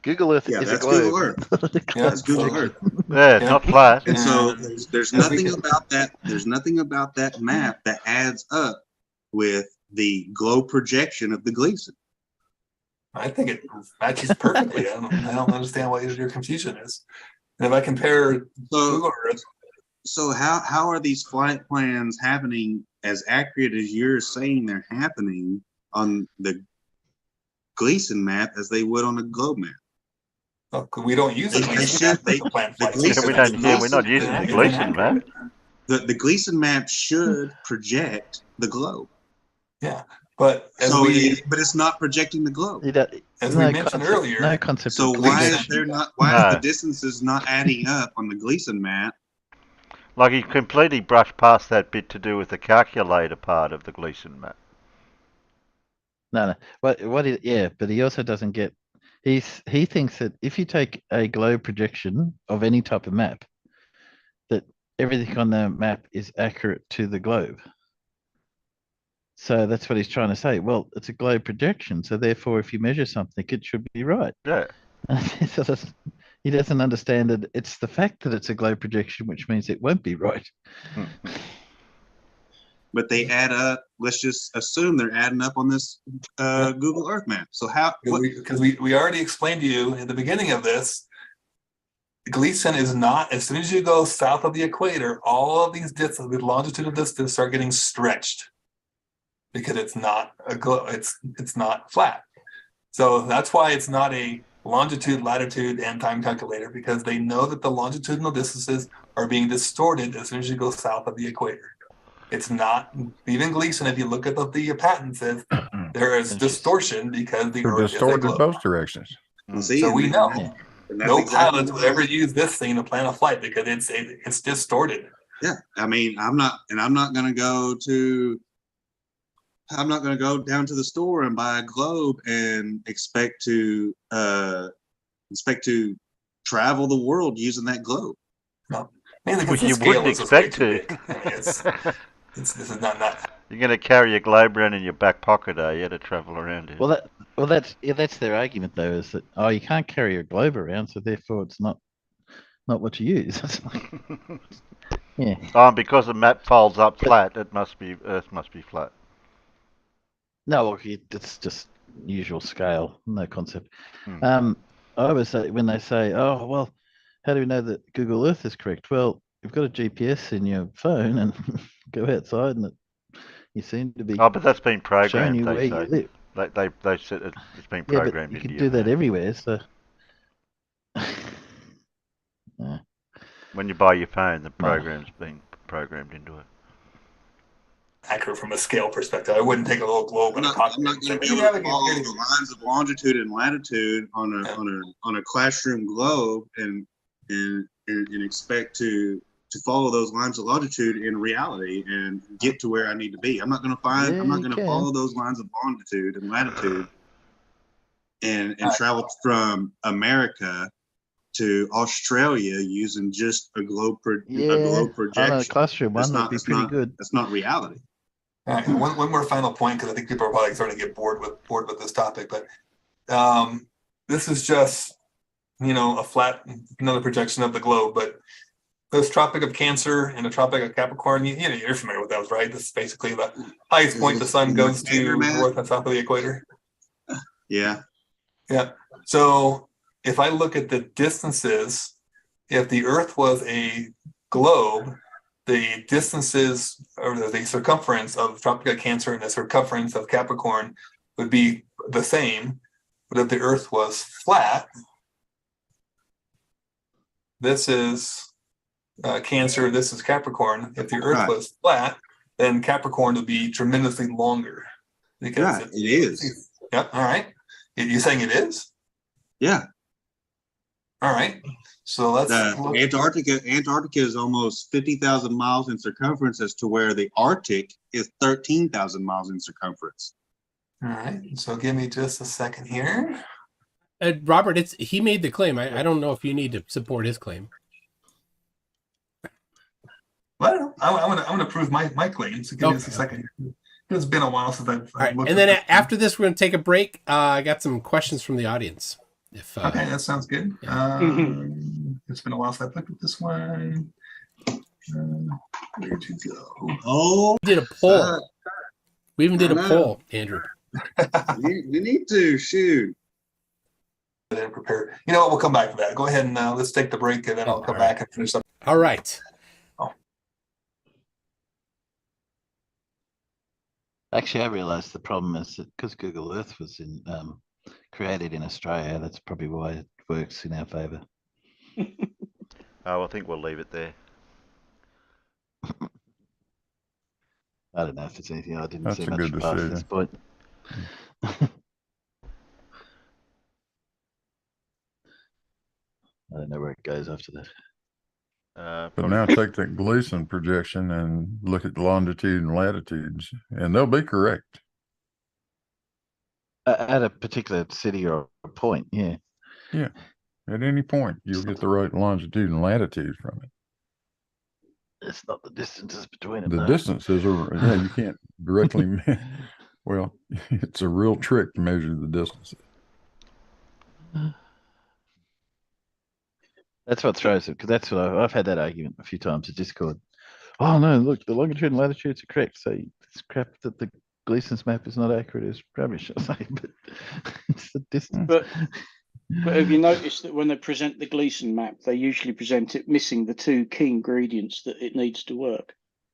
Google Earth is a globe. Google Earth. That's Google Earth. Yeah, it's not flat. And so there's nothing about that. There's nothing about that map that adds up with the globe projection of the Gleason. I think it matches perfectly. I don't understand what your confusion is. And if I compare Google Earth, so how are these flight plans happening as accurate as you're saying they're happening on the Gleason map as they would on a globe map? Well, we don't use it. We're not using the Gleason map. The Gleason map should project the globe. Yeah, but but it's not projecting the globe. As we mentioned earlier, no concept. So why is the distances not adding up on the Gleason map? Like he completely brushed past that bit to do with the calculator part of the Gleason map. No. But he also doesn't get. He thinks that if you take a globe projection of any type of map, that everything on the map is accurate to the globe. So that's what he's trying to say. Well, it's a globe projection, so therefore, if you measure something, it should be right. Yeah. He doesn't understand that it's the fact that it's a globe projection, which means it won't be right. But they add up. Let's just assume they're adding up on this Google Earth map. So how? Because we already explained to you in the beginning of this, Gleason is not. As soon as you go south of the equator, all of these distances, the longitudinal distance, start getting stretched because it's not a globe. It's not flat. So that's why it's not a longitude, latitude, and time calculator because they know that the longitudinal distances are being distorted as soon as you go south of the equator. It's not, even Gleason, if you look at the patent, says there is distortion because the They're Earth is a distorted globe. both directions. Well, see, So we know and that's no exactly pilots would ever use this thing to plan a flight because it's distorted. Yeah, I mean, I'm not going to go down to the store and buy a globe and expect to travel the world using that globe. No, mainly Well, because the you scale wouldn't is way expect too to. big. I mean, this is not. You're going to carry your globe around in your back pocket, are you, to travel around in? Well, that's their argument though, is that you can't carry a globe around, so therefore it's not what you use. It's like, yeah. Oh, because the map folds up flat, Earth must be flat. No, it's just usual scale, no concept. Hmm. I always say when they say, "Oh, well, how do we know that Google Earth is correct?" Well, you've got a GPS in your phone, and go outside, and you seem to be. Oh, but that's been showing programmed, you they where you say. live. They said it's been Yeah, but programmed you into can your do that map. everywhere. So When you buy your phone, the program's been programmed into it. Accurate from a scale perspective. I wouldn't take a little globe and a cockpit. I'm not going to be able to follow the lines of longitude and latitude on a classroom globe and expect to follow those lines of longitude in reality and get to where I need to be. I'm not going to follow those lines of longitude and latitude and travel from America to Australia using just a globe projection. On a classroom one would be pretty good. That's not reality. All right, one more final point because I think people are probably starting to get bored with this topic, but this is just another projection of the globe. But this Tropic of Cancer and the Tropic of Capricorn, you're familiar with those, right? This is basically the highest point the sun goes to north and south of the equator. Yeah. Yeah. So if I look at the distances, if the Earth was a globe, the distances or the circumference of Tropic of Cancer and the circumference of Capricorn would be the same. But if the Earth was flat, this is Cancer, this is Capricorn. If the Earth was flat, then Capricorn would be tremendously longer. Because it is. Yeah. All right. You're saying it is? Yeah. All right. So let's Antarctica is almost 50,000 miles in circumference as to where the Arctic is 13,000 miles in circumference. All right. So give me just a second here. Robert, he made the claim. I don't know if you need to support his claim. Well, I want to prove my claim. So give me just a second here. It's been a while since I've looked. And then after this, we're going to take a break. I got some questions from the audience. Okay, that sounds good. Yeah. It's been a while since I've looked at this one. Where'd you go? Oh, we did a poll. We even did a poll, Andrew. we need to shoot. And prepare. You know what? We'll come back to that. Go ahead and let's take the break, and then I'll come back and finish up. All right. Actually, I realised the problem is that because Google Earth was created in Australia, that's probably why it works in our favour. I think we'll leave it there. I don't know if there's anything I didn't That's see a much good past decision. this point. I don't know where it goes after that. But now take that Gleason projection and look at the longitude and latitudes, and they'll be correct. At a particular city or a point, yeah. Yeah. At any point, you'll get the right longitude and latitude from it. It's not the distances between them. The distances are, you can't directly, well, it's a real trick to measure the distances. That's what throws it, because that's what I've had that argument a few times at Discord. Oh no, look, the longitude and latitudes are correct. So it's crap that the Gleason's map is not accurate is rubbish. I say, but it's the distance. But have you noticed that when they present the Gleason map, they usually present it missing the two key ingredients that it needs to work?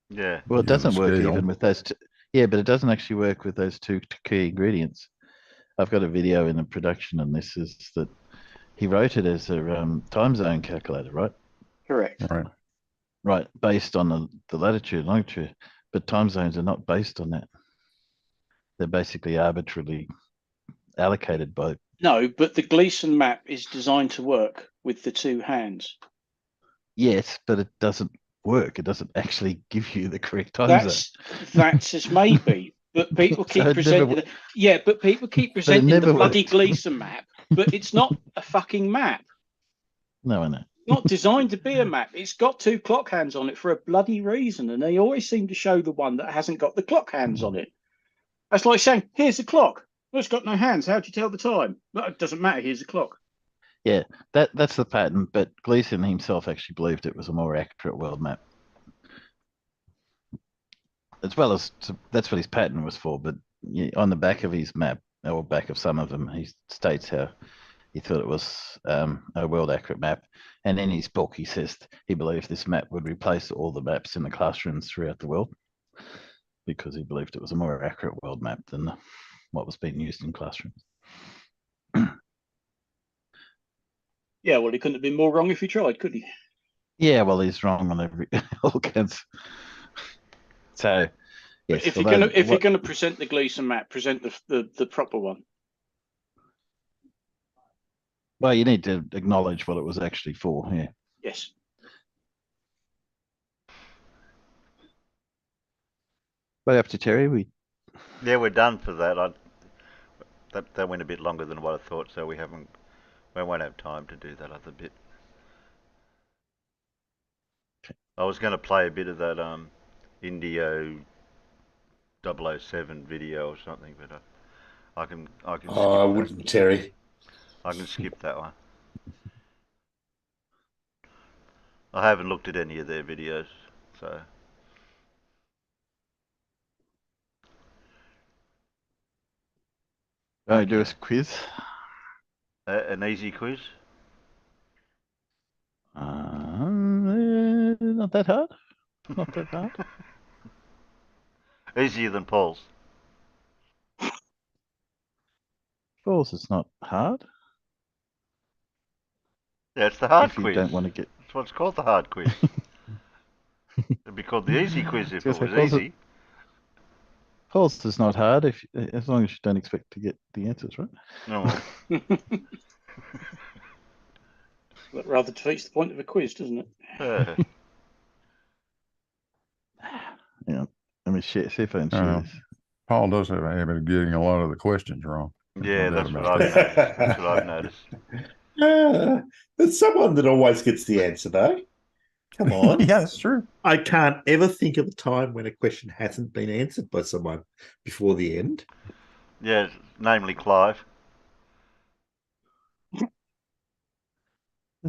Yeah. Well, it doesn't work even with those two. Yeah, but it doesn't actually work with those two key ingredients. I've got a video in the production, and this is that he wrote it as a time zone calculator, right? Correct. Right. Right, based on the latitude, longitude, but time zones are not based on that. They're basically arbitrarily allocated by. No, but the Gleason map is designed to work with the two hands. Yes, but it doesn't work. It doesn't actually give you the correct time zone. That's as maybe. But people keep So it presenting. never But people keep presenting the never bloody worked. Gleason map. But it's not a fucking map. No, I know. Not designed to be a map. It's got two clock hands on it for a bloody reason, and they always seem to show the one that hasn't got the clock hands on it. That's like saying, "Here's a clock. Well, it's got no hands. How do you tell the time?" No, it doesn't matter. Here's a clock. Yeah, that's the pattern. But Gleason himself actually believed it was a more accurate world map, as well as that's what his pattern was for. But on the back of his map, or back of some of them, he states how he thought it was a world accurate map. And in his book, he says he believed this map would replace all the maps in the classrooms throughout the world, because he believed it was a more accurate world map than what was being used in classrooms. Yeah, well, he couldn't have been more wrong if he tried, could he? Yeah, well, he's wrong on all kinds. So, yes, If you're gonna present the Gleason map, present the proper one. Well, you need to acknowledge what it was actually for. Yeah. Yes. Right up to Terry. Yeah, we're done for that. That went a bit longer than what I thought, so we won't have time to do that other bit. I was going to play a bit of that Indio 007 video or something, but I can. Oh, I wouldn't, Terry. I can skip that one. I haven't looked at any of their videos, so. Do a quiz. An easy quiz. Not that hard. Not that hard. Easier than Paul's. Paul's is not hard. Yeah, it's the hard if you quiz. don't want to get. That's what it's called, the hard quiz. It'd be called the easy quiz if it was easy. Paul's is not hard as long as you don't expect to get the answers right. No. That rather defeats the point of a quiz, doesn't it? Yeah. Let me see if I can share this. Paul does have a habit of getting a lot of the questions wrong. Yeah, that's what I've noticed. That's what I've noticed. There's someone that always gets the answer, though. Come on. Yeah, that's true. I can't ever think of a time when a question hasn't been answered by someone before the end. Yeah, namely Clive.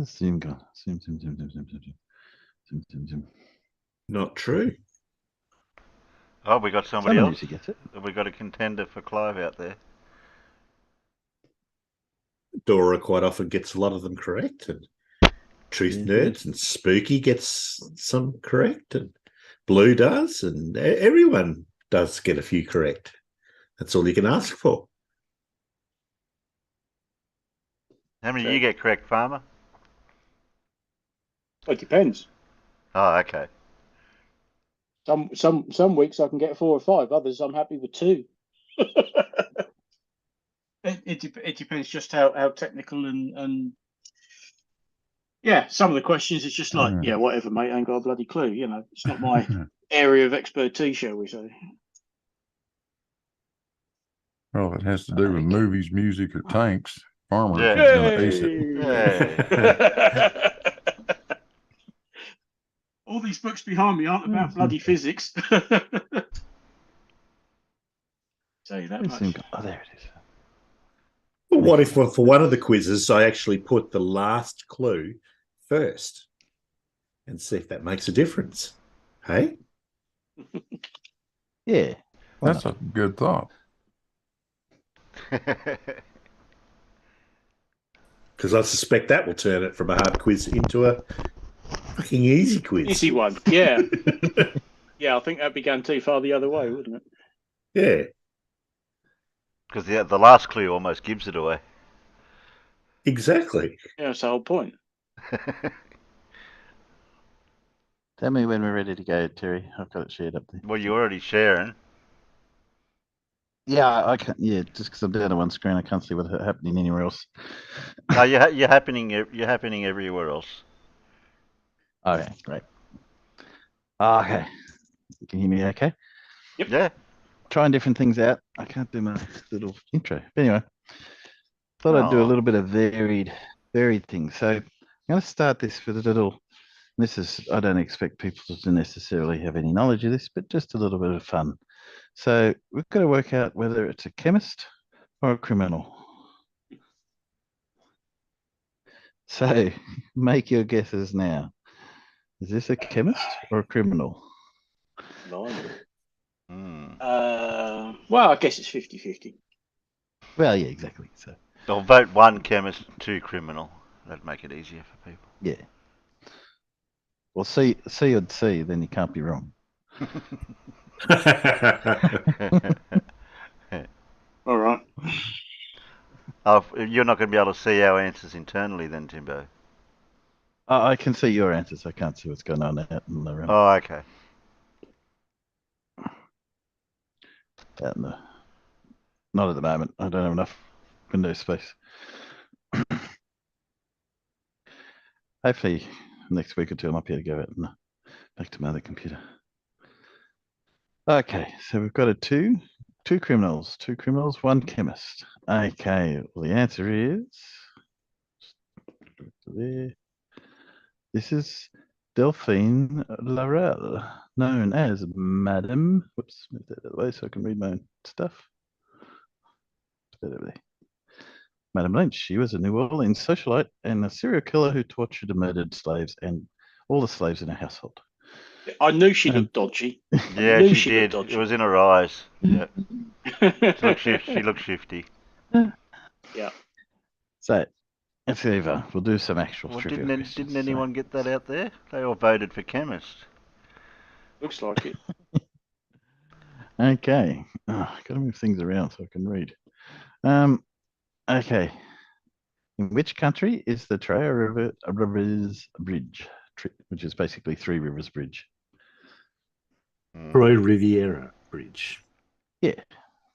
Zoom gone. Zoom. Not true. Oh, we got somebody Someone else. usually gets it. Have we got a contender for Clive out there? Dora quite often gets a lot of them correct, and Truth Nerds and Spooky gets some correct, and Blue does, and everyone does get a few correct. That's all you can ask for. How many do you get correct, Farmer? It depends. Oh, okay. Some weeks I can get 4 or 5. Others I'm happy with 2. It depends just how technical and yeah. Some of the questions it's just like yeah, whatever, mate. I ain't got a bloody clue. You know, it's not my area of expertise, shall we say? Well, if it has to do with movies, music, or tanks, Farmer Yeah. is going to ace it. Hey. All these books behind me aren't about bloody physics. Tell you that much. Oh, there it is. But what if for one of the quizzes I actually put the last clue first and see if that makes a difference? Hey? Yeah. That's a good thought. Because I suspect that will turn it from a hard quiz into a fucking easy quiz. Easy one, yeah. Yeah, I think that'd be going too far the other way, wouldn't it? Yeah. Because the last clue almost gives it away. Exactly. Yeah, that's the whole point. Tell me when we're ready to go, Terry. I've got it shared up there. Well, you're already sharing. Yeah, I can't. Yeah, just because I'm down on one screen, I can't see what's happening anywhere else. No, you're happening. You're happening everywhere else. Okay, great. Okay, you can hear me okay? Yep. Yeah. Trying different things out. I can't do my little intro. But anyway, thought I'd do a Oh. little bit of varied things. So I'm going to start this with a little. This is, I don't expect people to necessarily have any knowledge of this, but just a little bit of fun. So we've got to work out whether it's a chemist or a criminal. So make your guesses now. Is this a chemist or a criminal? Blimey. Mm. Well, I guess it's 50-50. Well, yeah, exactly. So I'll vote one chemist, two criminal. That'd make it easier for people. yeah. Well, C or C, then you can't be wrong. All right. Oh, you're not going to be able to see our answers internally then, Timbo. I can see your answers. I can't see what's going on out in the room. Oh, okay. Out in the, not at the moment. I don't have enough window space. Hopefully, next week or two, I might be able to go out and back to my other computer. Okay, so we've got two criminals, one chemist. Okay, well, the answer is there. This is Delphine Laurel, known as Madam. Whoops, move that out of the way so I can read my own stuff. Put that over there. Madam Lynch. She was a New Orleans socialite and a serial killer who tortured and murdered slaves and all the slaves in her household. I knew she looked dodgy. Yeah, knew she she did. looked It was in her eyes. Yeah. She looked shifty. Yeah. So, let's see, Eva. We'll do some actual Well, trivia questions. didn't anyone get that out there? They all voted for chemist. Looks like it. Okay. Oh, gotta move things around so I can read. Okay. In which country is the Rivers Bridge, which is basically Three Rivers Bridge? Roy Riviera Bridge. Yeah,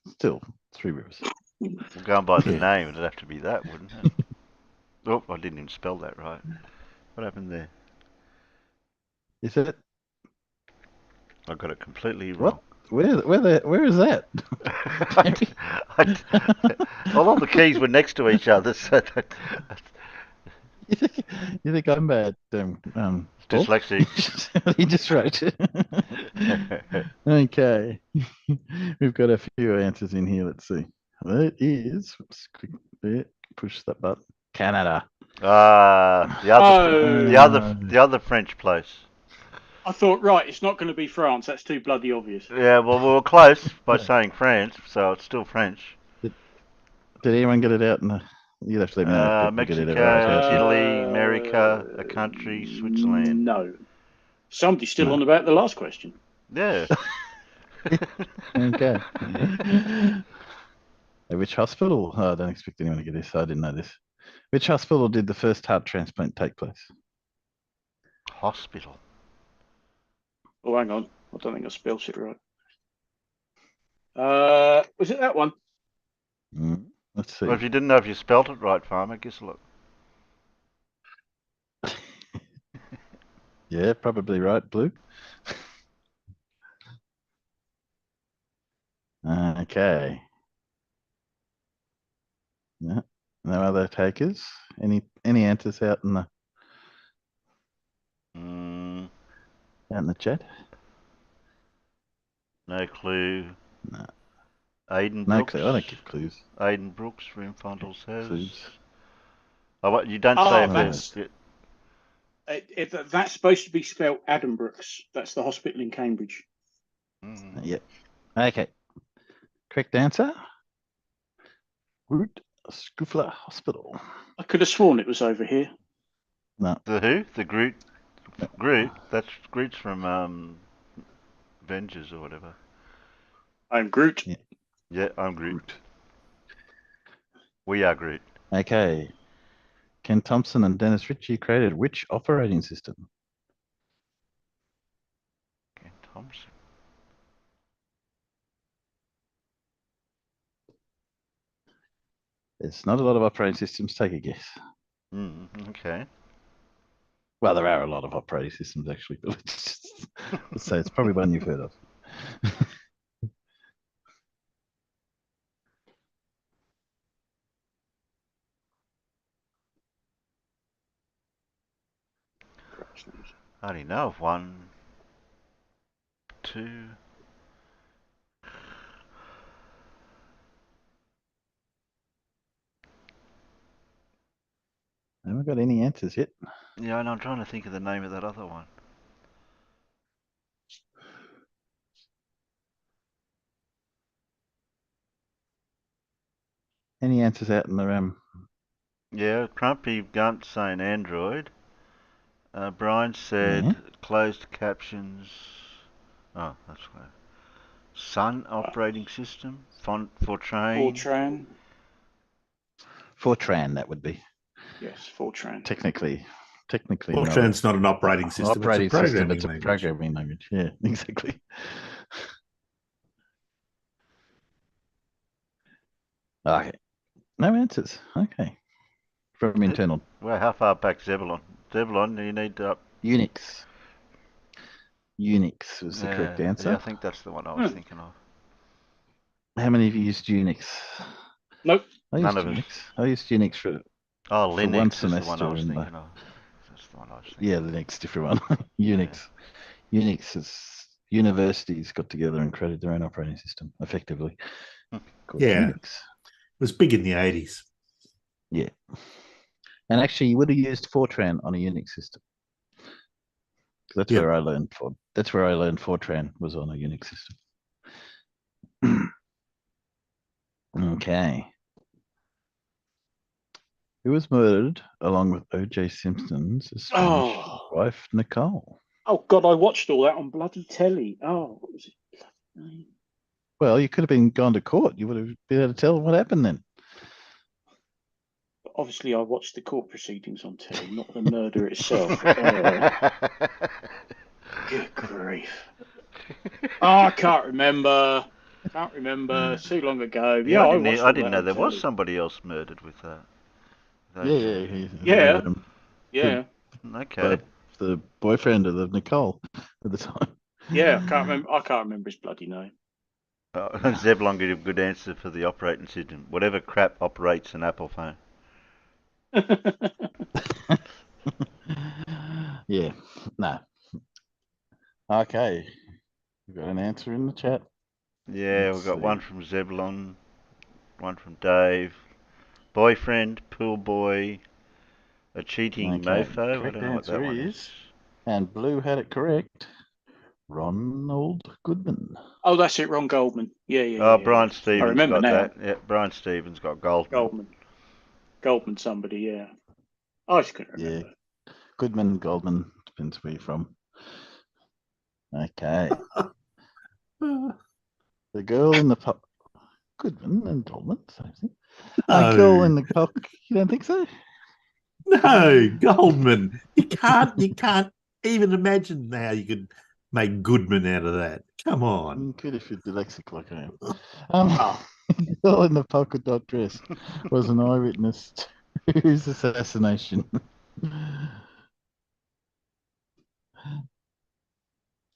still Three Rivers. Well, going by the name, it'd have to be that, wouldn't it? Oh, I didn't even spell that right. What happened there? Is it? I got it completely wrong. What? Where is that? All of the keys were next to each other, so that, You think I'm bad? dyslexic. He just wrote. Okay, we've got a few answers in here. Let's see. It is. Oops, quick there. Push that button. Canada. The other French place. I thought, right, it's not going to be France. That's too bloody obvious. Yeah, well, we were close by saying France, so it's still French. Did anyone get it out? You'd have to let me know. If people get it out. Mexico, Italy, America, a country, Switzerland. No. Somebody's still on about the last question. Yeah. Okay. Which hospital? Oh, I don't expect anyone to get this. I didn't know this. Which hospital did the first heart transplant take place? Hospital. Oh, hang on. I don't think I spelled it right. Was it that one? Let's see. Well, if you didn't know if you spelt it right, Farmer, guess look. Yeah, probably right, Blue. Okay. Yeah. No other takers? Any answers out in the chat? No clue. No. Aidan No Brooks. clue. I don't give clues. Aidan Brooks, Roomfondle says. Clues. Oh, what, you don't say if that's supposed to be spelled Adam Brooks. That's the hospital in Cambridge. Yep. Okay. Correct answer. Groot Scoofler Hospital. I could have sworn it was over here. No. The who? The Groot? Groot? That's Groot's from Avengers or whatever. I'm Groot. Yeah, I'm Groot. We are Groot. Okay. Ken Thompson and Dennis Ritchie created which operating system? Ken Thompson. There's not a lot of operating systems. Take a guess. Okay. Well, there are a lot of operating systems actually, but let's say it's probably one you've heard of. I only know of 1, 2. I haven't got any answers yet. Yeah, and I'm trying to think of the name of that other one. Any answers out in the Yeah, Crumpy Gunt saying Android. Brian said closed captions. Oh, that's where. Sun operating system. Fortran. Fortran, that would be. Yes, Fortran. Technically Fortran's not an operating system. Operating it's a system. programming It's a language. programming language. Yeah, exactly. Okay. No answers. Okay. From internal. Well, how far back Zebulon? Zebulon, you need to... Unix. Unix was the correct answer. Yeah, I think that's the one I was thinking of. How many of you used Unix? Nope. None of Unix. us. I used Unix for Linux one is the one I was semester. thinking of. That's the one I was thinking. Yeah, the next different one. Unix. Yeah. Unix is universities got together and created their own operating system, effectively. Called Unix. It was big in the 80s. Yeah. And actually, you would have used Fortran on a Unix system. That's where I learned Fortran was on a Unix system. Okay. Who was murdered along with O.J. Simpson's estranged wife, Nicole? Oh, God, I watched all that on bloody telly. Oh, what was it? Well, you could have gone to court. You would have been able to tell what happened then. Obviously, I watched the court proceedings on telly, not the murder itself. Good grief. I can't remember. Too long ago. Yeah, I I didn't know there was somebody else murdered with that. Yeah. Okay. The boyfriend of Nicole at the time. Yeah, I can't remember his bloody name. Zebulon gave a good answer for the operating system. Whatever crap operates an Apple phone. Yeah. No. Okay. We've got an answer in the chat. Yeah, we've got one from Zebulon, one from Dave. Boyfriend, pool boy, a cheating mofo. Correct I don't know what that one is. And Blue had it correct. Ronald Goodman. Oh, that's it, Ron Goldman. Yeah. Brian Stevens I remember got now. that. Yeah, Brian Stevens got Goldman. Goldman somebody, yeah. I just couldn't remember. Yeah. Goodman, Goldman, depends where you're from. Okay. The girl in the pub. Goodman and Goldman, same thing. The girl in the pub. You don't think so? No, Goldman. You can't even imagine how you could make Goodman out of that. Come on. You could if you're dyslexic like I am. The girl in the polka dot dress was an eyewitness to whose assassination?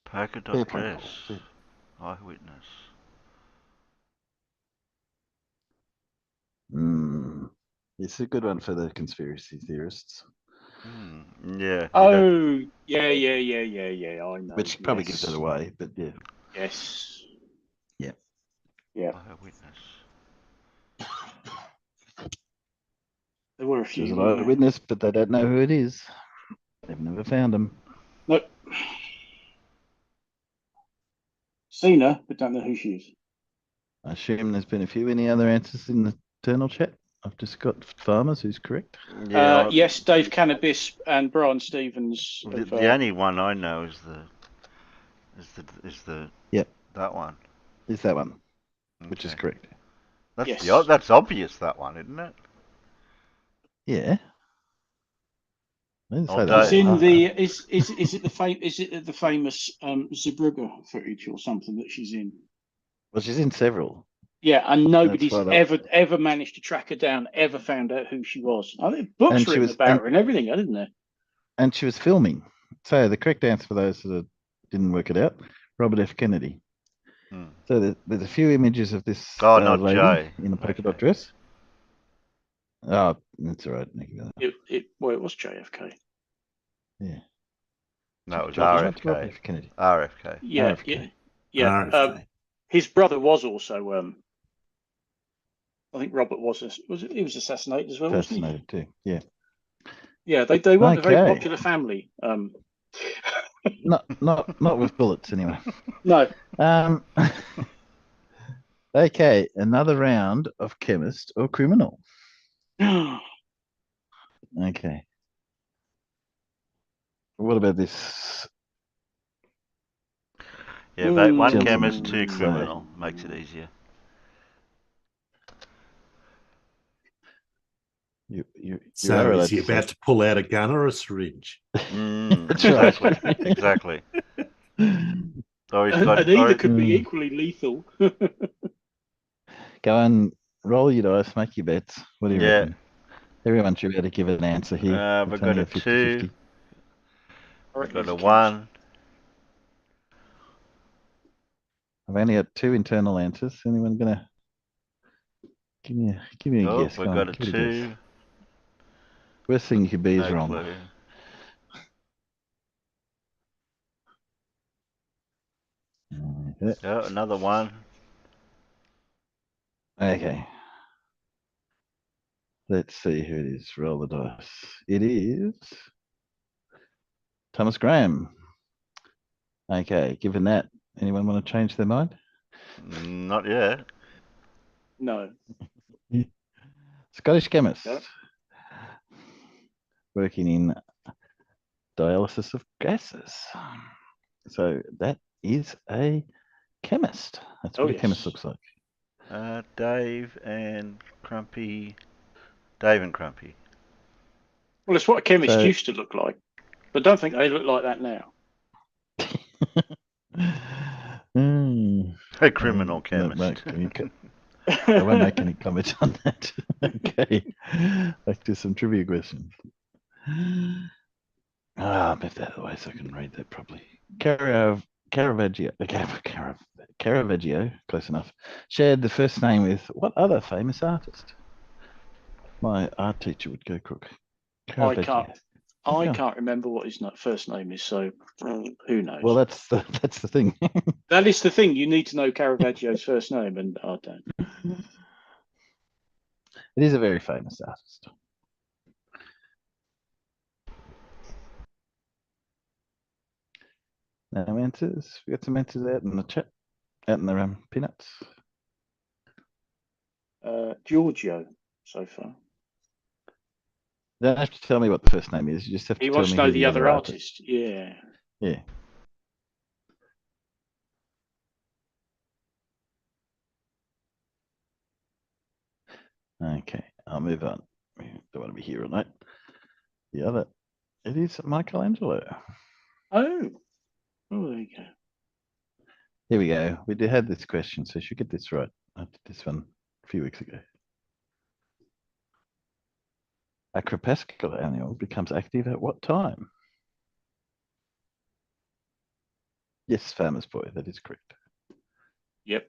Polka dot dress. Eyewitness. It's a good one for the conspiracy theorists. Yeah. Oh, yeah. I know. Which probably gives it away, but yeah. Yes. Yeah. Eyewitness. There were a few. There's an eyewitness, but they don't know who it is. They've never found him. Nope. Seen her, but don't know who she is. I assume there's been a few. Any other answers in the internal chat? I've just got Farmers, who's correct. Yeah. Yes, Dave Cannabis and Brian Stevens. The only one I know is the Yep. That one. Is that one, which is correct. That's obvious, that one, isn't it? Yeah. I didn't Oh, say Dave. It's that. in the is it the famous Zeebrugge footage or something that she's in? Well, she's in several. Yeah, and nobody's right up. ever managed to track her down, ever found out who she was. I think books And she written was- about and- her and everything, didn't there? And she was filming. So the correct answer for those that didn't work it out, Robert F. Kennedy. Hmm. So there's a few images of this Oh, not lady Jay. in a polka Okay. dot dress. Oh, that's all right. It was JFK. Yeah. No, it was George Robert RFK. F. Kennedy. RFK. Yeah, RFK. yeah. RFK. His brother was also. I think Robert he was assassinated as well, wasn't he? Fascinated too. Yeah. Yeah, they weren't a very Okay. popular family. Not with bullets anyway. No. Okay, another round of chemist or criminal. Okay. What about this? Yeah, but one Gentlemen, chemist, two so- criminal. Makes it easier. You are So allowed is he to say- about to pull out a gun or a syringe? That's right. Exactly. Exactly. Or he's got. And either Or, could be equally lethal. Go and roll your dice, make your bets. What do you Yeah. reckon? Everyone should be able to give an answer here. we've It's got only a 50-50. 2. I We've reckon got it's a chemist. 1. I've only got 2 internal answers. Anyone gonna give me a Oh, guess? we've Go got on, a give it a 2. guess. Worst thing you could be is No wrong. clue. Oh, another 1. Okay. Let's see who it is. Roll the dice. It is Thomas Graham. Okay, given that, anyone want to change their mind? Not yet. No. Scottish chemist. Yeah. Working in dialysis of gases. So that is a chemist. That's what a chemist looks like. Dave and Crumpy. Dave and Crumpy. Well, it's what a chemist So- used to look like. But don't think they look like that now. A criminal No, chemist. I won't make any comments on that. Okay. Back to some trivia questions. I'll move that out of the way so I can read that properly. Caravaggio, close enough, shared the first name with what other famous artist? My art teacher would go crook. I can't remember what his first name is, so who knows? Well, that's the thing. That is the thing. You need to know Caravaggio's first name, and I don't. It is a very famous artist. No answers. We got some answers out in the chat, out in the peanuts. Giorgio, so far. You don't have to tell me what the first name is. You just have to He tell wants me to know who the other artist. Yeah. Yeah. Okay, I'll move on. We don't want to be here all night. The other, it is Michelangelo. Oh, there you go. Here we go. We did have this question, so you should get this right. I did this one a few weeks ago. A crepuscular animal becomes active at what time? Yes, farmer's boy, that is correct. Yep.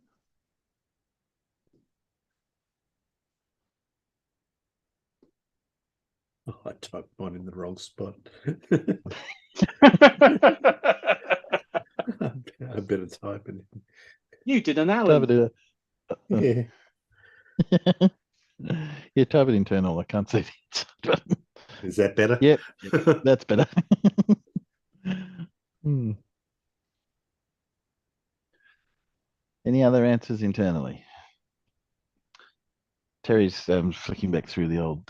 I typed mine in the wrong spot. I better type it. You did an Type Alan. it Yeah. Yeah, type it internal. I can't see the inside button. Is that better? Yep, that's better. Any other answers internally? Terry's flicking back through the old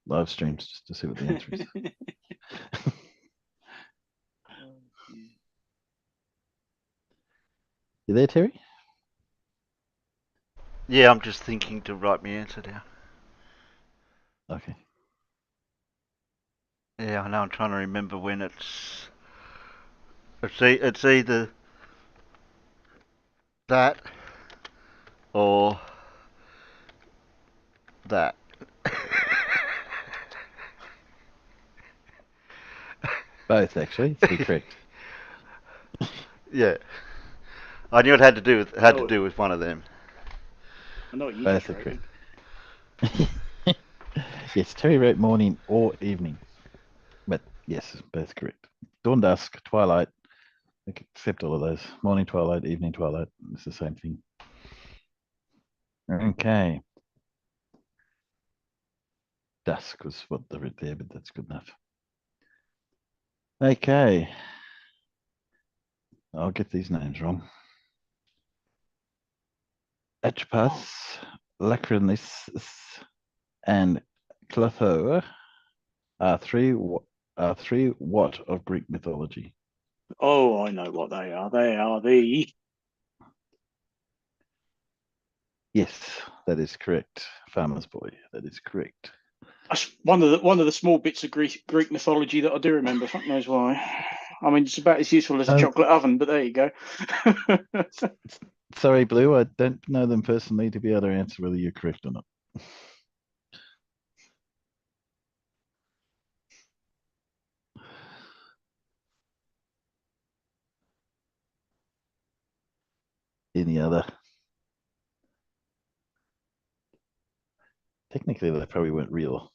live streams just to see what the answer is. You there, Terry? Yeah, I'm just thinking to write my answer down. Okay. Yeah, I know. I'm trying to remember when it's either that or that. Both, actually, to be correct. Yeah, I knew it had to do with one of them. I know what you Both just are wrote. correct. Yes, Terry wrote morning or evening. But yes, both correct. Dawn, dusk, twilight. Accept all of those. Morning, twilight, evening, twilight. It's the same thing. Okay. Dusk was what they wrote there, but that's good enough. Okay. I'll get these names wrong. Atropos, Lacrynis, and Clotho are three what of Greek mythology? Oh, I know what they are. They are the Yes, that is correct. Farmer's Boy. That is correct. that's one of the small bits of Greek mythology that I do remember. Fuck knows why. I mean, it's about as useful as a chocolate oven, but there you go. Sorry, Blue. I don't know them personally to be able to answer whether you're correct or not. Any other? Technically, they probably weren't real,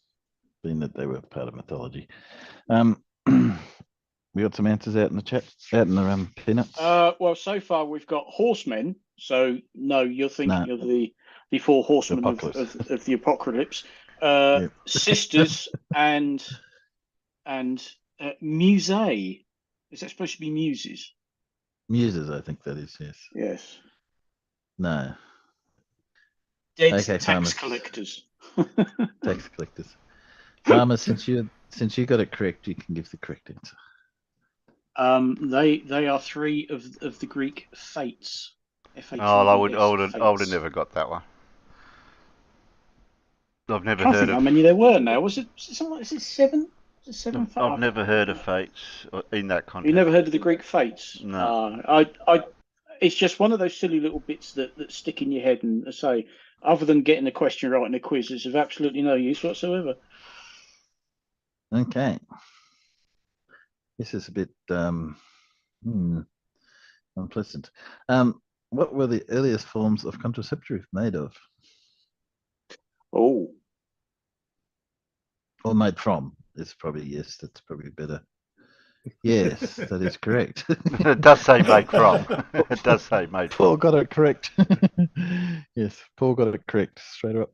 being that they were part of mythology. We got some answers out in the chat, out in the peanuts. Well, so far we've got horsemen. So no, you're thinking of the four horsemen of the apocalypse. Yep. Sisters and muse. Is that supposed to be muses? Muses, I think that is, yes. Yes. No. Dead Okay, tax farmers. collectors. Tax collectors. Farmers, since you got it correct, you can give the correct answer. They are three of the Greek fates. Oh, I would have never got that one. I've never heard of how many there were now. Was it something? Is it seven? Is it seven? I've never heard of fates in that context. You never heard of the Greek fates? No. It's just one of those silly little bits that stick in your head and say, other than getting a question right in a quiz, it's of absolutely no use whatsoever. Okay. This is a bit unpleasant. What were the earliest forms of contraceptive made of? Oh. Or made from? It's probably yes, that's probably better. Yes, that is correct. It does say made from. It does say made from. Paul got it correct. Yes, Paul got it correct straight up.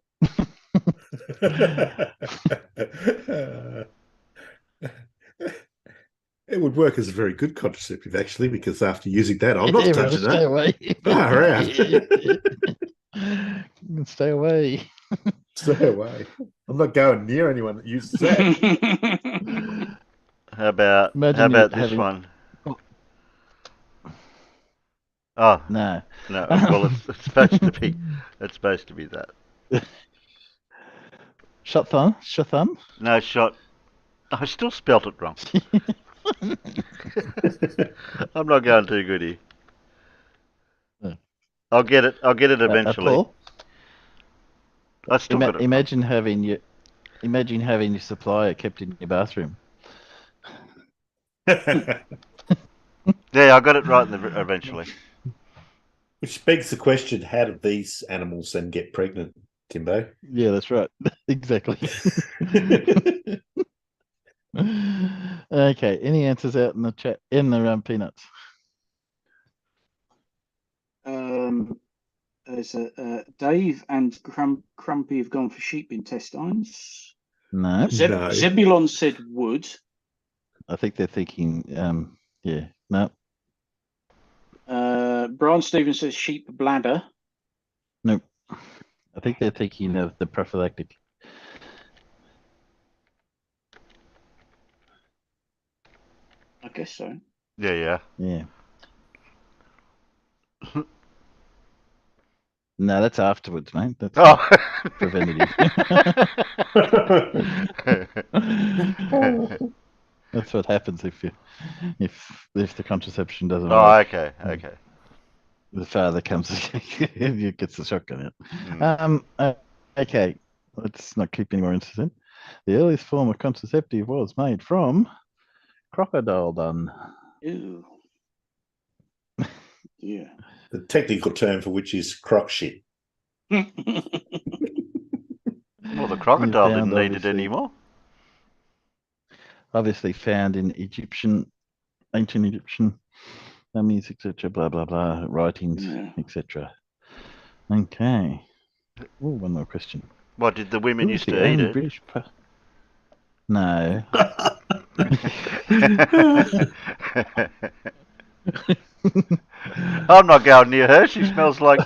It would work as a very good contraceptive, actually, because after using that, I'm not touching stay that. away. Far out. You can stay away. Stay away. I'm not going near anyone that uses that. How about this one? Oh no. Well, it's supposed to be. It's supposed to be that. Shot thumb. No shot. I still spelt it wrong. I'm not going too good here. No. I'll get it eventually. Paul, I still got it. Imagine having your supplier kept in your bathroom. Yeah, I got it right eventually. Which begs the question: how did these animals then get pregnant, Timbo? Yeah, that's right. Exactly. Okay. Any answers out in the chat in the peanuts? There's Dave and Crumpy have gone for sheep intestines. No. Zebulon said wood. I think they're thinking. Yeah. No. Brian Stevens says sheep bladder. Nope. I think they're thinking of the prophylactic. I guess so. Yeah. No, that's afterwards, mate. That's preventative. That's what happens if the contraception doesn't Oh, work. okay, okay. The father comes and gets the shotgun out. Mm. Okay, let's not keep any more interested. The earliest form of contraceptive was made from crocodile dung. Ew. Yeah. The technical term for which is croc shit. Well, the crocodile Found, didn't need it obviously- anymore. Obviously found in ancient Egyptian mummies, etc. Blah blah blah, writings, Yeah. etc. Okay. Oh, one more question. What, did the women Who was used the to eat only it? British No. I'm not going near her. She smells like.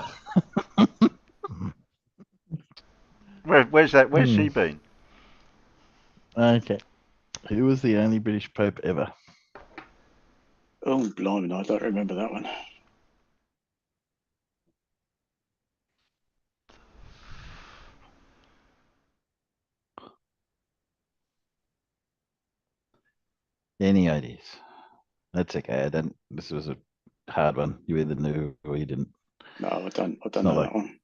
Where's she been? Okay. Who was the only British Pope ever? Oh, blimey, I don't remember that one. Any ideas? That's okay. I don't. This was a hard one. You either knew or you didn't. No, I don't not know like- that one.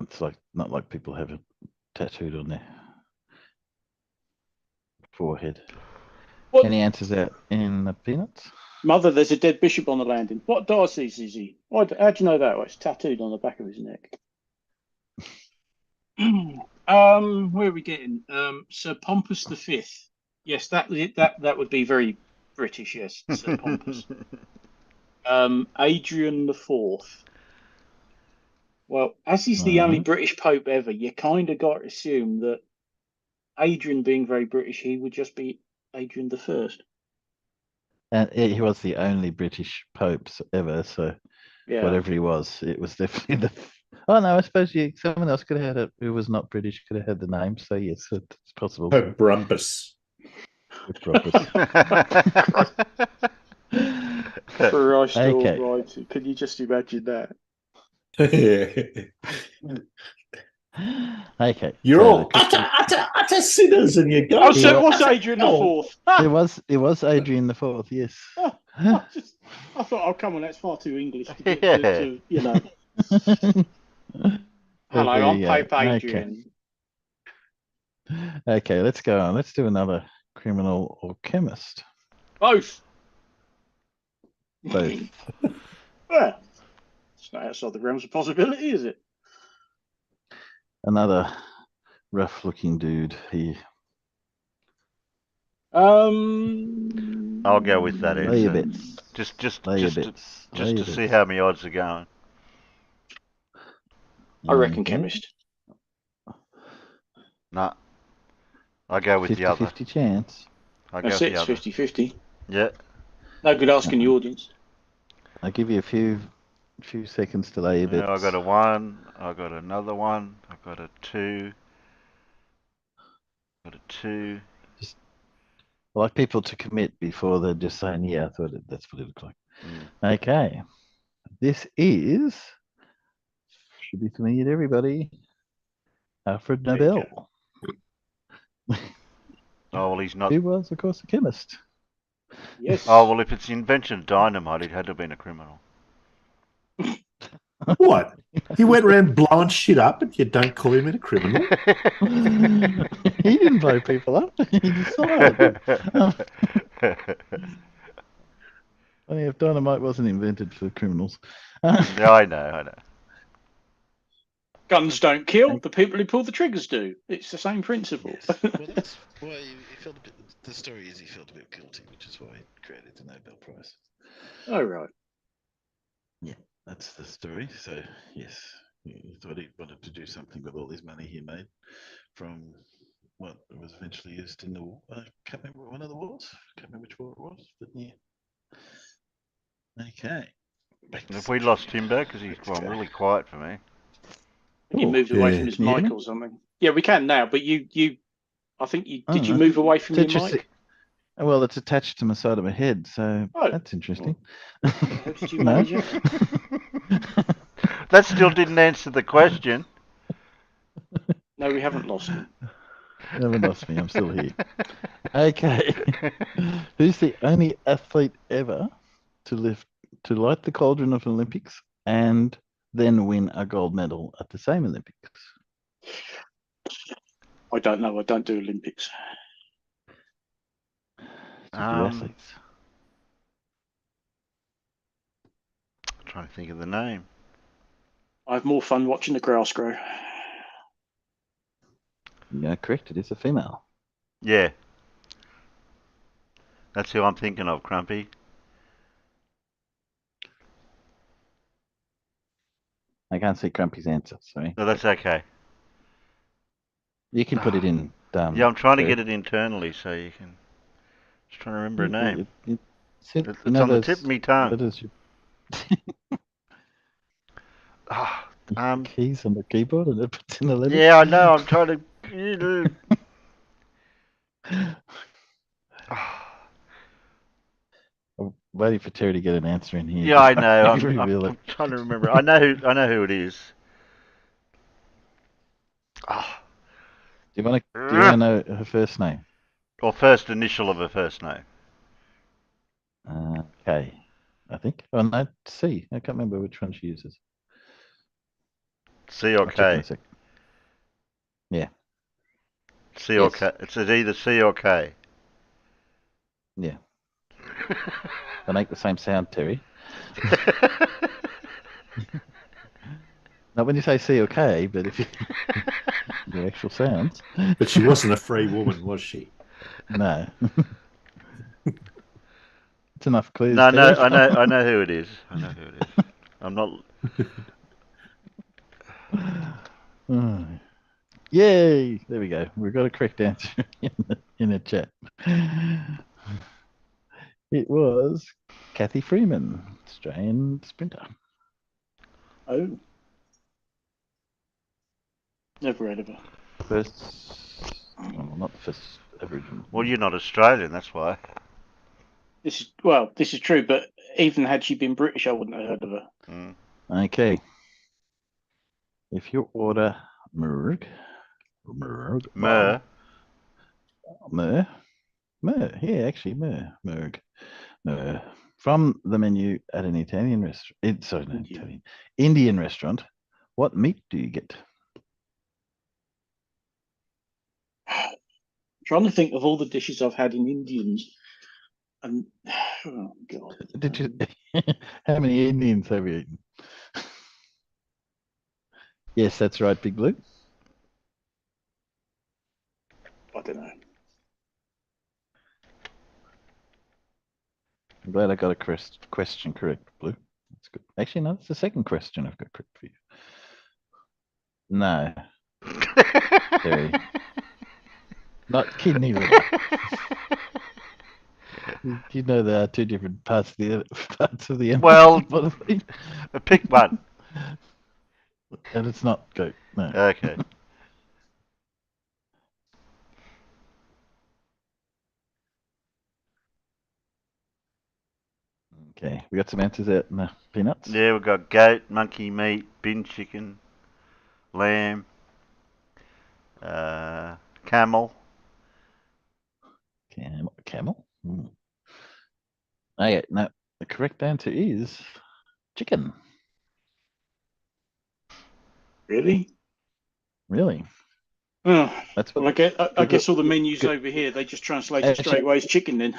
It's like not like people have it tattooed on their forehead. What? Any answers out in the peanuts? Mother, there's a dead bishop on the landing. What diocese is he? How do you know that? Well, it's tattooed on the back of his neck. Where are we getting? Sir Pompous the Fifth. Yes, that would be very British. Yes, Sir Pompous. Adrian the Fourth. Well, as he's the only British Pope ever, you kind of got to assume that Adrian, being very British, he would just be Adrian the First. And he was the only British Pope ever, so Yeah. whatever he was, it was definitely the. Oh no, I suppose someone else could have had it who was not British could have had the name. So yes, it's possible. Pope Brumpus. Christ Okay. almighty. Can you just imagine that? Okay. You're so all the question- utter sinners, and you go. Oh, so it was Adrian the Fourth. It was Adrian the Fourth. Yes. I thought, oh, come on, that's far too English to get to, you know. Hello, I'm Pope Adrian. Okay, let's go on. Let's do another criminal or chemist. Both. Both. Well, it's not outside the realms of possibility, is it? Another rough-looking dude here. I'll go with that Lay your answer. bets. Just Lay your to bets. Lay your see bets. how my odds are going. I reckon Okay. chemist. Nah. I'll go with the other. 50-50 chance. I'll go That's with it, the it's other. 50-50. Yeah. No good asking the audience. I'll give you a few seconds to lay your bets. Yeah, I got a 1. I got another 1. I got a 2. Got a 2. I like people to commit before they're just saying, yeah, I thought that's what it looked like. Mm. Okay. This should be familiar to everybody, Alfred There you Nobel. Oh, well, he's not. He was, of course, a chemist. Yes. Oh, well, if it's the invention of dynamite, it had to have been a criminal. What? He went around blowing shit up, and you don't call him a criminal? He didn't blow people up. He decided. Only if dynamite wasn't invented for criminals. Yeah, I know. Guns don't kill, the people who pull the triggers do. It's the same principle. Yes. Well, that's why he felt a bit. The story is he felt a bit guilty, which is why he created the Nobel Prize. Oh, right. That's the story. So yes, he thought he wanted to do something with all this money he made from what was eventually used in the war. I can't remember one of the wars. Can't remember which war it was, but yeah. Okay. Have we lost him back? Because he's gone really quiet for me. You moved away from his Yeah. mic or something. Yeah, we can now, but I think you, did you know. move away from It's your interesting. mic? Well, it's attached to my side of my head, so Oh. that's interesting. How did you No. manage it? That still didn't answer the question. No, we haven't lost him. Never lost me. I'm still here. Okay. Who's the only athlete ever to light the cauldron of Olympics and then win a gold medal at the same Olympics? I don't know. I don't do Olympics. To do athletes. Trying to think of the name. I have more fun watching the grass grow. Yeah, correct. It is a female. Yeah. That's who I'm thinking of, Crumpy. I can't see Crumpy's answer. Sorry. No, that's okay. You can put it in. Yeah, I'm trying to Terry. get it internally so you can. Just trying to remember a name. It's you know on the those tip of my tongue. letters keys on the keyboard and it puts in the letters? Yeah, I know. I'm trying to. I'm waiting for Terry to get an answer in here. Yeah, I know. Reveal it. I'm trying to remember. I know who it is. Do you want to know her first name? Or first initial of her first name. K, I think. Oh no, C. I can't remember which one she uses. C or I'll check in K. a sec. Yeah. C or K. It's either C or K. Yeah. They make the same sound, Terry. Not when you say C or K, but if you the actual sounds. But she wasn't a free woman, was she? No. It's enough clues. No, Terry. I know who it is. I know who it is. I'm not. Yay! There we go. We've got a correct answer in the chat. It was Kathy Freeman, Australian sprinter. Oh. Never heard of her. Not the first Aboriginal. Well, you're not Australian, that's why. This is true, but even had she been British, I wouldn't have heard of her. Okay. If you order Murr, from the menu at an Italian restaurant. Indian restaurant. What meat do you get? Trying to think of all the dishes I've had in Indians, and oh god, Did you? How many Indians have you eaten? Yes, that's right, Big Blue. I don't know. I'm glad I got a question correct, Blue. That's good. Actually, no, it's the second question I've got correct for you. No. Terry. Not kidney liver. You know there are two different parts of the animal. Well, pick one. And it's not goat. No. Okay. Okay, we got some answers out in the peanuts. Yeah, we've got goat, monkey meat, bin chicken, lamb, camel. Camel? Okay, no, the correct answer is chicken. Really? Really? Oh, that's what. Well, I guess all the menus over here they just translate it straight away as chicken. Then,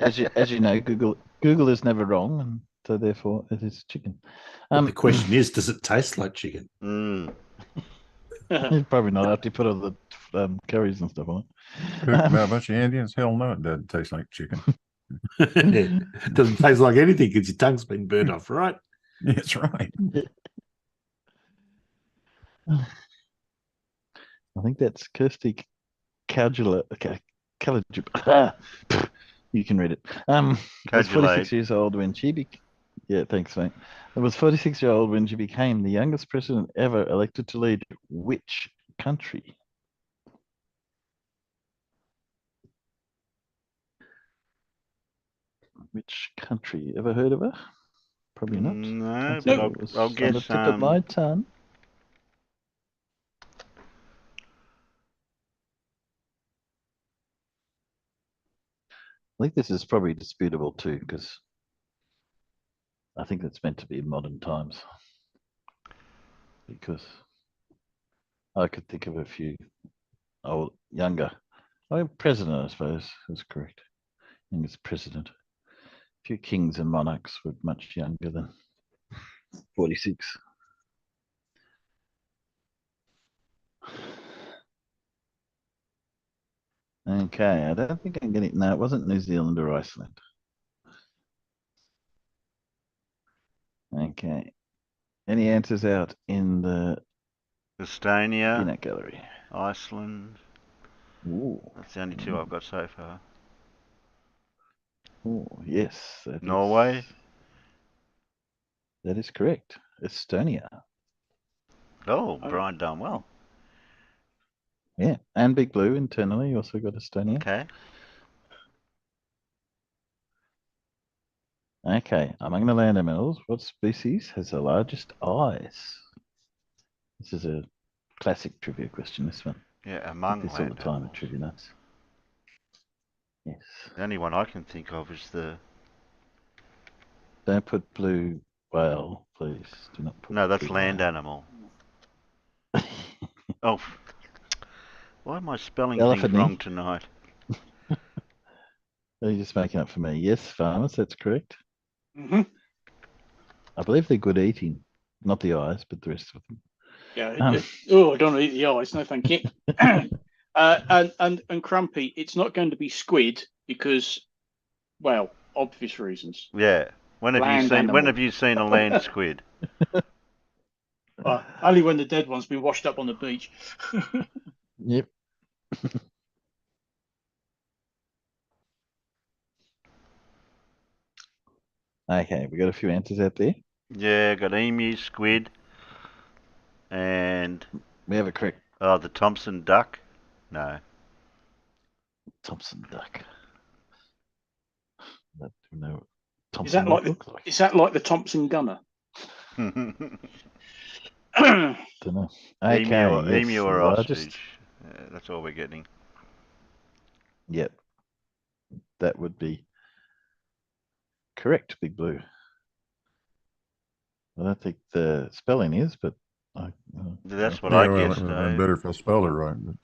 as you know, Google is never wrong, and so therefore it is chicken. The question is, does it taste like chicken? Probably not after you put all the curries and stuff on it. Cooked by a bunch of Indians? Hell no, it doesn't taste like chicken. It doesn't taste like anything because your tongue's been burnt off, right? That's right. I think that's Kirsty Calgula. You can read it. Was 46 years old when she became. Yeah, thanks, mate. It was 46-year-old when she became the youngest president ever elected to lead which country? Which country? Ever heard of her? Probably not. No, but I'll guess. On the tip of my tongue. think this is probably disputable too, because I think it's meant to be in modern times. Because I could think of a few younger. President, I suppose, is correct. I think it's president. A few kings and monarchs were much younger than 46. Okay, I don't think I'm getting. No, it wasn't New Zealand or Iceland. Okay. Any answers out in the Estonia, peanut gallery? Iceland. Ooh. That's the only two I've got so far. Oh, yes. Norway. That is correct. Estonia. Oh, Brian done well. Yeah, and Big Blue internally also got Estonia. Okay. Okay, among the land animals, what species has the largest eyes? This is a classic trivia question, this one. Yeah, among this all the land time animals. at Trivia Nuts. Yes. The only one I can think of is the... Don't put blue whale, please. Do not put No, that's blue land whale. animal. Oh, why am I spelling Elephant things wrong tonight? Are you just making up for me? Yes, farmers, that's correct. Mm-hmm. I believe they're good eating. Not the eyes, but the rest of them. Yeah. I don't want to eat the eyes. No, thank you. And Crumpy, it's not going to be squid because, well, obvious reasons. Yeah. When have you seen a land squid? Only when the dead one's been washed up on the beach. Yep. Okay, we got a few answers out there. Yeah, got emu, squid, and we have a correct. Oh, the Thompson duck. No. Thompson duck. I don't know what Thompson is that like looks like. Is that like the Thompson gunner? Don't know. Okay, emu or ostrich. That's all we're getting. Yep. That would be correct, Big Blue. I don't think the spelling is, but that's what I guessed. I'm better if I spell it right. But,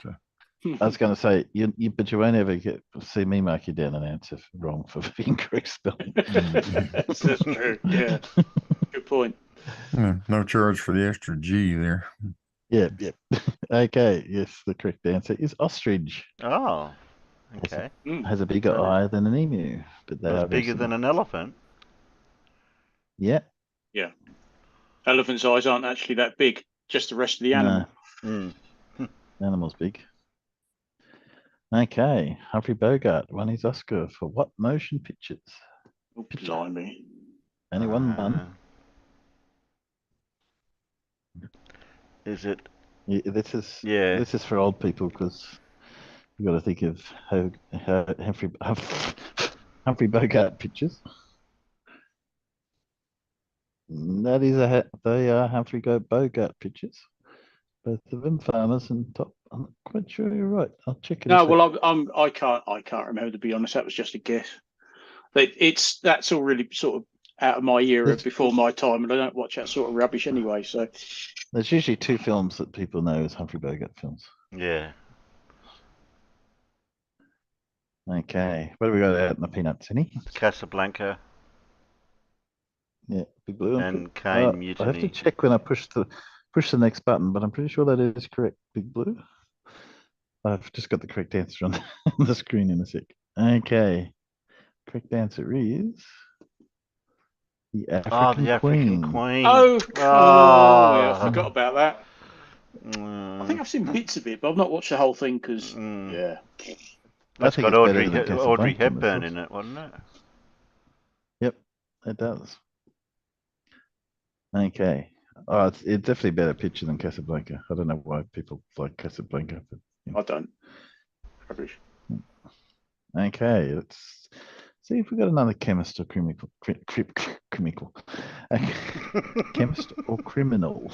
I was going to say, but you won't ever see me mark you down an answer wrong for incorrect spelling. That's true. Yeah. Good point. No charge for the extra G there. Yep. Okay. Yes, the correct answer is ostrich. Oh. Okay. Has a bigger eye than an emu, but they are bigger than an elephant. Yeah. Yeah. Elephant's eyes aren't actually that big, just the rest of the animal. No. Animal's big. Okay. Humphrey Bogart won his Oscar for what motion pictures? Oh, blimey. Only one. Is it? Yeah, this is for old people because you've got to think of Humphrey Bogart pictures. That is they are Humphrey Bogart pictures. Both of them farmers and top. I'm not quite sure you're right. I'll check it. No, well, I can't remember, to be honest. That was just a guess. That's all really sort of out of my era, before my time, and I don't watch that sort of rubbish anyway. So there's usually two films that people know as Humphrey Bogart films. Yeah. Okay, what do we got out in the peanuts? Any? Casablanca. Yeah, Big Blue and Kane Mutiny. I have to check when I push the next button, but I'm pretty sure that is correct, Big Blue. I've just got the correct answer on the screen in a sec. Okay, correct answer is the African Queen. Oh, cool. Yeah, I forgot about that. I think I've seen bits of it, but I've not watched the whole thing because, yeah. That's got Audrey Hepburn in it, wasn't it? Yep, it does. Okay. Oh, it's definitely a better picture than Casablanca. I don't know why people like Casablanca, but I don't. Rubbish. Okay, let's see if we got another chemist or chemical. Chemist or criminal.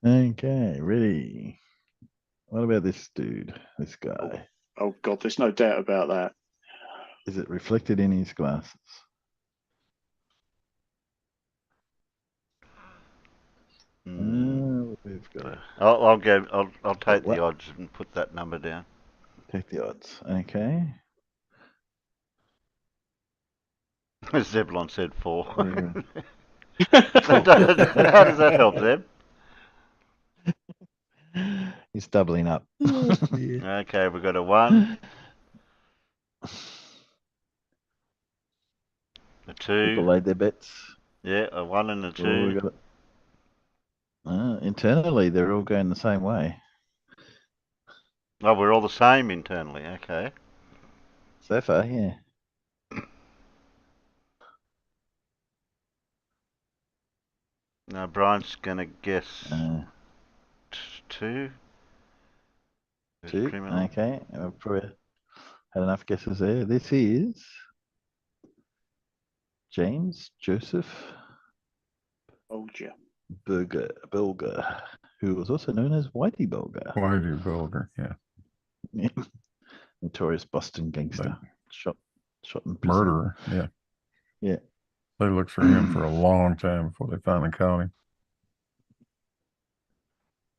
Okay, ready. What about this dude? This guy. Oh God, there's no doubt about that. Is it reflected in his glasses? We've got to I'll go. I'll take what? the odds and put that number down. Take the odds. Okay. Zebulon said 4. Yeah. How does that help, Zeb? He's doubling up. Okay, we've got a 1, a 2. People laid their bets. Yeah, a 1 and a 2. Oh, we got it. Internally, they're all going the same way. Oh, we're all the same internally. Okay. So far, yeah. Now Brian's gonna guess 2. Who's 2. criminal? Okay. I've probably had enough guesses there. This is James Joseph Bulger, who was also known as Whitey Bulger. Whitey Bulger, yeah. Notorious Boston gangster. Shot in prison. Murderer, yeah. Yeah. They looked for him for a long time before they finally caught him.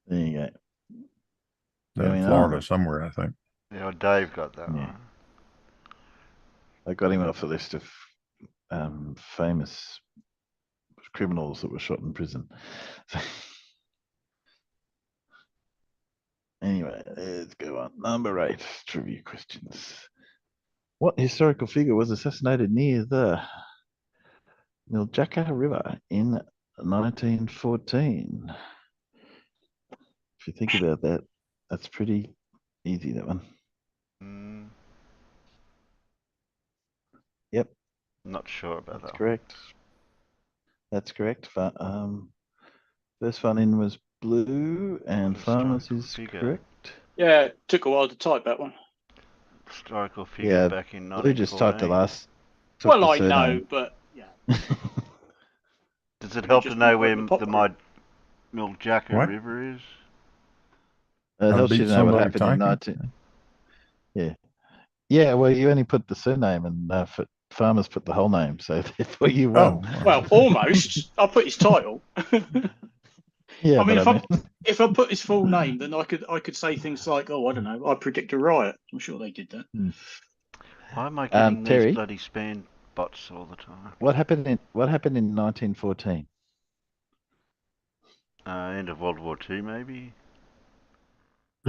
There you go. In Florida somewhere, I think. Yeah, Dave got that one. I got him off a list of famous criminals that were shot in prison. So, anyway, let's go on. Number 8, trivia questions. What historical figure was assassinated near the Miljacka River in 1914? If you think about that, that's pretty easy, that one. Yep. Not sure about That's that. Correct. That's correct. First one in was blue, and Farmers is correct. Yeah, it took a while to type that one. Historical figure back in 1914. Blue just typed the last. Well, I know, but yeah. Does it help to know where the Miljacka River is? It helps you to know what happened in 19. Yeah. Well, you only put the surname, and Farmers put the whole name, so therefore you won. Well, almost. I put his title. Yeah, I mean, if I put his full name, then I could say things like, "Oh, I don't know, I predict a riot." I'm sure they did that. Why am I getting Terry, these bloody spam bots all the time? What happened in 1914? End of World War II, maybe.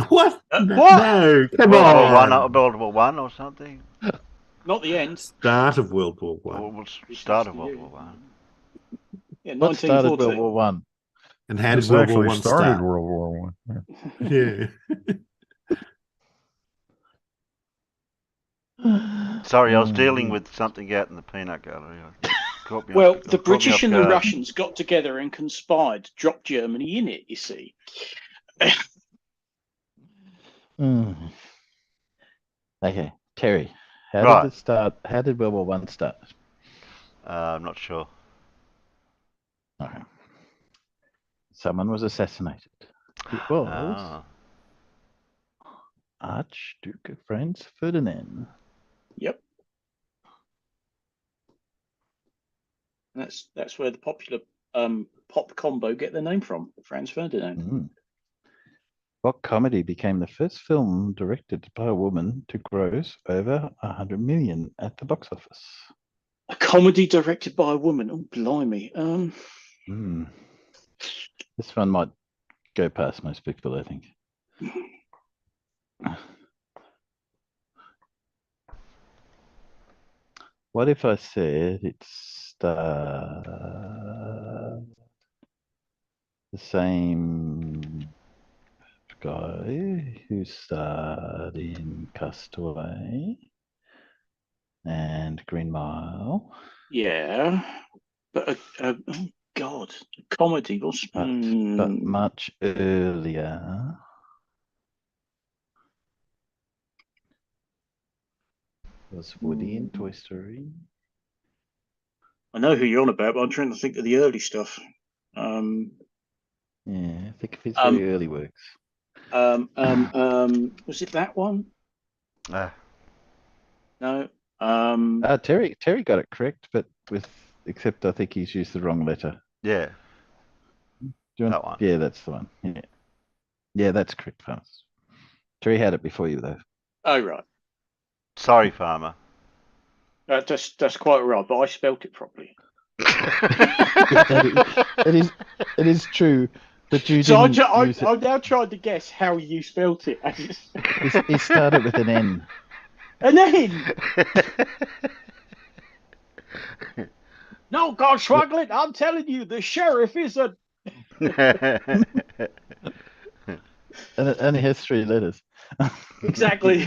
What? What? No, come on. World War One or something. Not the end. Start of World War One. Or start of World War One. Yeah, what started World War One? And how did World War One started start? World War One. Yeah. Sorry, I was dealing with something out in the peanut gallery. Well, the British and the Russians got together and conspired to drop Germany in it, you see. Okay, Terry, how did it start? How did World War One start? I'm not sure. Okay. Someone was assassinated. It was Archduke Franz Ferdinand. Yep. That's where the popular pop combo get their name from, Franz Ferdinand. What comedy became the first film directed by a woman to gross over 100 million at the box office? A comedy directed by a woman? Oh, blimey. This one might go past most people, I think. What if I said it's the same guy who starred in Castaway and Green Mile? Yeah, but oh God, a comedy was but much earlier. Was Woody in Toy Story? I know who you're on about, but I'm trying to think of the early stuff. Yeah, think of his very early works. Was it that one? No. No. Terry got it correct, but except I think he's used the wrong letter. Yeah. Do you want, That one. Yeah, that's the one. Yeah, that's correct, Farmers. Terry had it before you though. Oh right, Sorry, farmer. that's quite right. But I spelt it properly. It is true, but you So didn't use it. I'm now trying to guess how you spelt it. He started with an N. An N. No, God, Schwaglin, I'm telling you, the sheriff is a. And it only has 3 letters. Exactly.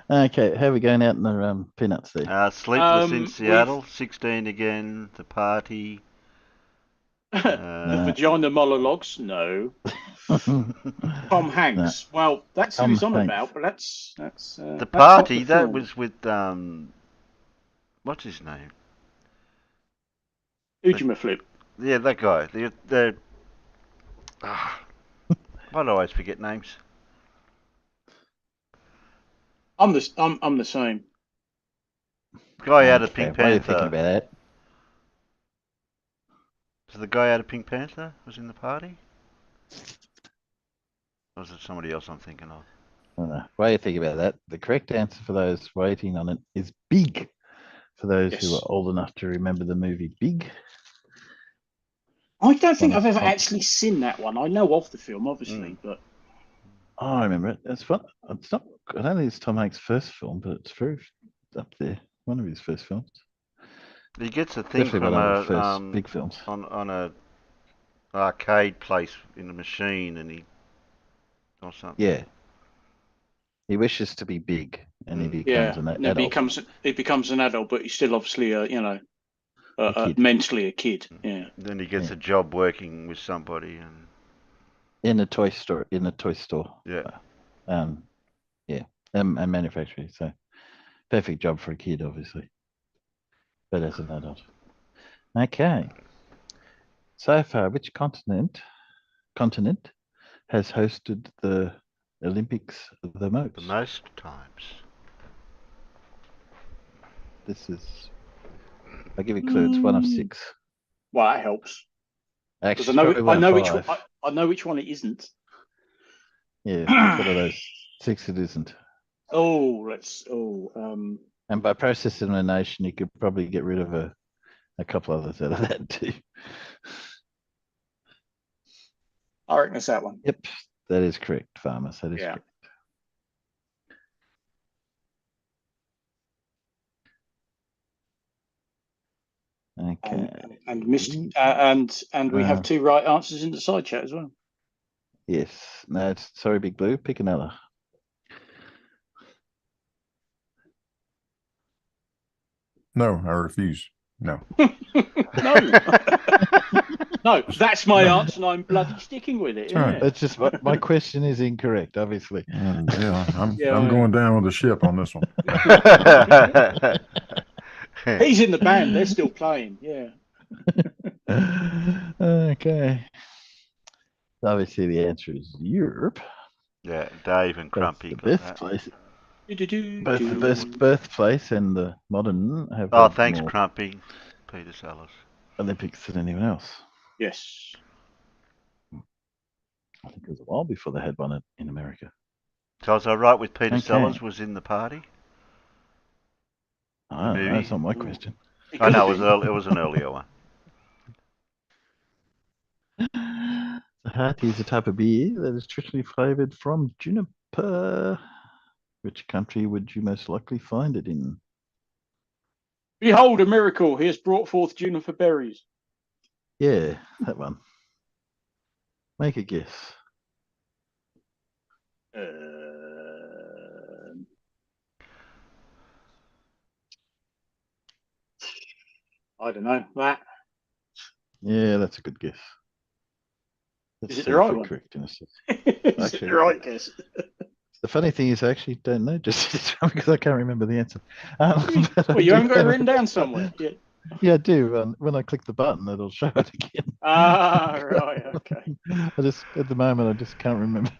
Okay, how are we going out in the peanuts there? Sleepless in Seattle, 16 again. The Party. The Vagina Monologues, no. Tom Hanks. No. Well, that's who he's on Hanks. about, but that's The that's not Party. the That film. was with what's his name? Ujima Yeah, that guy. Why do I always forget names? I'm the same. Guy out of Pink Why are you thinking Panther. about that? So the guy out of Pink Panther was in The Party? Or was it somebody else I'm thinking of? Why are you thinking about that? The correct answer for those waiting on it is Big. For those who are old enough to remember the movie Big. I don't think I've ever Tom- actually seen that one. I know of the film, obviously, but Oh, I remember it. It's fun. It's not. I don't think it's Tom Hanks' first film, but it's very up there. One of his first films. He gets a thing Especially from one of the a first big films. on a arcade place in a machine, and or something. Yeah. He wishes to be big, and he becomes an and adult. he becomes an adult, but he's still obviously a kid. mentally a kid. Yeah. Then he gets a job working with somebody, and in a toy store. yeah. And manufacturing. So perfect job for a kid, obviously. But as an adult. Okay. So far, which continent has hosted the Olympics the most? The most times. This is. I'll give you a clue. It's 1 of 6. Well, that helps. Because Actually, I know which one it isn't. Yeah, it's one of those 6 it isn't. And by process elimination, you could probably get rid of a couple others out of that too. I reckon it's that one. Yep, that is correct, Farmers. That is correct. Okay. And we have 2 right answers in the side chat as well. Yes. No, sorry, Big Blue. Pick another. No, I refuse. No. No, that's my answer, and I'm bloody sticking with it. Right. That's just my question is incorrect, obviously. I'm going down with the ship on this one. He's in the band. They're still playing. Yeah. Okay. Obviously, the answer is Europe. Yeah, Dave and Crumpy. The birthplace. Both the birthplace and the modern have. Oh, thanks, Crumpy. Peter Sellers. Olympics than anyone else. Yes. I think it was a while before they had one in America. So was I right with Peter Sellers was in The Party? I don't know, that's not my question. I know, it was an earlier one. The Hearty is a type of beer that is traditionally flavoured from juniper. Which country would you most likely find it in? Behold a miracle, he has brought forth juniper berries. Yeah, that one. Make a guess. I don't know. That. Yeah, that's a good guess. Is it the right one? Correct, in a sense. Is it the right guess? The funny thing is, I actually don't know just because I can't remember the answer. Well, you haven't got it written down somewhere. Yeah, I do. When I click the button, it'll show it again. Right, okay. I just at the moment I just can't remember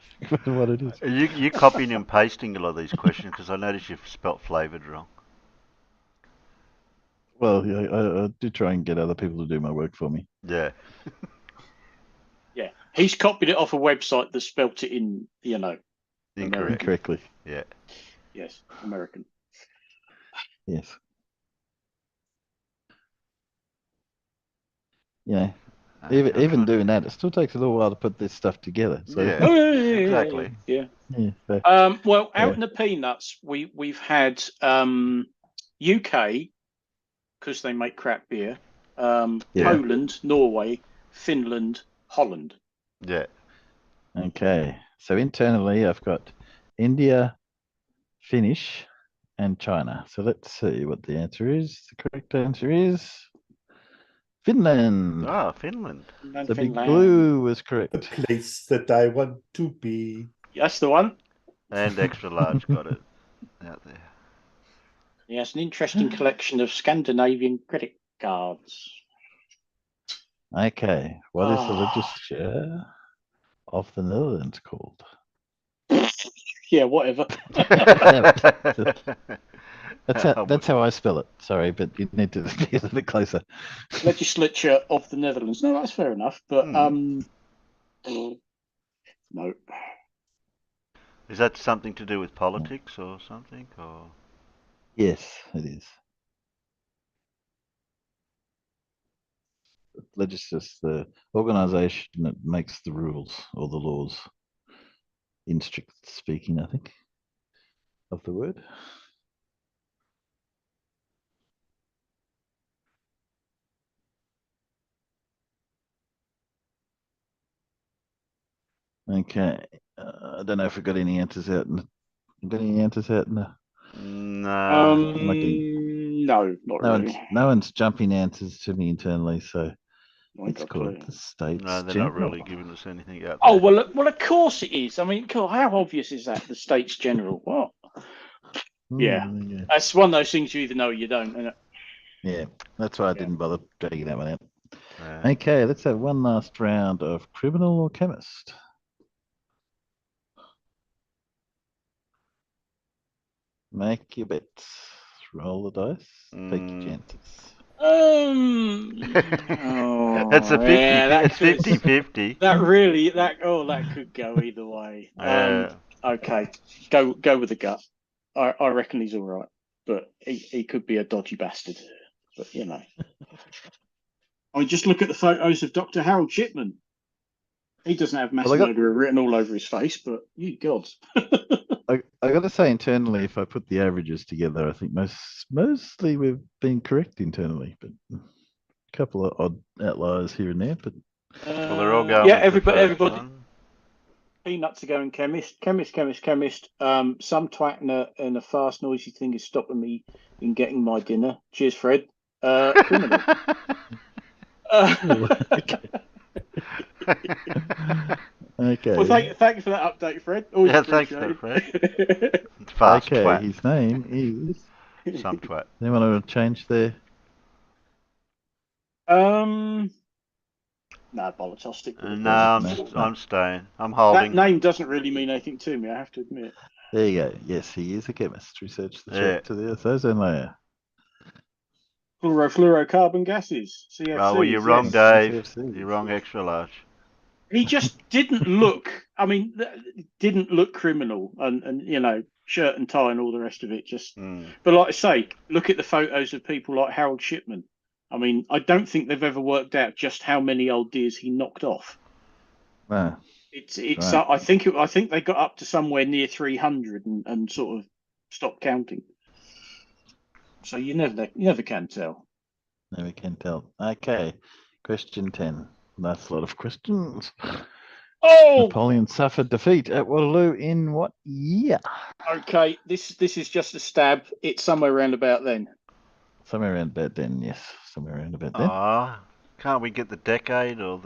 what it is. You copying and pasting a lot of these questions because I noticed you've spelt flavoured wrong. Well, yeah, I do try and get other people to do my work for me. Yeah. Yeah, he's copied it off a website that spelt it in, Incorrect. Incorrectly. Yeah. Yes, American. Yes. Yeah. Even doing that, it still takes a little while to put this stuff together. So Yeah. Exactly. Yeah. yeah, so, Well, out Yeah. in the peanuts, we've had UK because they make crap beer. Yeah. Poland, Norway, Finland, Holland. Yeah. okay. So internally, I've got India, Finnish, and China. So let's see what the answer is. The correct answer is Finland. Ah, Finland. And The big Finland. blue was The correct. place that I want to be. That's the one. And extra large got it out there. Yes, an interesting collection of Scandinavian credit cards. Okay. What is the Ah. legislature of the Netherlands called? Yeah, whatever. That's how I spell it. Sorry, but you need to be a little bit closer. Legislature of the Netherlands. No, that's fair enough. But no. Is that something to do with politics or something? Or Yes, it is. Legislature, the organisation that makes the rules or the laws, in strict speaking, I think, of the word. Okay. I don't know if we've got any answers out. Got any answers out in the? no. No, not really. No one's jumping answers to me internally, so I it's got called clear. the States. No, they're General. not really giving us anything out there. Oh well, of course it is. I mean, God, how obvious is that? The States General. What? Yeah, that's one of those things you either know or you don't. Isn't it? Yeah, that's why I didn't bother dragging that one out. Yeah. Okay, let's have one last round of criminal or chemist. Make your bets. Roll the dice. Take your chances. That's a 50. It's 50-50. That could go either way. Okay, go with the gut. I reckon he's all right, but he could be a dodgy bastard. But I just look at the photos of Dr. Harold Shipman. He doesn't have mass murderer written all over his face, but you gods. I got to say, internally, if I put the averages together, I think mostly we've been correct internally, but a couple of odd outliers here and there. But well, they're all going. Yeah, everybody. Peanuts are going chemist. Some twat and a fast, noisy thing is stopping me in getting my dinner. Cheers, Fred. Criminal. Okay. Well, thank you for that update, Fred. Always thanks for that, Fred. Fast twat. His name is some twat. Anyone want to change there? No, bollocks. I'll stick with it. No, I'm staying. I'm holding. That name doesn't really mean anything to me, I have to admit. There you go. Yes, he is a chemist. Research the threat to the Earth's ozone layer. Fluorocarbon gases. CFCs. Oh, well, you're wrong, Dave. You're wrong, extra large. He just didn't look. I mean, didn't look criminal, and shirt and tie and all the rest of it. Just, but like I say, look at the photos of people like Harold Shipman. I mean, I don't think they've ever worked out just how many old deers he knocked off. Wow. It's. Right. I think they got up to somewhere near 300 and sort of stopped counting. So you never can tell. Never can tell. Okay, question 10. Last lot of questions. Oh! Napoleon suffered defeat at Waterloo in what year? Okay, this is just a stab. It's somewhere around about then. Somewhere around about then, yes. Somewhere around about then. Can't we get the decade or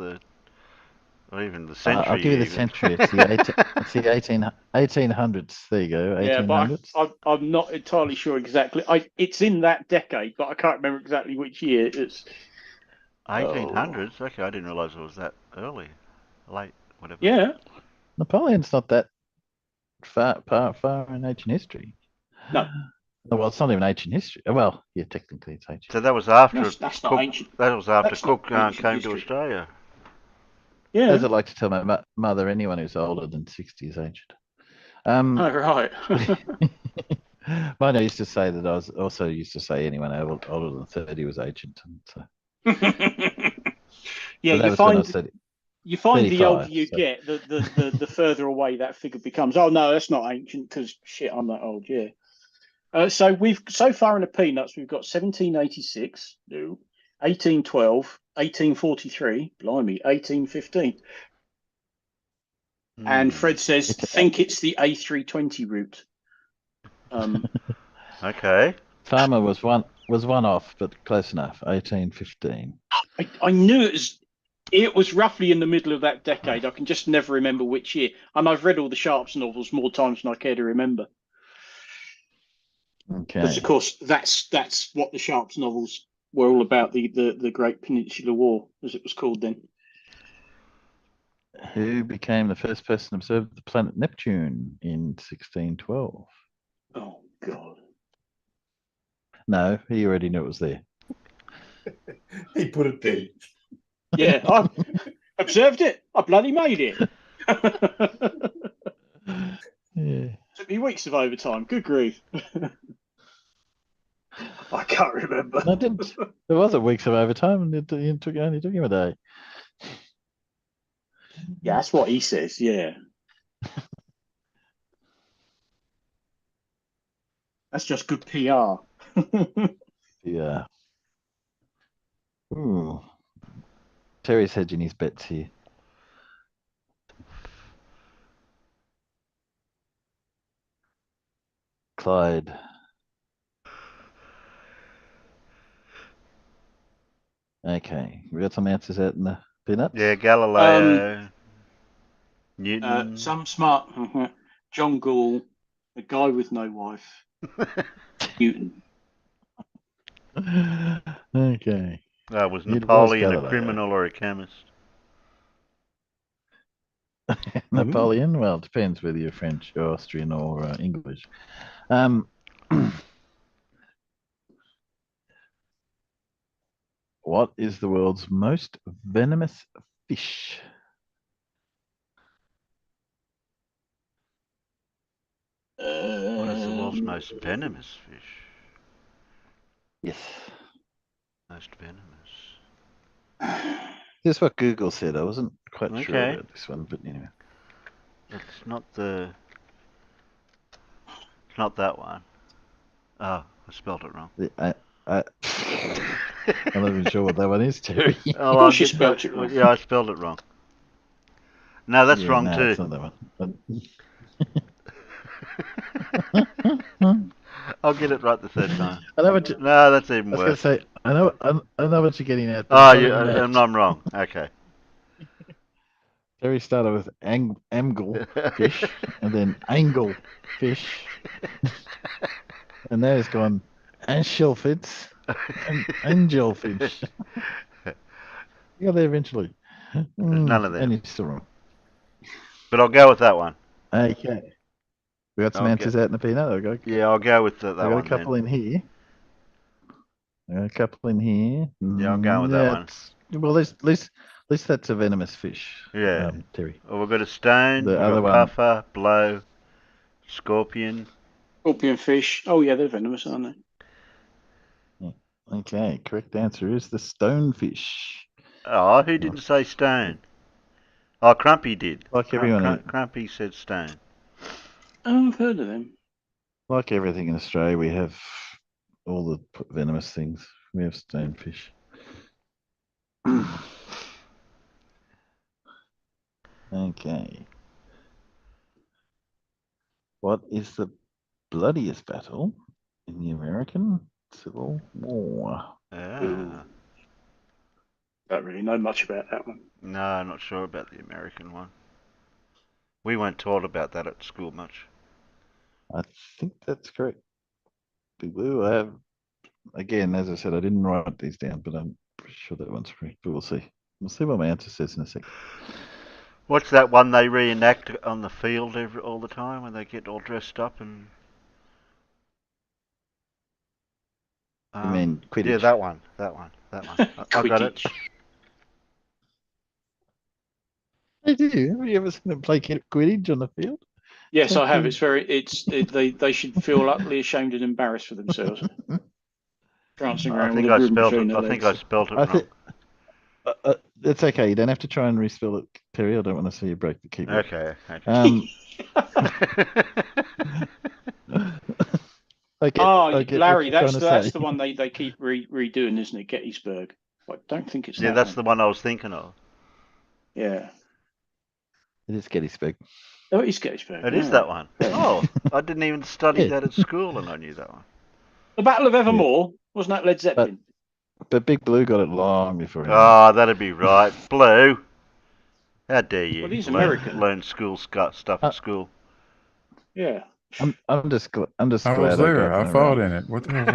even the century? I'll give you the century. It's the 1800s. There you go. 1800s. Yeah, but I'm not entirely sure exactly. It's in that decade, but I can't remember exactly which year. 1800s? Okay, I didn't realise it was that early. Late, whatever. Yeah. Napoleon's not that far in ancient history. No. Well, it's not even ancient history. Well, yeah, technically it's ancient. So that was after That's not Cook. ancient. That was after That's not Cook ancient came to history. Australia. Yeah. As I like to tell my mother, anyone who's older than 60 is ancient. Oh, right. Mine used to say that I was also used to say anyone older than 30 was ancient. And so, Yeah, but that you was when I find said you find the 35, older you so- get, the further away that figure becomes. Oh no, that's not ancient because shit, I'm that old. Yeah. So we've so far in the peanuts, we've got 1786, no, 1812, 1843, blimey, 1815. And Fred says, think it's the A320 route. Okay. Farmer was one off, but close enough. 1815. I knew it was roughly in the middle of that decade. I can just never remember which year. And I've read all the Sharps novels more times than I care to remember. Okay. Because of course that's what the Sharps novels were all about, the Great Peninsular War, as it was called then. Who became the first person to observe the planet Neptune in 1612? Oh God. No, he already knew it was there. He put it there. Yeah, I observed it. I bloody made it. Yeah. Took me weeks of overtime. Good grief. I can't remember. No, it didn't. There was a weeks of overtime, and it only took him a day. Yeah, that's what he says. Yeah. That's just good PR. Yeah. Ooh. Terry's hedging his bets here. Clyde. Okay, we got some answers out in the peanuts. Yeah, Galileo, Newton. Some smart. John Gall, a guy with no wife. Newton. Okay. Was It was Napoleon a Galileo. criminal or a chemist? Napoleon? Well, it depends whether you're French, or Austrian, or English. What is the world's most venomous fish? What is the world's most venomous fish? Yes. Most venomous. This is what Google said. I wasn't quite sure Okay. about this one, but anyway. It's not the. It's not that one. Oh, I spelled it wrong. I'm not even sure what that one is, Terry. Oh, course you spelled it wrong. Yeah, I spelled it wrong. No, that's wrong no, too. It's not that one. I'll get it right the third time. I know what you, No, that's even I was going worse. to say. I know what you're getting at. but Oh, it's yeah, not even that. I'm wrong. Okay. Terry started with amgle fish and then angle fish, and now he's gone angelfish and angelfish. You got there eventually. None of them. And he's still wrong. But I'll go with that one. Okay. We got some Okay. answers out in the peanut. Yeah, I'll go with that I got one. a couple then. in here. I got a couple in here. Yeah, I'll go with that one. Well, at least that's a venomous fish. Yeah. Terry. Well, we've got a stone, The we've other got one- puffer, blow, scorpion. Scorpion fish. Oh yeah, they're venomous, aren't they? Okay, correct answer is the stonefish. Oh, who didn't say stone? Oh, Crumpy did. Like everyone, Crumpy said stone. Oh, I've heard of them. like everything in Australia, we have all the venomous things. We have stonefish. Okay. What is the bloodiest battle in the American Civil War? Ah. Don't really know much about that one. No, I'm not sure about the American one. We weren't taught about that at school much. I think that's correct. Big Blue, I have, again, as I said, I didn't write these down, but I'm pretty sure that one's free, but we'll see. We'll see what my answer says in a second. What's that one they reenact on the field all the time when they get all dressed up and? You mean Quidditch? Yeah, that one. I got it. I do. Have you ever seen them play Quidditch on the field? Yes, I have. They should feel utterly ashamed and embarrassed for themselves. Prancing around with a broom between their legs. I spelled it wrong. It's okay. You don't have to try and respell it, Terry. I don't want to see you break the keyboard. Okay. Larry, that's the one they keep redoing, isn't it? Gettysburg. I don't think it's. Yeah, that's the one I was thinking of. Yeah. It is Gettysburg. Oh, it is Gettysburg. It is that one. Oh, I didn't even study that at school, and I knew that one. The Battle of Evermore, wasn't that Led Zeppelin? But Big Blue got it long before him. Oh, that'd be right. Blue. How dare you? Well, he's American. Learn school stuff at school. Yeah. I'm just glad I was there. I fought in it. What the hell?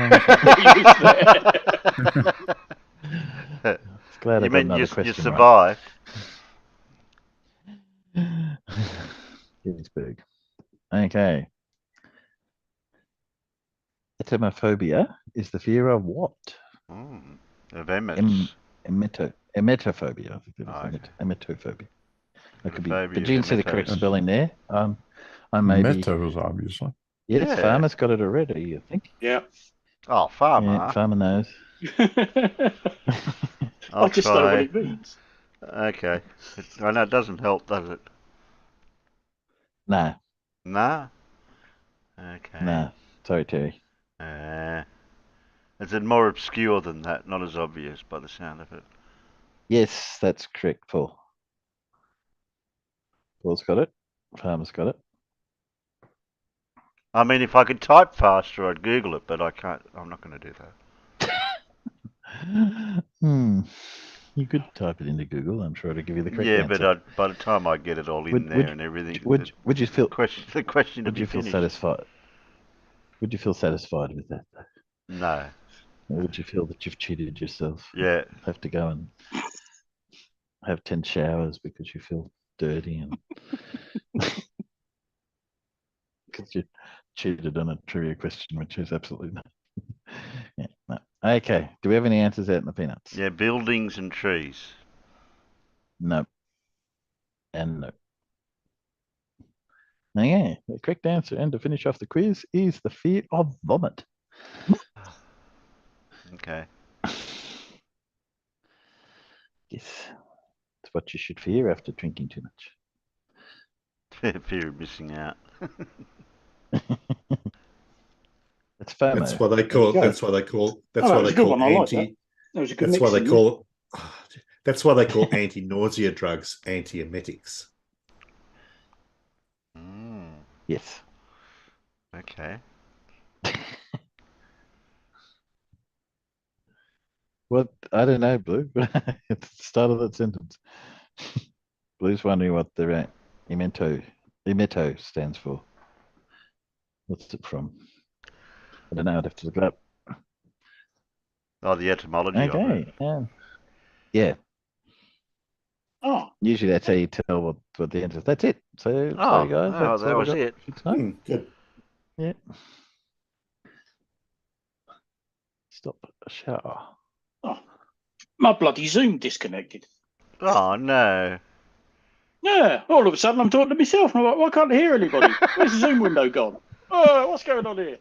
Glad you I got mean another you question survived? Gettysburg. Okay. Etemophobia is the fear of what? Of emmets. Emetophobia. I think emetophobia. That could be. Did you see the correct spelling there? I maybe. Metos, obviously. Yes, yeah. Farmer's got it already, I think. Yeah. Oh, Farmer. Yeah, Farmer knows. I just know what it means. Okay. I know it doesn't help, does it? No. Nah? Okay. No. Sorry, Terry. Is it more obscure than that? Not as obvious by the sound of it. Yes, that's correct, Paul. Paul's got it. Farmer's got it. I mean, if I could type faster, I'd Google it, but I can't. I'm not going to do that. You could type it into Google. I'm sure it'll give you the correct answer. But by the time I get it all in there and everything, would you feel the question? Would you feel satisfied? Would you feel satisfied with that? No. Or would you feel that you've cheated yourself? Yeah. Have to go and have 10 showers because you feel dirty and because you cheated on a trivia question, which is absolutely not. Yeah, no. Okay. Do we have any answers out in the peanuts? Yeah, buildings and trees. No. And no. Okay, the correct answer, and to finish off the quiz, is the fear of vomit. Okay. Yes. It's what you should fear after drinking too much. Fear of missing out. It's FOMO. That's what they call. That's why they call. That's why they call anti. That's why they call. That's why they call anti-nausea drugs antiemetics. Yes. Okay. Well, I don't know, Blue, but it's the start of that sentence. Blue's wondering what the emeto stands for. What's it from? I don't know. I'd have to look it up. Oh, the etymology of it. Yeah. Oh. Usually that's how you tell what the answer is. That's it. So, sorry guys. That was it. Good. Yeah. Stop a shower. Oh, my bloody Zoom disconnected. Oh, no. Yeah, all of a sudden I'm talking to myself. And I'm like, why can't I hear anybody? Where's the Zoom window gone? Oh, what's going on here?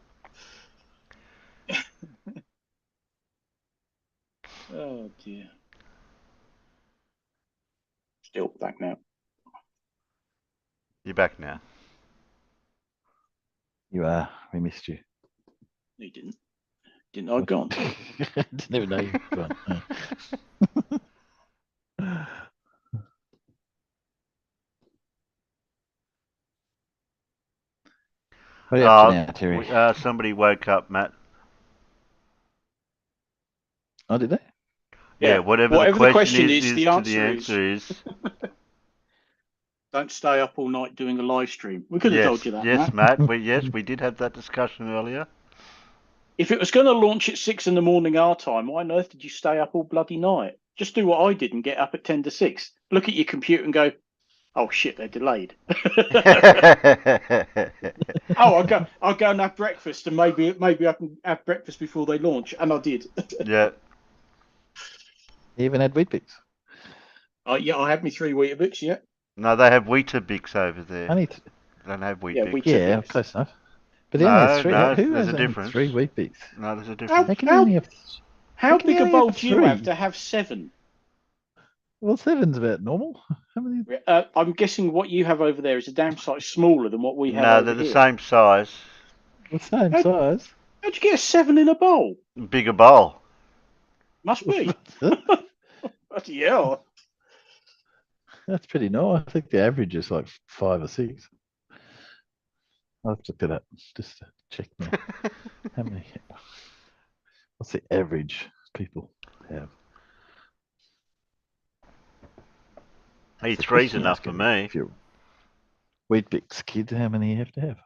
Oh, dear. Still back now. You're back now. You are. We missed you. He didn't. Didn't know I'd gone. Didn't even know you'd gone. What are you up to now, Terry? Somebody woke up, Matt. Oh, did they? Yeah, whatever the question is, the answer is. Don't stay up all night doing a live stream. We could have told you that. Yes, Matt. We did have that discussion earlier. If it was going to launch at 6 in the morning our time, why on earth did you stay up all bloody night? Just do what I did and get up at 10 to 6. Look at your computer and go, oh shit, they're delayed. Oh, I'll go and have breakfast, and maybe I can have breakfast before they launch, and I did. Yeah. You even had Weet-Bix. Yeah, I had my 3 Weetabix. Yeah, No, they have Weetabix over there. Only They don't have yeah, Weet-Bix. yeah, Weetabix. close enough. But he only has No, three. no, Who there's has a only difference. 3 Weet-Bix? No, there's a How, difference. How can you only have? how can you big a only bowl have do you have 3? to have 7? Well, 7's about normal. How many? I'm guessing what you have over there is a damn sight smaller than what we have No, over they're the here. same size. The same How- size. How'd you get a 7 in a bowl? Bigger bowl. Must be. Bloody hell. That's pretty nice. I think the average is like 5 or 6. I'll have to look it up just to check now. How many? What's the average people have? Hey, That's the 3's question you enough ask for everyone. me. If you're Weet-Bix kid, how many you have to have?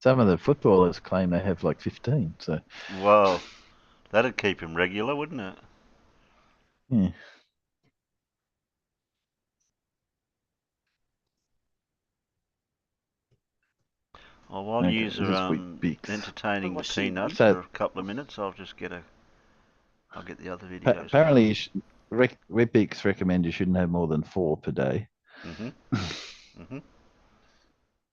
Some of the footballers claim they have like 15. So Well, that'd keep him regular, wouldn't it? yeah. Well, while Okay, yous this are is Weet-Bix. entertaining Oh, I the see. peanuts So- for a couple of minutes, I'll get the other videos. Apparently, Weet-Bix recommend you shouldn't have more than 4 per day.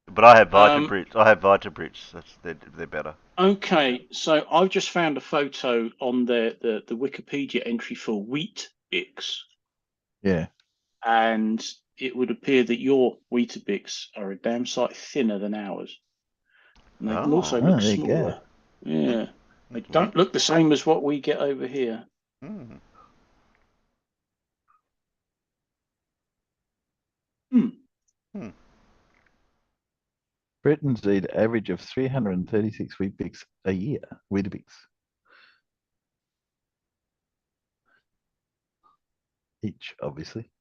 But I have Vitabrits. I have Vitabrits. They're better. Okay, so I've just found a photo on the Wikipedia entry for Weet-Bix, Yeah. and it would appear that your Weetabix are a damn sight thinner than ours. And they can also Oh. look there you go. smaller. Yeah. They don't look the same as what we get over here. Mm. Britons eat an average of 336 Weet-Bix a year. Weetabix. Each, obviously.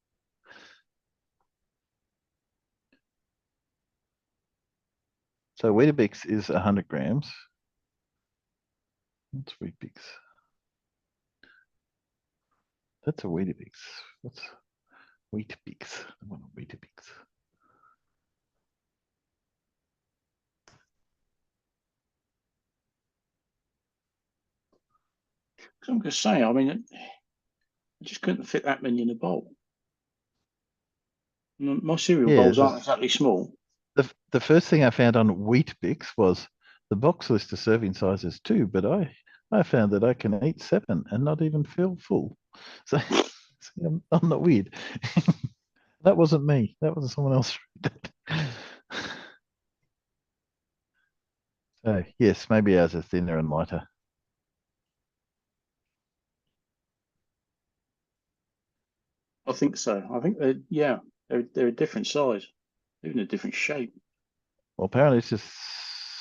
So Weetabix is 100 grams. What's Weet-Bix? That's a Weetabix. What's Weet-Bix? I want a Weetabix. So I'm going to say, I mean, I just couldn't fit that many in a bowl. My cereal Yeah, bowls the- aren't exactly small. The first thing I found on Weet-Bix was the box list of serving sizes too, but I found that I can eat 7 and not even feel full. So I'm not weird. That wasn't me. That was someone else. So yes, maybe ours are thinner and lighter. I think so. I think they're a different size, even a different shape. Well, apparently it's just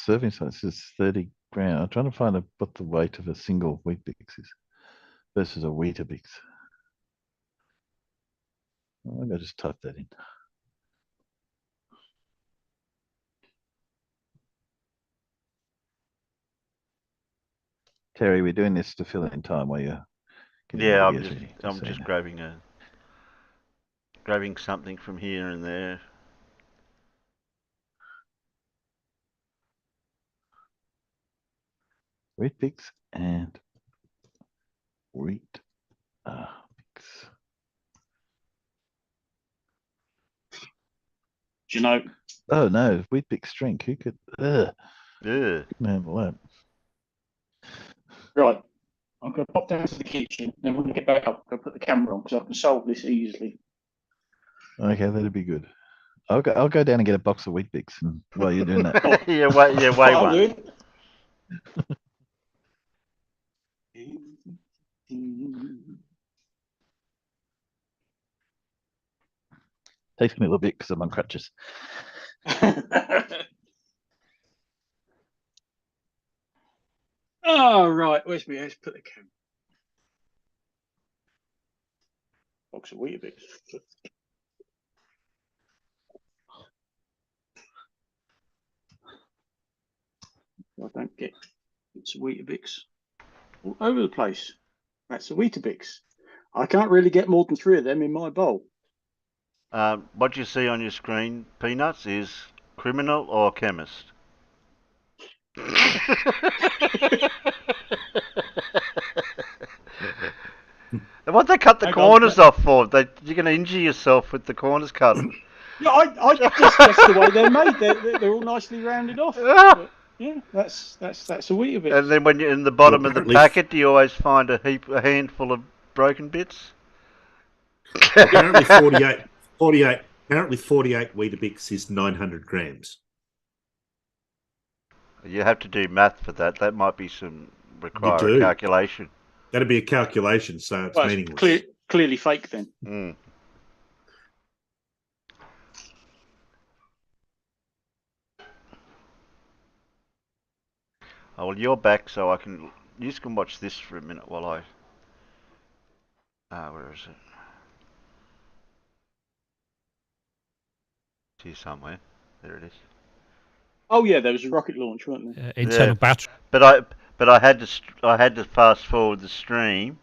serving size is 30 grams. I'm trying to find what the weight of a single Weet-Bix is versus a Weetabix. Maybe I'll just type that in. Terry, we're doing this to fill in time while you're getting Yeah, the videos ready. I'm So, just grabbing something from here and there. Weet-Bix and Weet-Bix. Do you know? Oh no, Weet-Bix drink. Who could? Yeah. Couldn't handle that. Right. I'm going to pop down to the kitchen. Then when I get back up, I'll put the camera on because I can solve this easily. Okay, that'd be good. I'll go down and get a box of Weet-Bix, and while you're doing that, yeah, wait I'll one. do it. takes me a little bit because I'm on crutches. Oh, right. Where's me? Let's put the camera. Box of Weetabix. I don't get it's a Weetabix all over the place. That's a Weetabix. I can't really get more than 3 of them in my bowl. What you see on your screen, Peanuts, is criminal or chemist. What they cut the corners off for? You're going to injure yourself with the corners cut. Yeah, I just that's the way they're made. They're all nicely rounded off. But, yeah, that's a Weetabix. And then when you're in the bottom of the packet, do you always find a handful of broken bits? Apparently 48 Weetabix is 900 grams. You have to do math for that. That might be require a calculation. That'd be a calculation, so it's meaningless. Clearly fake then. Mm. Oh, well, you're back, so you can watch this for a minute while I. Where is it? It's here somewhere. There it is. Oh yeah, there was a rocket launch, wasn't there? Internal battery. But I had to fast forward the stream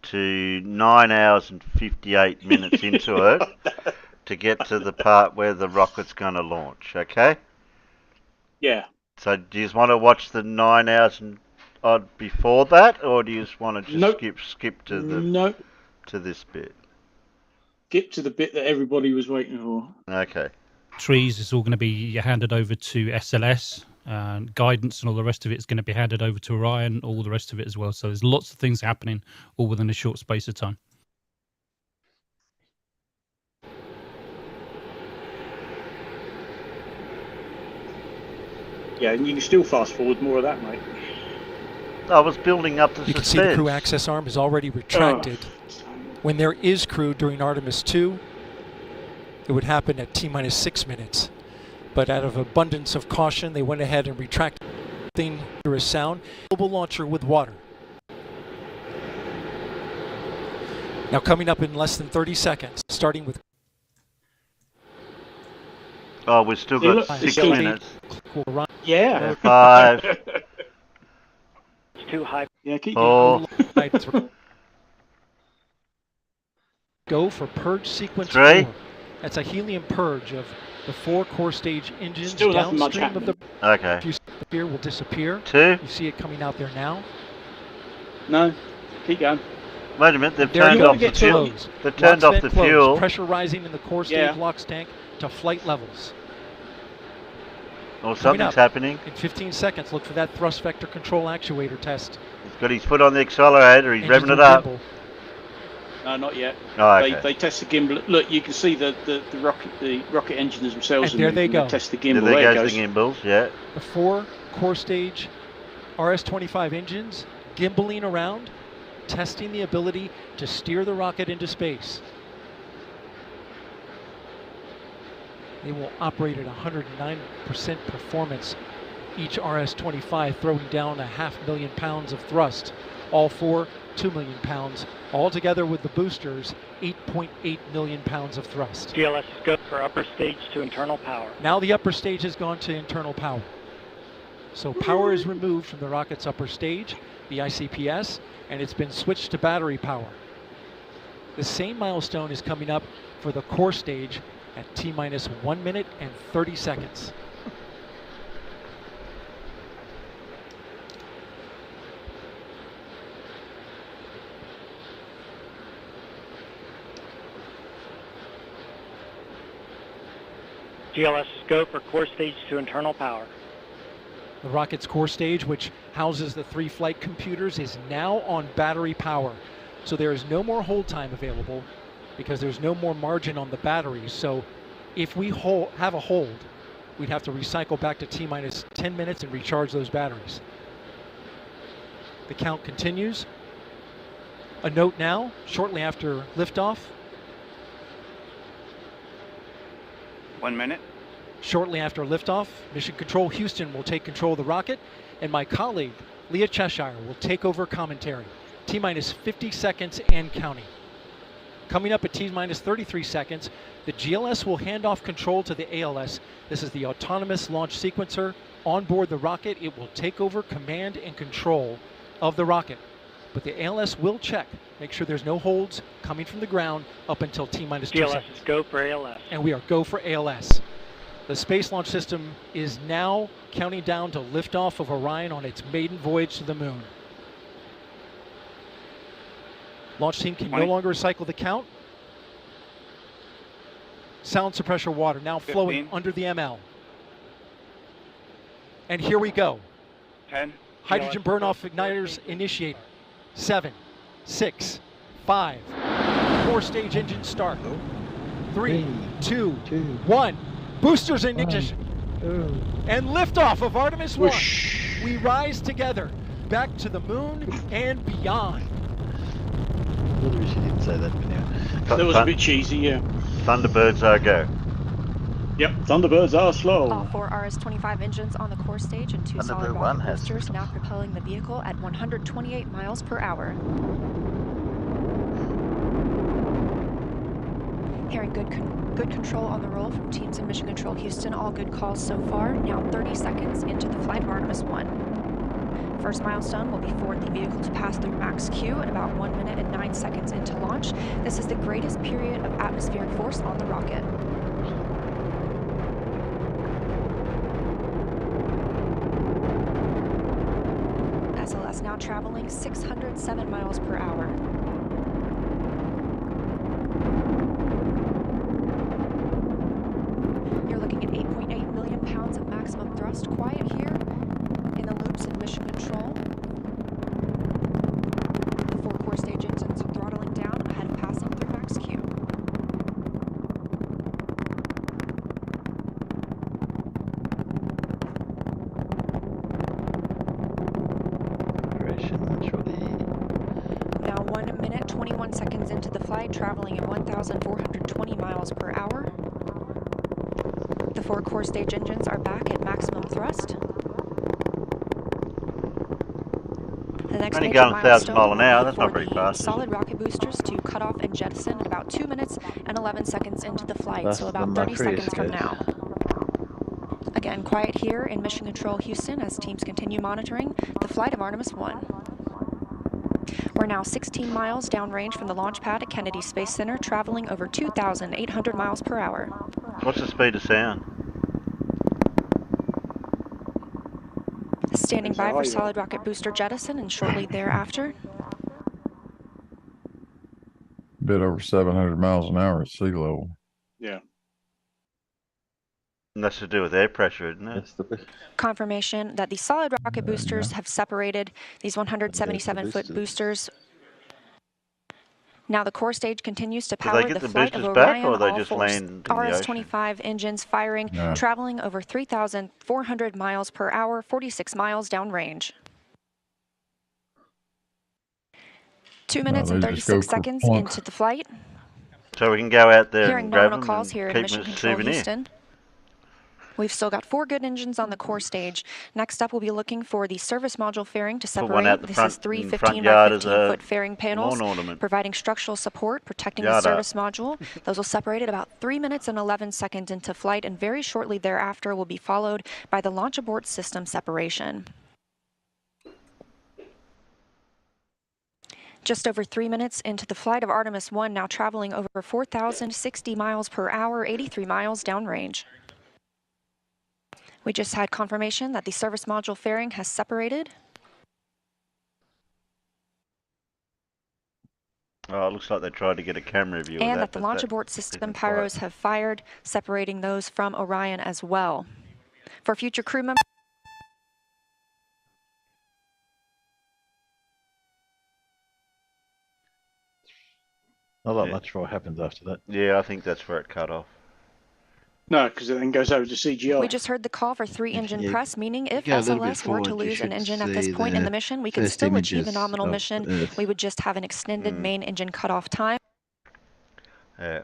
to 9 hours and 58 minutes into it to get to the part where the rocket's going to launch. Okay. Yeah. So do you just want to watch the 9 hours and odd before that, or do you just want to just skip to to this bit? Skip to the bit that everybody was waiting for. Okay. Trees is all going to be handed over to SLS. Guidance and all the rest of it is going to be handed over to Orion, all the rest of it as well. So there's lots of things happening all within a short space of time. Yeah, and you can still fast forward more of that, mate. I was building up the You can suspense. see the crew access arm is already retracted. When there is crew during Artemis 2, it would happen at T-minus 6 minutes. But out of abundance of caution, they went ahead and retracted thing through a sound. Mobile launcher with water. Now coming up in less than 30 seconds, starting with... Oh, we've still got 6 minutes. Yeah. 5. It's too high. Yeah, keep 4. Go for purge sequence 3. 4. That's a helium purge of the 4 core stage engines Still nothing much downstream of the... Okay. If you see the fear will disappear. 2. You see it coming out there now. No, keep going. Wait a minute, they've There turned you go. off the fuel. They've turned off the fuel. Pressure rising in the core stage LOX tank to flight levels. Or something's happening. In 15 seconds, look for that thrust vector control actuator test. He's got his foot on the accelerator, he's revving it up. No, not yet. Oh, okay. They test the gimbal. Look, you can see the rocket engines themselves. And there they go. They test the gimbal. There goes the gimbals, yeah. The 4 core stage RS-25 engines gimbaling around, testing the ability to steer the rocket into space. They will operate at 109% performance. Each RS-25 throwing down 500,000 pounds of thrust. All 4, 2 million pounds. All together with the boosters, 8.8 million pounds of thrust. GLS go for upper stage to internal power. Now the upper stage has gone to internal power. So power is removed from the rocket's upper stage, the ICPS, and it's been switched to battery power. The same milestone is coming up for the core stage at T-minus 1 minute and 30 seconds. GLS go for core stage to internal power. The rocket's core stage, which houses the 3 flight computers, is now on battery power. So there is no more hold time available because there's no more margin on the batteries. So if we have a hold, we'd have to recycle back to T-minus 10 minutes and recharge those batteries. The count continues. A note now, shortly after liftoff. 1 minute. Shortly after liftoff, Mission Control Houston will take control of the rocket, and my colleague, Leah Cheshire, will take over commentary. T-minus 50 seconds and counting. Coming up at T-minus 33 seconds, the GLS will hand off control to the ALS. This is the autonomous launch sequencer. On board the rocket, it will take over command and control of the rocket. But the ALS will check, make sure there's no holds coming from the ground up until T-minus 2 GLS seconds. is go for ALS. And we are go for ALS. The Space Launch System is now counting down to liftoff of Orion on its maiden voyage to the moon. Launch team can no longer recycle the count. Sound suppressor water now flowing under the ML. And here we go. 10. Hydrogen burn-off igniters initiated. 7, 6, 5. Four-stage engine start. 3, 2, 1. Boosters in ignition. And liftoff of Artemis 1. We rise together back to the moon and beyond. I wish you didn't say that, but anyway. That was a bit cheesy, yeah. Thunderbirds are go. Yep, Thunderbirds are slow. All 4 RS-25 engines on the core stage and 2 solid rocket boosters now propelling the vehicle at 128 miles per hour. Hearing good control on the roll from teams in Mission Control Houston. All good calls so far. Now 30 seconds into the flight of Artemis 1. First milestone will be for the vehicle to pass through max Q at about 1 minute and 9 seconds into launch. This is the greatest period of atmospheric force on the rocket. SLS now traveling 607 miles per hour. You're looking at 8.8 million pounds of maximum thrust. Quiet here in the loops of Mission Control. The 4 core stage engines are throttling down ahead of passing through max Q. Now 1 minute, 21 seconds into the flight, traveling at 1,420 miles per hour. The 4 core stage engines are back at maximum thrust. The next Only major going 1,000 miles an hour, milestone that's not very for the fast. solid rocket boosters to cut off and jettison at about 2 minutes and 11 seconds into the flight, Faster so about than my 30 Prius seconds from goes. now. Again, quiet here in Mission Control Houston as teams continue monitoring the flight of Artemis 1. We're now 16 miles downrange from the launch pad at Kennedy Space Center, traveling over 2,800 miles per hour. What's the speed of sound? Standing by for solid rocket booster jettison and shortly thereafter. Bit over 700 miles an hour at sea level. Yeah. And that's to do with air pressure, isn't it? Confirmation that the solid rocket boosters have separated these 177-foot boosters. Now the core stage continues to Do they power get the the flight of boosters back, Orion, or they all just 4 land in the ocean? RS-25 engines firing, No. traveling over 3,400 miles per hour, 46 miles downrange. 2 minutes they and just go 36 seconds kerplunk. into the flight. So we can go out there Hearing and grab nominal them calls and here in keep Mission them as a Control souvenir. Houston. We've still got 4 good engines on the core stage. Next up, we'll be looking for the service module fairing to Put one out separate. the This front, is 3 in 15 front by yard as 15 a foot fairing panels, lawn ornament. providing structural support, protecting the Yada. service module. Those will separate at about 3 minutes and 11 seconds into flight, and very shortly thereafter will be followed by the launch abort system separation. Just over 3 minutes into the flight of Artemis 1, now traveling over 4,060 miles per hour, 83 miles downrange. We just had confirmation that the service module fairing has separated. Oh, it looks like they tried to get a camera view of And that. that the but launch that abort system didn't quite. pyros have fired, separating those from Orion as well. For future crew members, Not that Yeah. much more happens after that. Yeah, I think that's where it cut off. No, because it then goes over to CGI. we just heard the call for 3-engine you press, meaning if go a little bit SLS were to forward, you lose an should engine at this see point in the the mission, we could first still achieve a images nominal of mission. Earth. We would just have an extended main engine cutoff time. Yeah.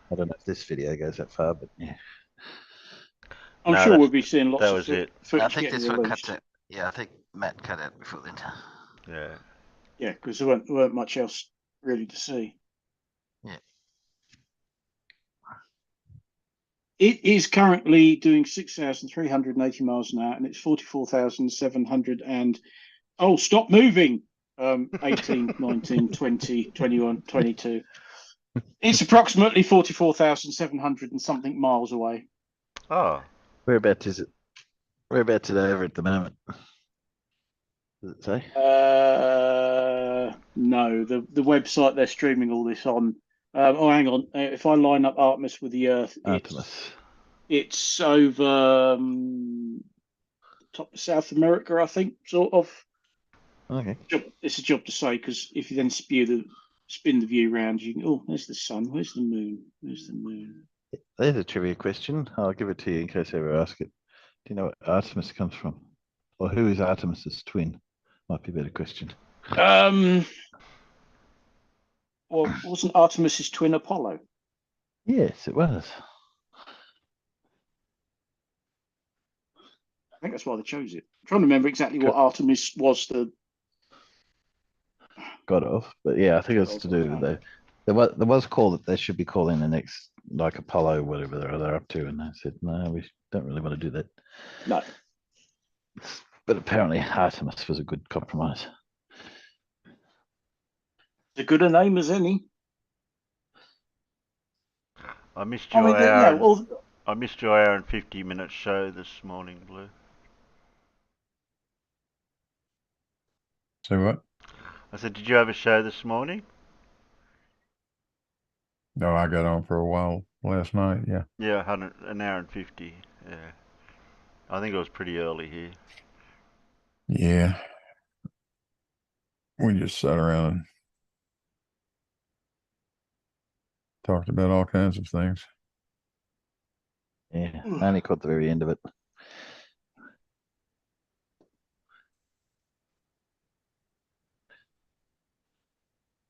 I don't know if this video goes that far, but yeah. I'm No, sure that- we'll be seeing lots that of was it. footage I think getting this one released. cuts it. Yeah, I think Matt cut it before then. Yeah. Yeah, because there weren't much else really to see. Yeah. It is currently doing 6,380 miles an hour, and it's 44,700 and stop moving. 18, 19, 20, 21, 22. It's approximately 44,700 and something miles away. Oh, Whereabouts is it? Whereabouts is it over at the moment? Does it say? No, the website they're streaming all this on. Hang on. If I line up Artemis with the Earth, Artemis. it's over top of South America, I think, sort of. Okay. It's a job to say, because if you then spin the view round, you can. Oh, there's the sun. Where's the moon? Where's the moon? There's a trivia question. I'll give it to you in case I ever ask it. Do you know where Artemis comes from? Or who is Artemis's twin? Might be a better question. Well, wasn't Artemis's twin Apollo? Yes, it was. I think that's why they chose it. I'm trying to remember exactly what Artemis was. God of, but yeah, I think it's to do with there was call that they should be calling the next like Apollo, whatever they're up to, and they said no, we don't really want to do that. No. But apparently Artemis was a good compromise. As good a name as any. I missed your I missed your hour and 50-minute show this morning, Blue. Say what? I said, did you have a show this morning? No, I got on for a while last night. Yeah. Yeah, an hour and 50. Yeah. I think it was pretty early here. Yeah. We just sat around and talked about all kinds of things. Yeah, I only caught the very end of it.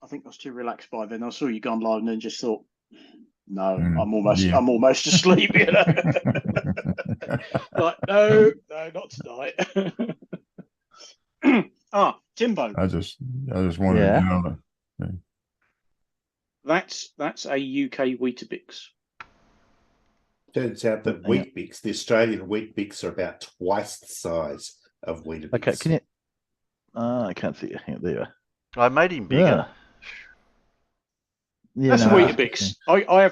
I think I was too relaxed by then. I saw you gone live and then just thought, no, I'm almost asleep. You know? Like, no, not tonight. Timbo. I just wanted to get on it. That's a UK Weetabix. Turns out that Weet-Bix, the Australian Weet-Bix, are about twice the size of Weetabix. Okay, can you? I can't see you. There you are. I made him bigger. Yeah, that's a Weetabix. I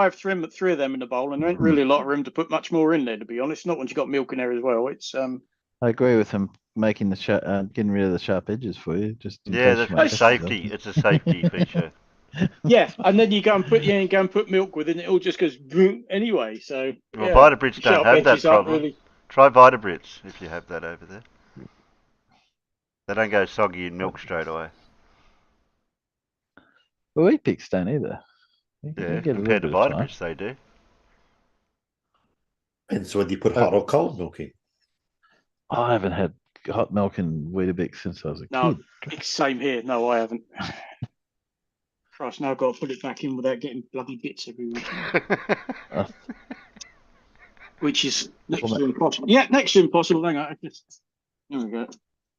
have three of them in the bowl, and there ain't really a lot of room to put much more in there, to be honest. Not once you've got milk in there as well. It's I agree with him making the getting rid of the sharp edges for you. Just that's safety. It's a safety feature. Yeah, and then you go and put milk with it, and it all just goes boom anyway. So well, Vitabrits don't have that problem. Really... Try Vitabrits if you have that over there. They don't go soggy in milk straight away. Well, Weet-Bix don't either. Yeah, compared to Vitabrits, they do. And so whether you put hot or cold milk in. I haven't had hot milk in Weetabix since I was a kid. No, it's same here. No, I haven't. Christ, now I've got to put it back in without getting bloody bits everywhere. Which is next to impossible. Yeah, next to impossible. Hang on, there we go.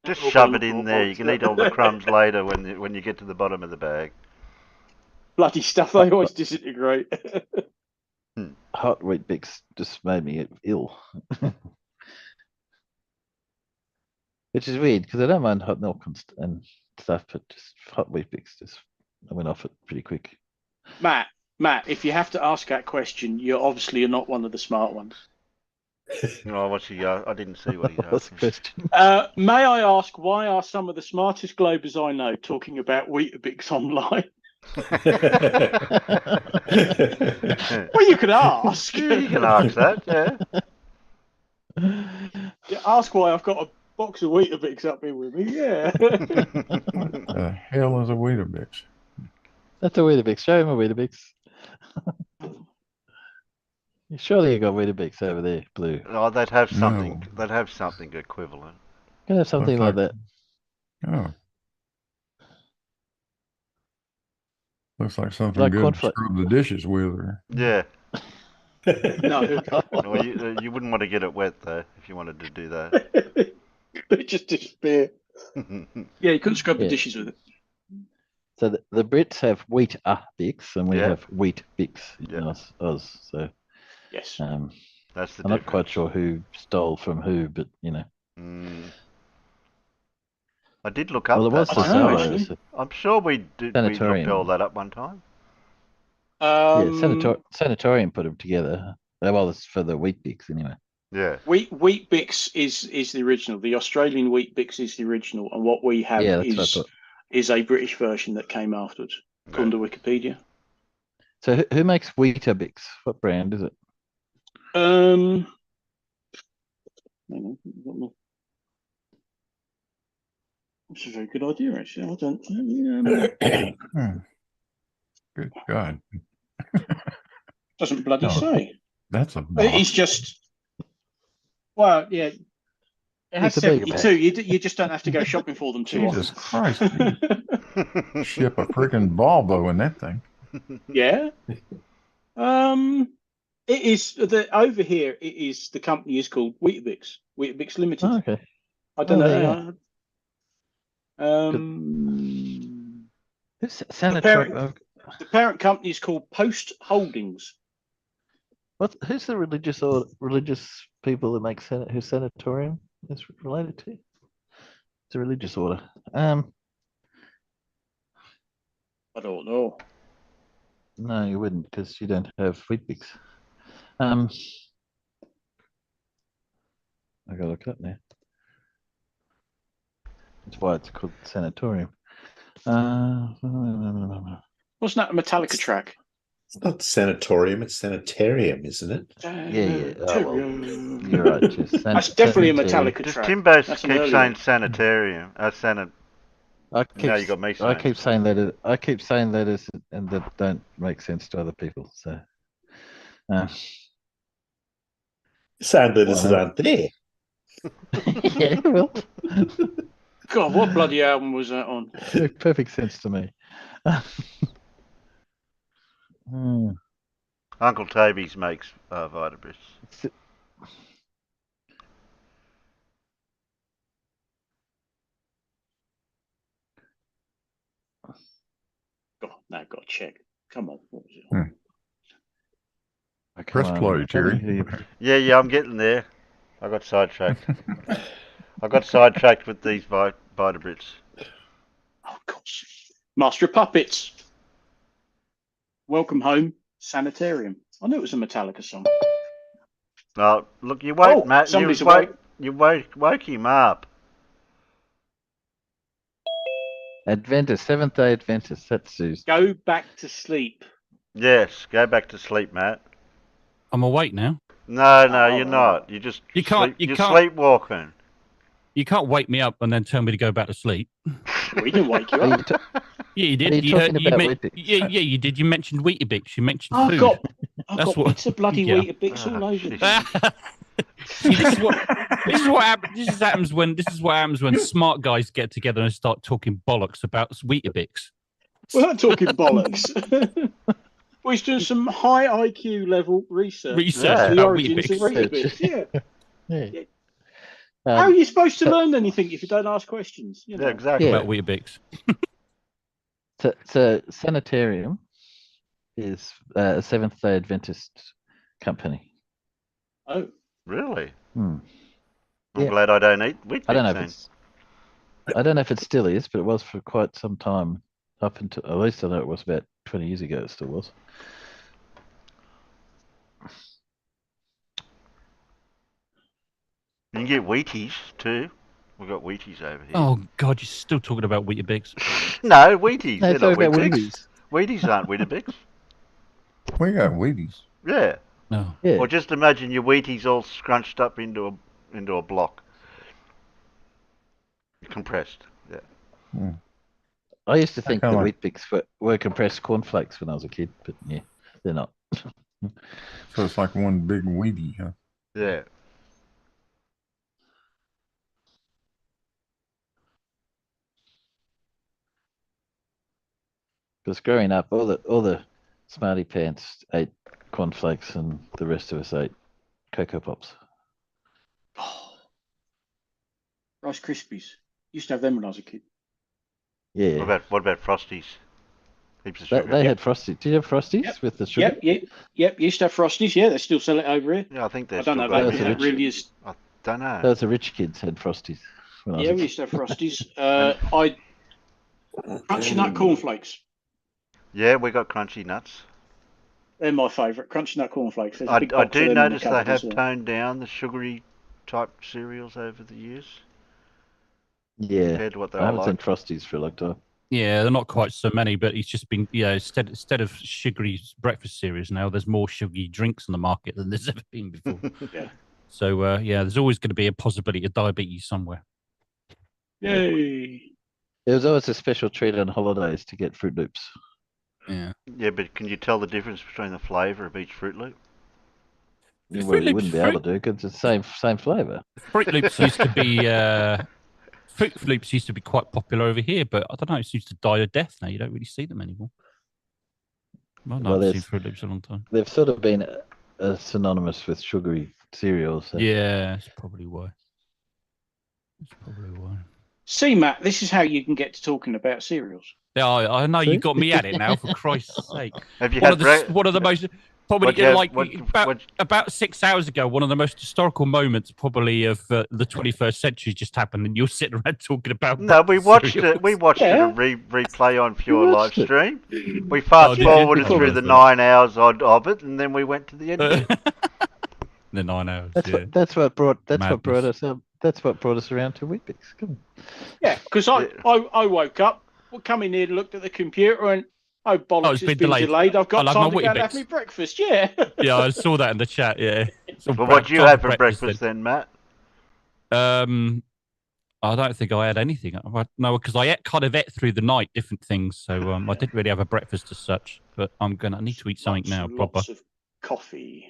Just shove it in there. You can eat all the crumbs later when you get to the bottom of the bag. Bloody stuff! They always disintegrate. Hot Weet-Bix just made me ill. Which is weird because I don't mind hot milk and stuff, but just hot Weet-Bix I went off it pretty quick. Matt, if you have to ask that question, you're not one of the smart ones. No, I didn't see what he asked. What's the question? May I ask, why are some of the smartest globers I know talking about Weetabix online? Well, you could ask. You can ask that, yeah. Ask why I've got a box of Weetabix up here with me. Yeah. The hell is a Weetabix? That's a Weetabix. Show him a Weetabix. Surely you got Weetabix over there, Blue. Oh, they'd have something. No. They'd have something equivalent. You can have something like that. Oh. Looks like something like good to scrub the dishes with. Or... Yeah. No. Well, you wouldn't want to get it wet, though, if you wanted to do that. It just disappear. Yeah, you couldn't scrub the dishes with it. So the Brits have Weet-Bix and we have Weet-Bix in Oz. So Yes. That's the I'm not quite difference. sure who stole from who, but you know. I did look up Well, it was that the one. Salvo. I'm sure we did. We looked Sanatorium. all that up one time. Yeah, Sanatorium put them together. Well, it's for the Wheat Bix anyway. Yeah. Wheat Bix is the original. The Australian Wheat Bix is the original, and what we have Yeah, that's what I thought. is a British version that came afterwards, according to Wikipedia. So who makes Weetabix? What brand is it? Hang on. That's a very good idea, actually. I don't. Good God. Doesn't bloody No, say. That's a It's just. Well, yeah. It has It's a big 72. You just don't have to go shopping for them too Jesus often. Christ. You ship a freaking Volvo in that thing. Yeah. It is over here. It is the company is called Weetabix Limited. Oh, okay. I don't there know. Who's The Sanatorium? parent company is called Post Holdings. Who's the religious people that make who Sanatorium is related to? It's a religious order. I don't know. No, you wouldn't, because you don't have Wheat Bix. I gotta look it up now. That's why it's called Sanatorium. Wasn't that a Metallica track? It's not sanatorium, it's sanitarium, isn't it? Yeah. Oh, well, you're right. Just That's definitely a sanitarium. Metallica Does track. Timbo That's keep an early saying one. sanitarium? Now you got me saying. I keep saying that. I keep saying letters and that don't make sense to other people. So, Saying letters that aren't there. yeah, well, God, what bloody album was that on? makes perfect sense to me. Uncle Toby's makes Vitabris. God, now I've got to check. Come on, what was it? Press play, Terry. Yeah, I'm getting there. I got sidetracked. I got sidetracked with these Vitabrits. Oh gosh, Master of Puppets. Welcome home, Sanitarium. I knew it was a Metallica song. Oh, look, you woke Matt. Somebody's You woke him up. Adventist, Seventh-day Adventist. That's Sue's. Go back to sleep. Yes, go back to sleep, Matt. I'm awake now. No, you're not. You're sleepwalking. You can't wake me up and then tell me to go back to sleep. We didn't wake you up. Yeah, you did. Are you talking about Weetabix? Yeah, you did. You mentioned Weetabix. You mentioned I've food. got bits of bloody Weetabix all over See, this is what happens. This is what happens when smart guys get together and start talking bollocks about Weetabix. We're not talking bollocks. We're doing some high IQ level research about the origins Weetabix. of Weetabix. Yeah. How are you supposed to learn anything if you don't ask questions? You know? Yeah, exactly. About Weetabix. So Sanitarium is a Seventh-day Adventist company. Oh, really? I'm glad I don't eat Weetabix. I don't know if it still is, but it was for quite some time. Up until at least I know it was about 20 years ago. It still was. You can get Wheaties too. We've got Wheaties over here. Oh God, you're still talking about Weetabix. No, Wheaties. No, They're not about Wheaties. Wheaties aren't Weetabix. We got Wheaties. Yeah. No. Yeah. Or just imagine your Wheaties all scrunched up into a block. Compressed. Yeah. I used to think that kinda Wheat Bix were compressed cornflakes when I was a kid, but yeah, they're not. So it's like one big Wheatie, huh? Yeah. Because growing up, all the smarty pants ate cornflakes, and the rest of us ate Cocoa Pops. Rice Krispies. Used to have them when I was a kid. Yeah. What about Frosties? Heaps of sugar. They had Frosties. Did you have Frosties with the sugar? Yep. Used to have Frosties. Yeah, they still sell it over here. Yeah, I think I don't know about it. It really is. I don't know. Those are rich kids had Frosties. Yeah, we used to have Frosties. Crunchy nut cornflakes. Yeah, we got crunchy nuts. They're my favourite. Crunchy nut cornflakes. There's a I big box of do them in notice the they cupboard have as well. toned down the sugary type cereals over the years. Yeah, Compared to what they I were haven't like. seen Frosties for a long time. Yeah, they're not quite so many, but it's just been, instead of sugary breakfast cereals now, there's more sugary drinks on the market than there's ever been before. Yeah. So, there's always going to be a possibility of diabetes somewhere. Yay. There was always a special treat on holidays to get Fruit Loops. Yeah. Yeah, but can you tell the difference between the flavour of each Fruit Loop? Well, you wouldn't be able to because it's the same flavour. Fruit Loops used to be Fruit Loops used to be quite popular over here, but I don't know, it seems to die a death now. You don't really see them anymore. I've not seen Fruit Loops in a long time. They've sort of been synonymous with sugary cereals. So. Yeah, that's probably why. See, Matt, this is how you can get to talking about cereals. Yeah, I know you got me at it now. For Christ's sake, Have you one had of the most probably about 6 hours ago, one of the most historical moments probably of the 21st century just happened, and you're sitting around talking about. No, we watched cereals. it. We watched it a replay on Pure Live it. Stream. We fast forwarded through the 9 hours of it, and then we went to the end. Of it. The 9 hours. That's what brought Madness. us up. That's what brought us around to Weet-Bix. Come on. Yeah, because I woke up, come in here and looked at the computer and, oh, bollocks, it's been delayed. I've got time to go and have my breakfast. Yeah. Yeah, I saw that in the chat. Yeah. Well, what do you have for breakfast then, Matt? I don't think I had anything. No, because I ate through the night different things, so I didn't really have a breakfast as such. But I need to eat something now. Proper. Lots of coffee.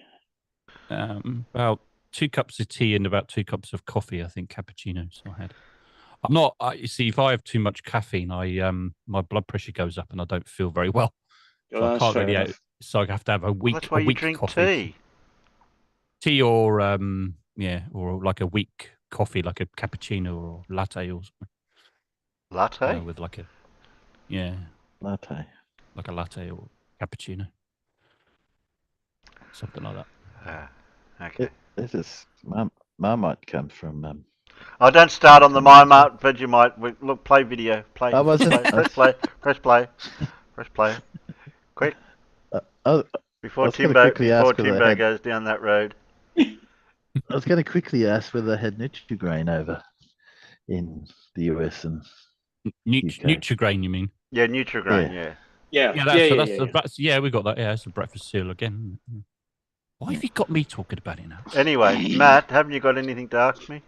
About 2 cups of tea and about 2 cups of coffee. I think cappuccinos I had. I'm not. You see, if I have too much caffeine, my blood pressure goes up and I don't feel very well. So I can't really. So I have to have a weak. That's why you drink coffee. Tea or or like a weak coffee, like a cappuccino or latte or something. Latte with like a latte, like a latte or cappuccino, something like that. Okay. This is Marmite comes from. Oh, don't start on the Marmite Vegemite. Look, play video. Play. I wasn't. Press play. Press play. Press play. Quick. Before Timbo goes down that road. I was going to quickly ask whether they had Nutrigrain over in the US and Nutrigrain, you mean? Yeah, Nutrigrain. Yeah. Yeah, we got that. Yeah, it's a breakfast cereal again. Why have you got me talking about it now? Anyway, Matt, haven't you got anything to ask me?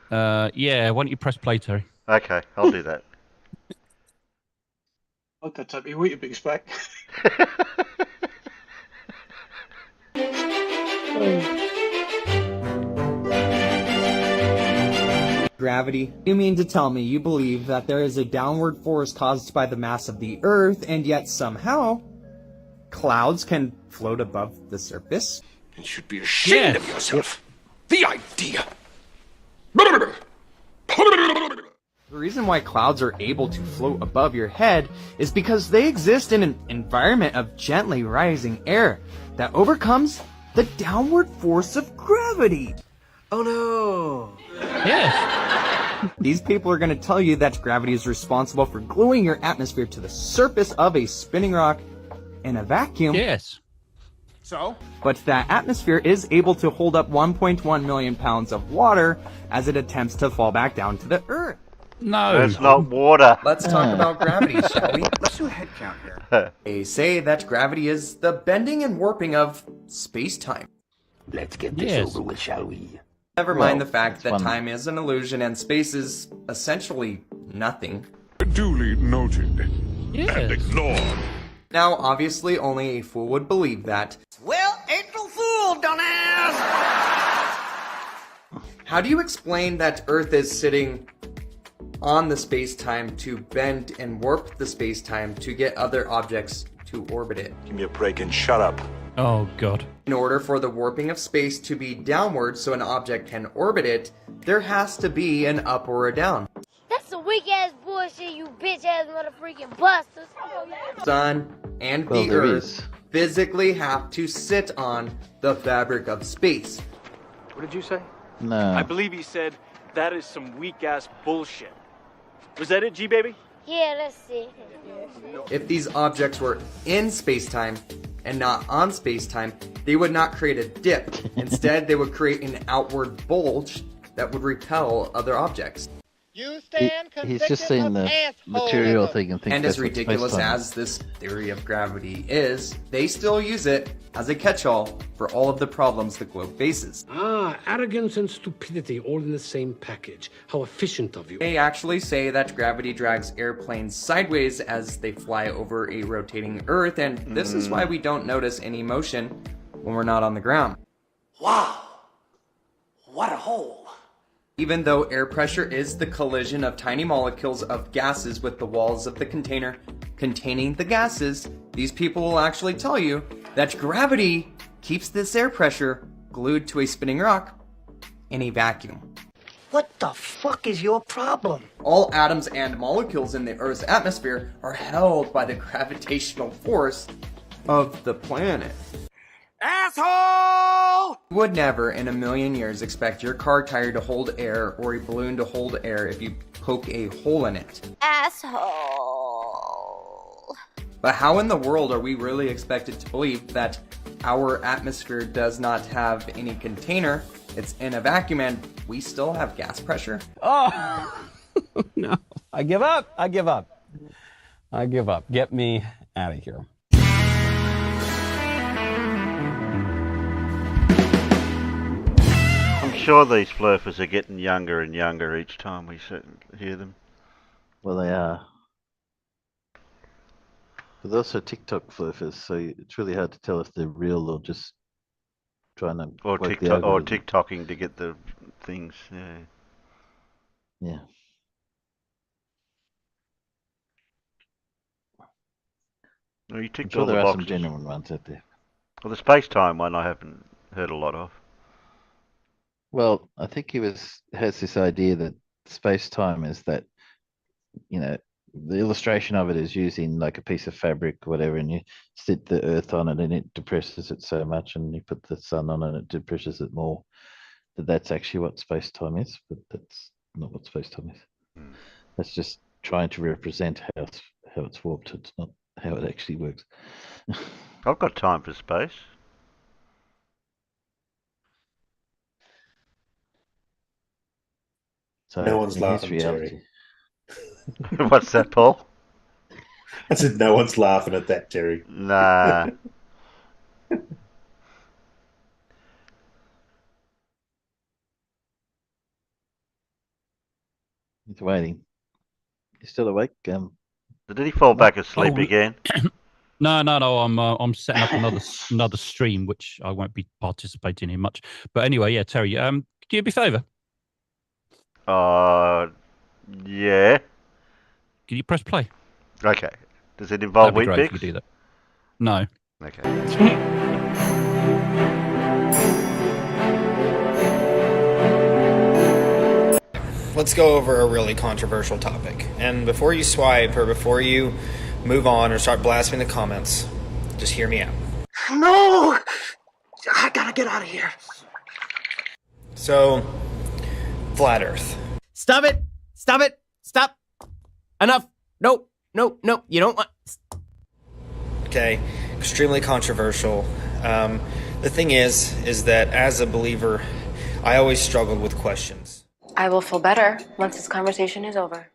Yeah. Why don't you press play, Terry? Okay, I'll do that. I'll go take your Weet-Bix back. Gravity? You mean to tell me you believe that there is a downward force caused by the mass of the Earth, and yet somehow clouds can float above the surface? You should be ashamed of yourself. The idea. The reason why clouds are able to float above your head is because they exist in an environment of gently rising air that overcomes the downward force of gravity. Oh no. Yes. These people are going to tell you that gravity is responsible for gluing your atmosphere to the surface of a spinning rock in a vacuum. Yes. So? But that atmosphere is able to hold up 1.1 million pounds of water as it attempts to fall back down to the Earth. No. That's not water. Let's talk about gravity, shall we? Let's do a head count here. They say that gravity is the bending and warping of space-time. Let's get this over with, shall we? Never mind the fact that time is an illusion and space is essentially nothing. Duly noted. And ignored. Now, obviously, only a fool would believe that. Well, April Fool, dumbass! How do you explain that Earth is sitting on the space-time to bend and warp the space-time to get other objects to orbit it? Give me a break and shut up. Oh, God. In order for the warping of space to be downward so an object can orbit it, there has to be an up or a down. That's the weak ass bullshit, you bitch ass motherfucking busters. Sun and Well, the there Earth is. physically have to sit on the fabric of space. What did you say? No. I believe he said that is some weak ass bullshit. Was that it, G baby? Yeah, that's it. If these objects were in space-time and not on space-time, they would not create a dip. Instead, they would create an outward bulge that would repel other objects. He's just seen the material thing and thinks And that's as what ridiculous space-time as this theory of gravity is, they still use it as a catch-all for all of the problems the globe faces. Ah, arrogance and stupidity all in the same package. How efficient of you. They actually say that gravity drags airplanes sideways as they fly over a rotating Earth, and this is why we don't notice any motion when we're not on the ground. Wow. What a hole. Even though air pressure is the collision of tiny molecules of gases with the walls of the container containing the gases, these people will actually tell you that gravity keeps this air pressure glued to a spinning rock in a vacuum. What the fuck is your problem? All atoms and molecules in the Earth's atmosphere are held by the gravitational force of the planet. Asshole! You would never in a million years expect your car tire to hold air or a balloon to hold air if you poke a hole in it. Asshole. But how in the world are we really expected to believe that our atmosphere does not have any container, it's in a vacuum, and we still have gas pressure? Oh, no. I give up. I give up. I give up. Get me out of here. I'm sure these flurfers are getting younger and younger each time we hear them. Well, they are. But they're also TikTok flurfers, so it's really hard to tell if they're real or just trying to Or work the TikTok, or algorithm. TikToking to get the things. Yeah. Yeah. Well, you I'm ticked sure all the there are some boxes. genuine ones out there. Well, the space-time one I haven't heard a lot of. Well, I think he has this idea that space-time is that, you know, the illustration of it is using like a piece of fabric, whatever, and you sit the Earth on it and it depresses it so much, and you put the sun on it and it depresses it more. That's actually what space-time is, but that's not what space-time is. That's just trying to represent how it's warped. It's not how it actually works. I've got time for space. So No one's in his laughing, reality- Terry. What's that, Paul? I said no one's laughing at that, Terry. Nah. He's waiting. He's still awake. Did he fall back asleep Oh, again? No. I'm setting up another stream, which I won't be participating in much. But anyway, yeah, Terry, could you do me a favour? Yeah. Can you press play? Okay. Does it involve That'd be wheat great if bix? you do that. No. Okay. Let's go over a really controversial topic. And before you swipe or before you move on or start blasting the comments, just hear me out. No! I gotta get out of here. So, flat Earth. Stop it! Stop it! Stop! Enough! No! You don't want. Okay, extremely controversial. The thing is that as a believer, I always struggled with questions. I will feel better once this conversation is over.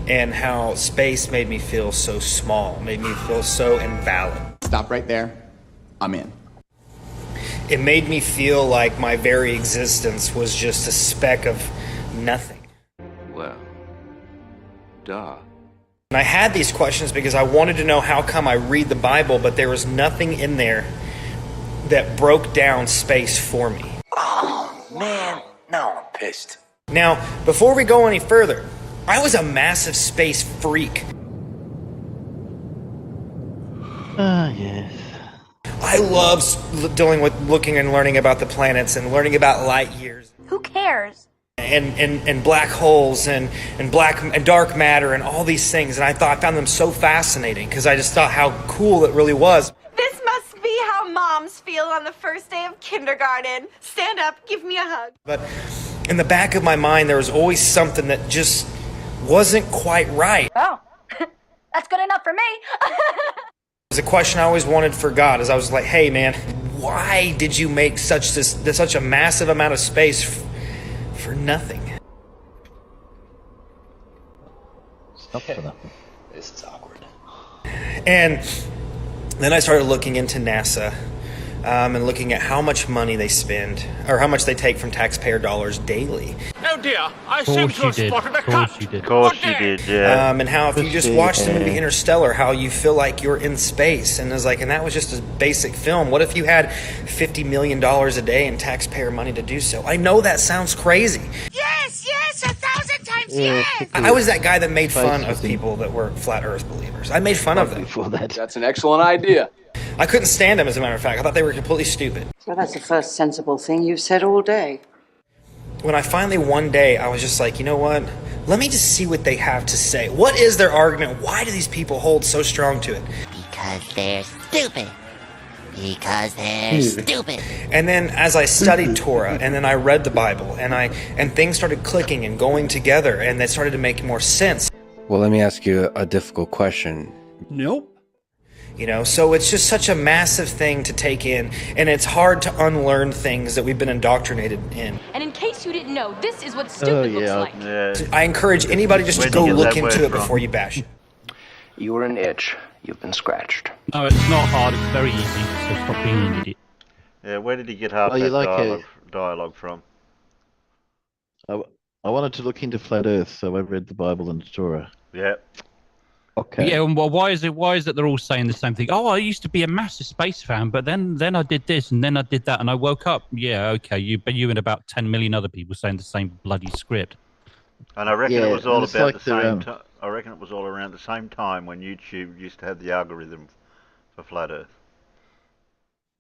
And how space made me feel so small, made me feel so invalid. Stop right there. I'm in. It made me feel like my very existence was just a speck of nothing. Well, duh. And I had these questions because I wanted to know how come I read the Bible, but there was nothing in there that broke down space for me. Oh, man. Now I'm pissed. Now, before we go any further, I was a massive space freak. Yes. I love looking and learning about the planets and learning about light years Who cares? and black holes and black and dark matter and all these things. And I found them so fascinating because I just thought how cool it really was. This must be how moms feel on the first day of kindergarten. Stand up, give me a hug. But in the back of my mind, there was always something that just wasn't quite right. Oh, that's good enough for me. It was a question I always wanted for God, as I was like, hey man, why did you make such a massive amount of space for nothing? Stop for nothing. This is awkward. And then I started looking into NASA and looking at how much money they spend, or how much they take from taxpayer dollars daily. Oh dear, I seem to have spotted a cut. Of course you did, yeah. And how if you just watch the movie Interstellar, how you feel like you're in space. And and that was just a basic film. What if you had $50 million a day in taxpayer money to do so? I know that sounds crazy. Yes, 1,000 times yes. I was that guy that made fun of people that were flat Earth believers. I made fun of them. Before that. That's an excellent idea. I couldn't stand them, as a matter of fact. I thought they were completely stupid. Well, that's the first sensible thing you've said all day. When I finally one day, I was just like, you know what? Let me just see what they have to say. What is their argument? Why do these people hold so strong to it? Because they're stupid. Because they're stupid. And then as I studied Torah, and then I read the Bible, and things started clicking and going together, and they started to make more sense. Well, let me ask you a difficult question. Nope. You know, so it's just such a massive thing to take in, and it's hard to unlearn things that we've been indoctrinated in. And in case you didn't know, this is what stupid looks like. Yeah. I encourage anybody just to go look into it before you bash it. You were an itch. You've been scratched. No, it's not hard. It's very easy. So stop being an idiot. Yeah, where did he get half Oh, you that like dialogue from? I wanted to look into flat Earth, so I read the Bible and the Torah. Yeah. Okay. Yeah, well, why is it they're all saying the same thing? Oh, I used to be a massive space fan, but then I did this and then I did that, and I woke up. Yeah, okay, you and about 10 million other people saying the same bloody script. And I reckon it was all about like the same time. I reckon it was all around the same time when YouTube used to have the algorithm for flat Earth.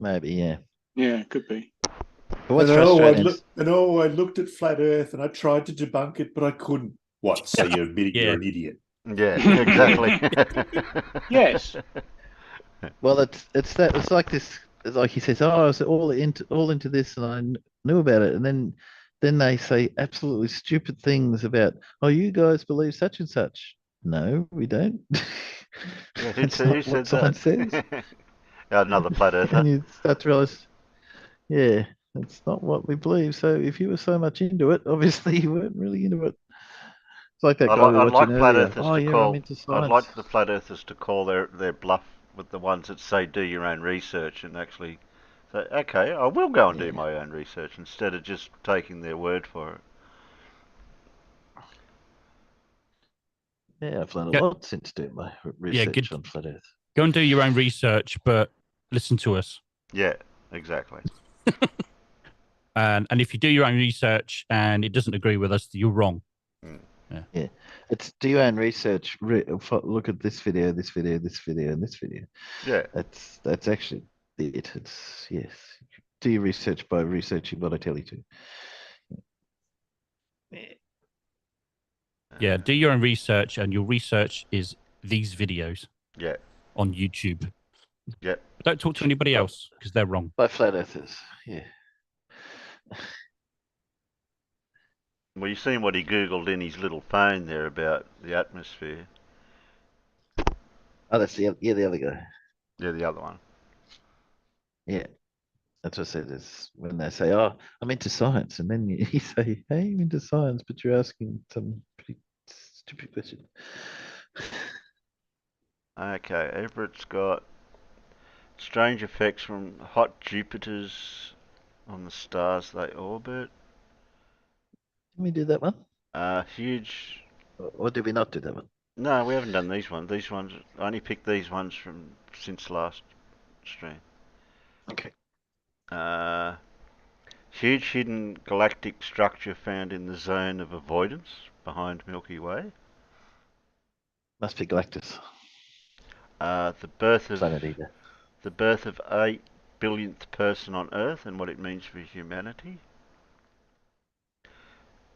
Maybe, yeah. Yeah, it could be. But what's I frustrating? I looked at flat Earth and I tried to debunk it, but I couldn't. What? So you're admitting you're an idiot? Yeah, exactly. Yes. Well, it's like this. It's like he says, "Oh, I was all into this, and I knew about it," and then they say absolutely stupid things about, "Oh, you guys believe such and such." No, we don't. Yeah, That's who not said what someone says. Another flat earther. And you start to realize, yeah, that's not what we believe. So if you were so much into it, obviously you weren't really into it. It's like that guy we were I'd like watching flat earlier. earthers Oh, to yeah, call. I'm into I'd science. like the flat earthers to call their bluff with the ones that say do your own research and actually say, okay, I will go and do my own research instead of just taking their word for it. Yeah, I've learned a lot since doing my research on flat Earth. Go and do your own research, but listen to us. Yeah, exactly. And if you do your own research and it doesn't agree with us, you're wrong. Yeah, it's do your own research. Look at this video, this video, this video, and this video. Yeah, that's actually it. It's yes. Do your research by researching what I tell you to. Yeah, do your own research, and your research is these videos. Yeah. On YouTube. Yeah. But don't talk to anybody else because they're wrong. By flat earthers. Yeah. Well, you've seen what he Googled in his little phone there about the atmosphere. Oh, that's the other guy. Yeah, the other one. Yeah. That's what I said is when they say, "Oh, I'm into science," and then you say, "Hey, I'm into science," but you're asking some pretty stupid question. Okay, Everett's got strange effects from hot Jupiters on the stars they orbit. Did we do that one? Huge. Or did we not do that one? No, we haven't done these ones. These ones, I only picked these ones from since last stream. Okay. Huge hidden galactic structure found in the zone of avoidance behind Milky Way. Must be Galactus. The birth of Planet Eater. the birth of 8 billionth person on Earth and what it means for humanity.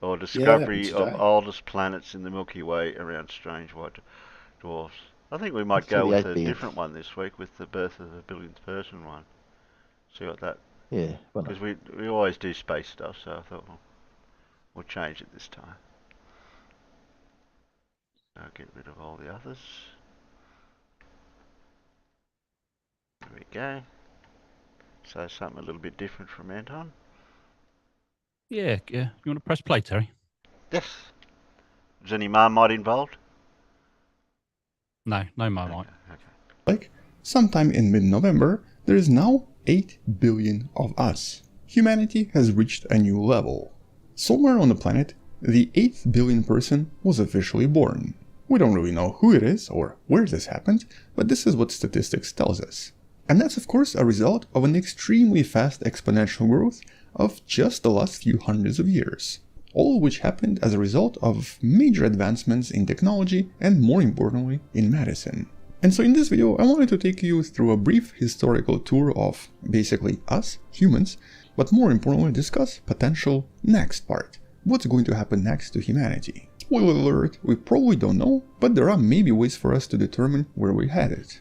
or discovery happened of today. oldest planets in the Milky Way around strange white dwarfs. I think we might Let's do go the with 8 a billionth. different one this week with the birth of the billionth person one. See what that? Yeah, well, Because we always do space stuff, so I thought we'll change it this time. I'll get rid of all the others. There we go. So something a little bit different from Anton. Yeah. You want to press play, Terry? Yes. Is any Marmite involved? No Marmite. Like, sometime in mid-November, there is now 8 billion of us. Humanity has reached a new level. Somewhere on the planet, the 8th billion person was officially born. We don't really know who it is or where this happened, but this is what statistics tells us. And that's of course a result of an extremely fast exponential growth of just the last few hundreds of years. All of which happened as a result of major advancements in technology and, more importantly, in medicine. And so in this video, I wanted to take you through a brief historical tour of basically us, humans, but more importantly discuss potential next part. What's going to happen next to humanity? Spoiler alert, we probably don't know, but there are maybe ways for us to determine where we're headed.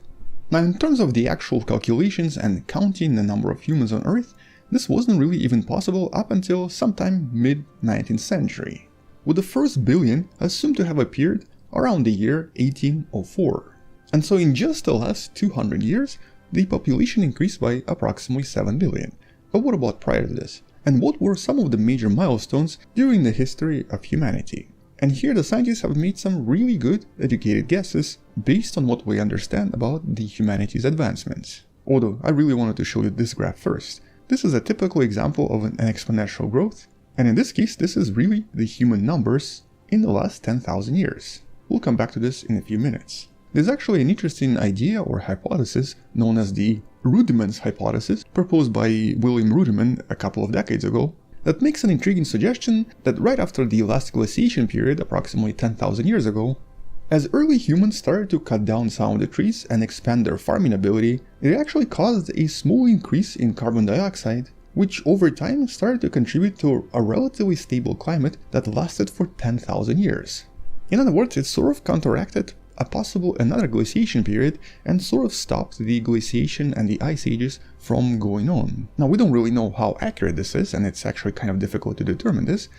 Now in terms of the actual calculations and counting the number of humans on Earth, this wasn't really even possible up until sometime mid-19th century, with the first billion assumed to have appeared around the year 1804. And so in just the last 200 years, the population increased by approximately 7 billion. But what about prior to this? And what were some of the major milestones during the history of humanity? And here the scientists have made some really good, educated guesses based on what we understand about the humanity's advancements. Although I really wanted to show you this graph first. This is a typical example of an exponential growth, and in this case this is really the human numbers in the last 10,000 years. We'll come back to this in a few minutes. There's actually an interesting idea or hypothesis known as the Rudiments hypothesis, proposed by William Rudiman a couple of decades ago, that makes an intriguing suggestion that right after the last glaciation period, approximately 10,000 years ago, as early humans started to cut down some of the trees and expand their farming ability, it actually caused a small increase in carbon dioxide, which over time started to contribute to a relatively stable climate that lasted for 10,000 years. In other words, it sort of counteracted a possible another glaciation period and sort of stopped the glaciation and the ice ages from going on. Now we don't really know how accurate this is, and it's actually kind of difficult to determine this,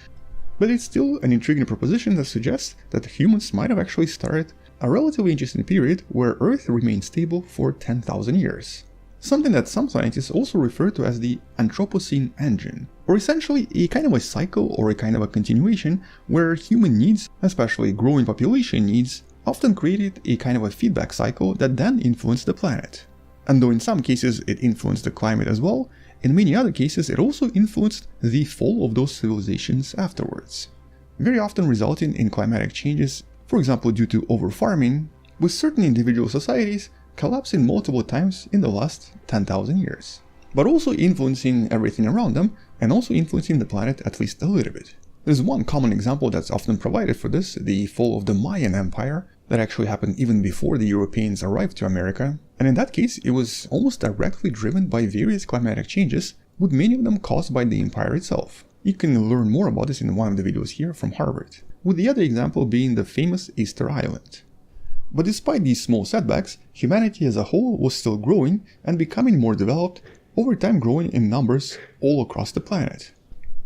but it's still an intriguing proposition that suggests that humans might have actually started a relatively interesting period where Earth remained stable for 10,000 years. Something that some scientists also refer to as the Anthropocene engine, or essentially a kind of a cycle or a kind of a continuation where human needs, especially growing population needs, often created a kind of a feedback cycle that then influenced the planet. And though in some cases it influenced the climate as well, in many other cases it also influenced the fall of those civilizations afterwards, very often resulting in climatic changes, for example due to overfarming, with certain individual societies collapsing multiple times in the last 10,000 years, but also influencing everything around them and also influencing the planet at least a little bit. There's one common example that's often provided for this, the fall of the Mayan Empire, that actually happened even before the Europeans arrived to America, and in that case it was almost directly driven by various climatic changes, with many of them caused by the empire itself. You can learn more about this in one of the videos here from Harvard, with the other example being the famous Easter Island. But despite these small setbacks, humanity as a whole was still growing and becoming more developed, over time growing in numbers all across the planet,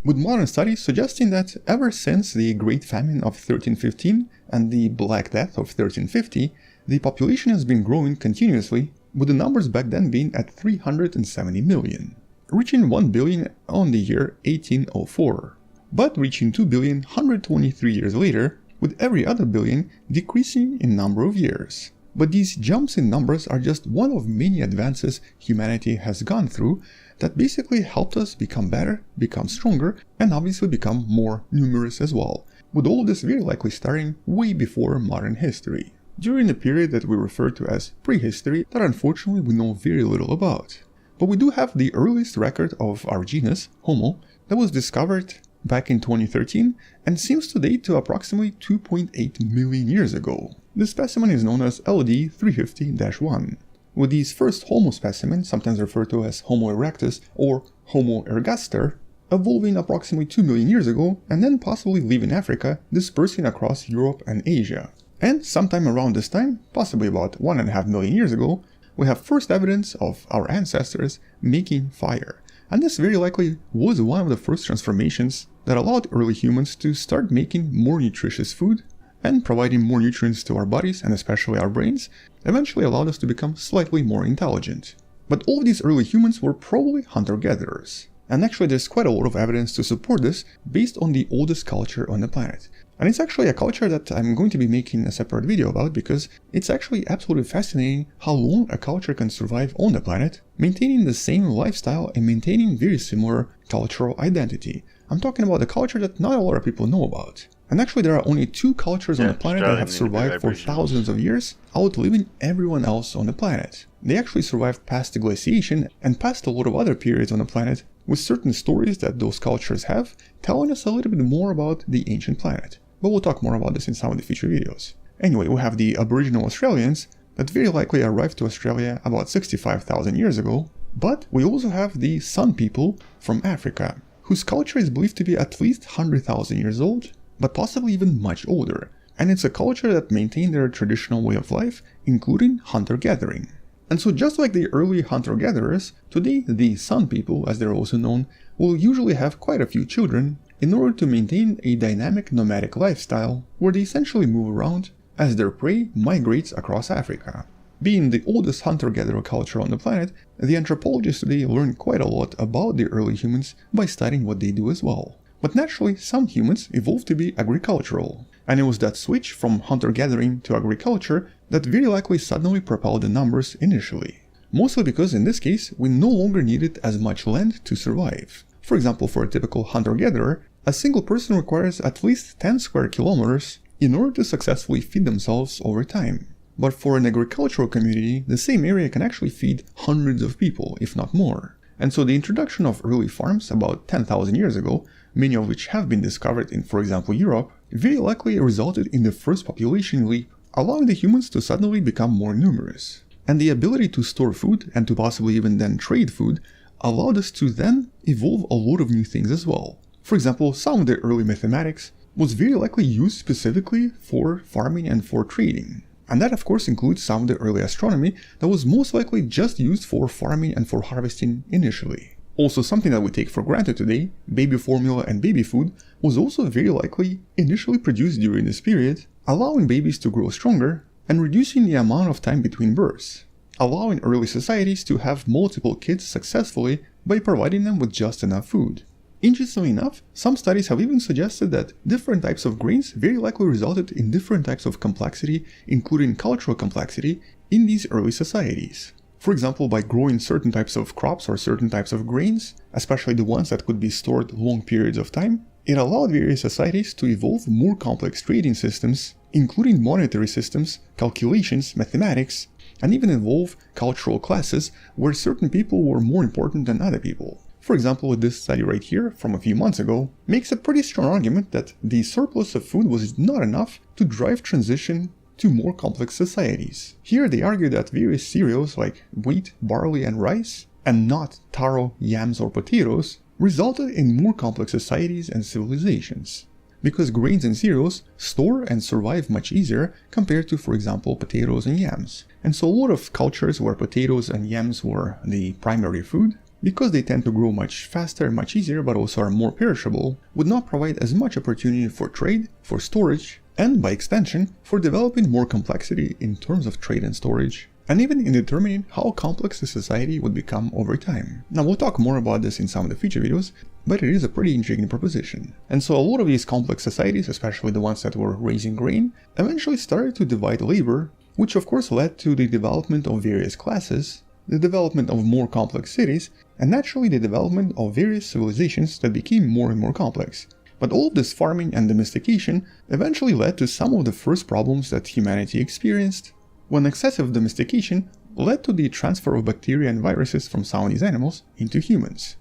with modern studies suggesting that ever since the Great Famine of 1315 and the Black Death of 1350, the population has been growing continuously, with the numbers back then being at 370 million, reaching 1 billion on the year 1804, but reaching 2 billion 123 years later, with every other billion decreasing in number of years. But these jumps in numbers are just one of many advances humanity has gone through that basically helped us become better, become stronger, and obviously become more numerous as well, with all of this very likely starting way before modern history, during a period that we refer to as prehistory that unfortunately we know very little about. But we do have the earliest record of our genus, Homo, that was discovered back in 2013 and seems to date to approximately 2.8 million years ago. This specimen is known as LD 350-1. With these first Homo specimens, sometimes referred to as Homo erectus or Homo ergaster, evolving approximately 2 million years ago and then possibly leaving Africa, dispersing across Europe and Asia. And sometime around this time, possibly about 1.5 million years ago, we have first evidence of our ancestors making fire. And this very likely was one of the first transformations that allowed early humans to start making more nutritious food and providing more nutrients to our bodies and especially our brains, eventually allowed us to become slightly more intelligent. But all of these early humans were probably hunter-gatherers. And actually there's quite a lot of evidence to support this based on the oldest culture on the planet. And it's actually a culture that I'm going to be making a separate video about because it's actually absolutely fascinating how long a culture can survive on the planet, maintaining the same lifestyle and maintaining very similar cultural identity. I'm talking about a culture that not a lot of people know about. And actually there are only 2 cultures on the planet that have survived for thousands of years, outliving everyone else on the planet. They actually survived past the glaciation and past a lot of other periods on the planet, with certain stories that those cultures have, telling us a little bit more about the ancient planet. But we'll talk more about this in some of the future videos. Anyway, we have the Aboriginal Australians that very likely arrived to Australia about 65,000 years ago, but we also have the Sun people from Africa, whose culture is believed to be at least 100,000 years old, but possibly even much older, and it's a culture that maintained their traditional way of life, including hunter-gathering. And so just like the early hunter-gatherers, today the Sun people, as they're also known, will usually have quite a few children in order to maintain a dynamic nomadic lifestyle where they essentially move around as their prey migrates across Africa. Being the oldest hunter-gatherer culture on the planet, the anthropologists today learn quite a lot about the early humans by studying what they do as well. But naturally, some humans evolved to be agricultural, and it was that switch from hunter-gathering to agriculture that very likely suddenly propelled the numbers initially. Mostly because in this case, we no longer needed as much land to survive. For example, for a typical hunter-gatherer, a single person requires at least 10 square kilometers in order to successfully feed themselves over time. But for an agricultural community, the same area can actually feed hundreds of people, if not more. And so the introduction of early farms about 10,000 years ago, many of which have been discovered in, for example, Europe, very likely resulted in the first population leap, allowing the humans to suddenly become more numerous. And the ability to store food and to possibly even then trade food allowed us to then evolve a lot of new things as well. For example, some of the early mathematics was very likely used specifically for farming and for trading. And that of course includes some of the early astronomy that was most likely just used for farming and for harvesting initially. Also, something that we take for granted today, baby formula and baby food, was also very likely initially produced during this period, allowing babies to grow stronger and reducing the amount of time between births, allowing early societies to have multiple kids successfully by providing them with just enough food. Interestingly enough, some studies have even suggested that different types of grains very likely resulted in different types of complexity, including cultural complexity, in these early societies. For example, by growing certain types of crops or certain types of grains, especially the ones that could be stored long periods of time, it allowed various societies to evolve more complex trading systems, including monetary systems, calculations, mathematics, and even evolve cultural classes where certain people were more important than other people. For example, this study right here from a few months ago makes a pretty strong argument that the surplus of food was not enough to drive transition to more complex societies. Here they argue that various cereals like wheat, barley and rice, and not taro, yams or potatoes, resulted in more complex societies and civilizations. Because grains and cereals store and survive much easier compared to, for example, potatoes and yams. And so a lot of cultures where potatoes and yams were the primary food, because they tend to grow much faster and much easier but also are more perishable, would not provide as much opportunity for trade, for storage, and by extension, for developing more complexity in terms of trade and storage, and even in determining how complex the society would become over time. Now we'll talk more about this in some of the future videos, but it is a pretty intriguing proposition. And so a lot of these complex societies, especially the ones that were raising grain, eventually started to divide labor, which of course led to the development of various classes, the development of more complex cities, and naturally the development of various civilizations that became more and more complex. But all of this farming and domestication eventually led to some of the first problems that humanity experienced, when excessive domestication led to the transfer of bacteria and viruses from some of these animals into humans,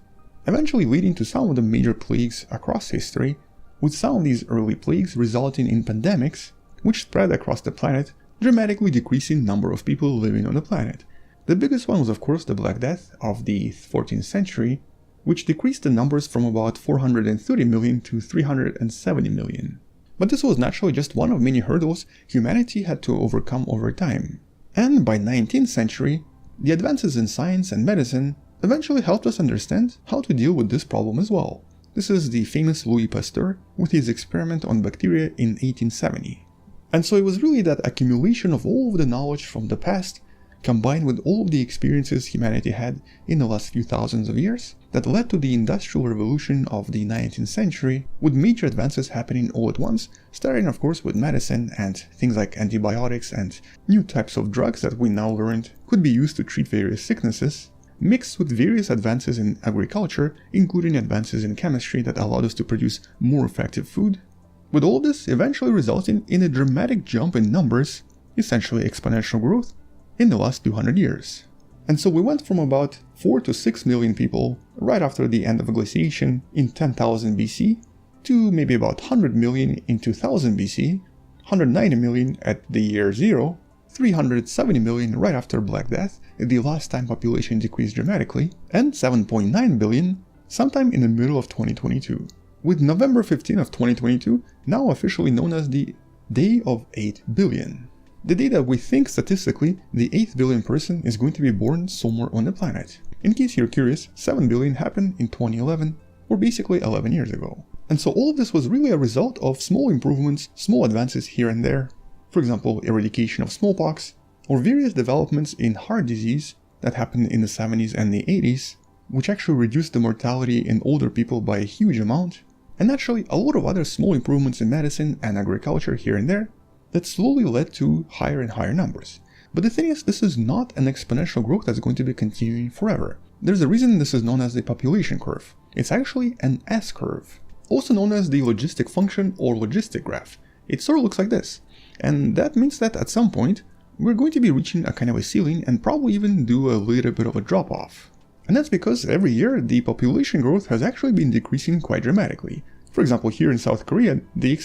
eventually leading to some of the major plagues across history, with some of these early plagues resulting in pandemics, which spread across the planet, dramatically decreasing the number of people living on the planet. The biggest one was of course the Black Death of the 14th century, which decreased the numbers from about 430 million to 370 million. But this was naturally just one of many hurdles humanity had to overcome over time. And by 19th century, the advances in science and medicine eventually helped us understand how to deal with this problem as well. This is the famous Louis Pasteur with his experiment on bacteria in 1870. And so it was really that accumulation of all of the knowledge from the past, combined with all of the experiences humanity had in the last few thousands of years, that led to the Industrial Revolution of the 19th century, with major advances happening all at once, starting of course with medicine and things like antibiotics and new types of drugs that we now learned could be used to treat various sicknesses, mixed with various advances in agriculture, including advances in chemistry that allowed us to produce more effective food, with all this eventually resulting in a dramatic jump in numbers, essentially exponential growth, in the last 200 years. And so we went from about 4 to 6 million people right after the end of glaciation in 10,000 BC to maybe about 100 million in 2000 BC, 190 million at the year 0, 370 million right after Black Death, the last time population decreased dramatically, and 7.9 billion sometime in the middle of 2022. With November 15 of 2022 now officially known as the Day of 8 billion. The day that we think statistically the 8th billion person is going to be born somewhere on the planet. In case you're curious, 7 billion happened in 2011, or basically 11 years ago. And so all of this was really a result of small improvements, small advances here and there. For example, eradication of smallpox, or various developments in heart disease that happened in the 70s and the 80s, which actually reduced the mortality in older people by a huge amount, and naturally a lot of other small improvements in medicine and agriculture here and there that slowly led to higher and higher numbers. But the thing is, this is not an exponential growth that's going to be continuing forever. There's a reason this is known as the population curve. It's actually an S-curve, also known as the logistic function or logistic graph. It sort of looks like this, and that means that at some point we're going to be reaching a kind of a ceiling and probably even do a little bit of a drop-off. And that's because every year the population growth has actually been decreasing quite dramatically. For example, here in South Korea, the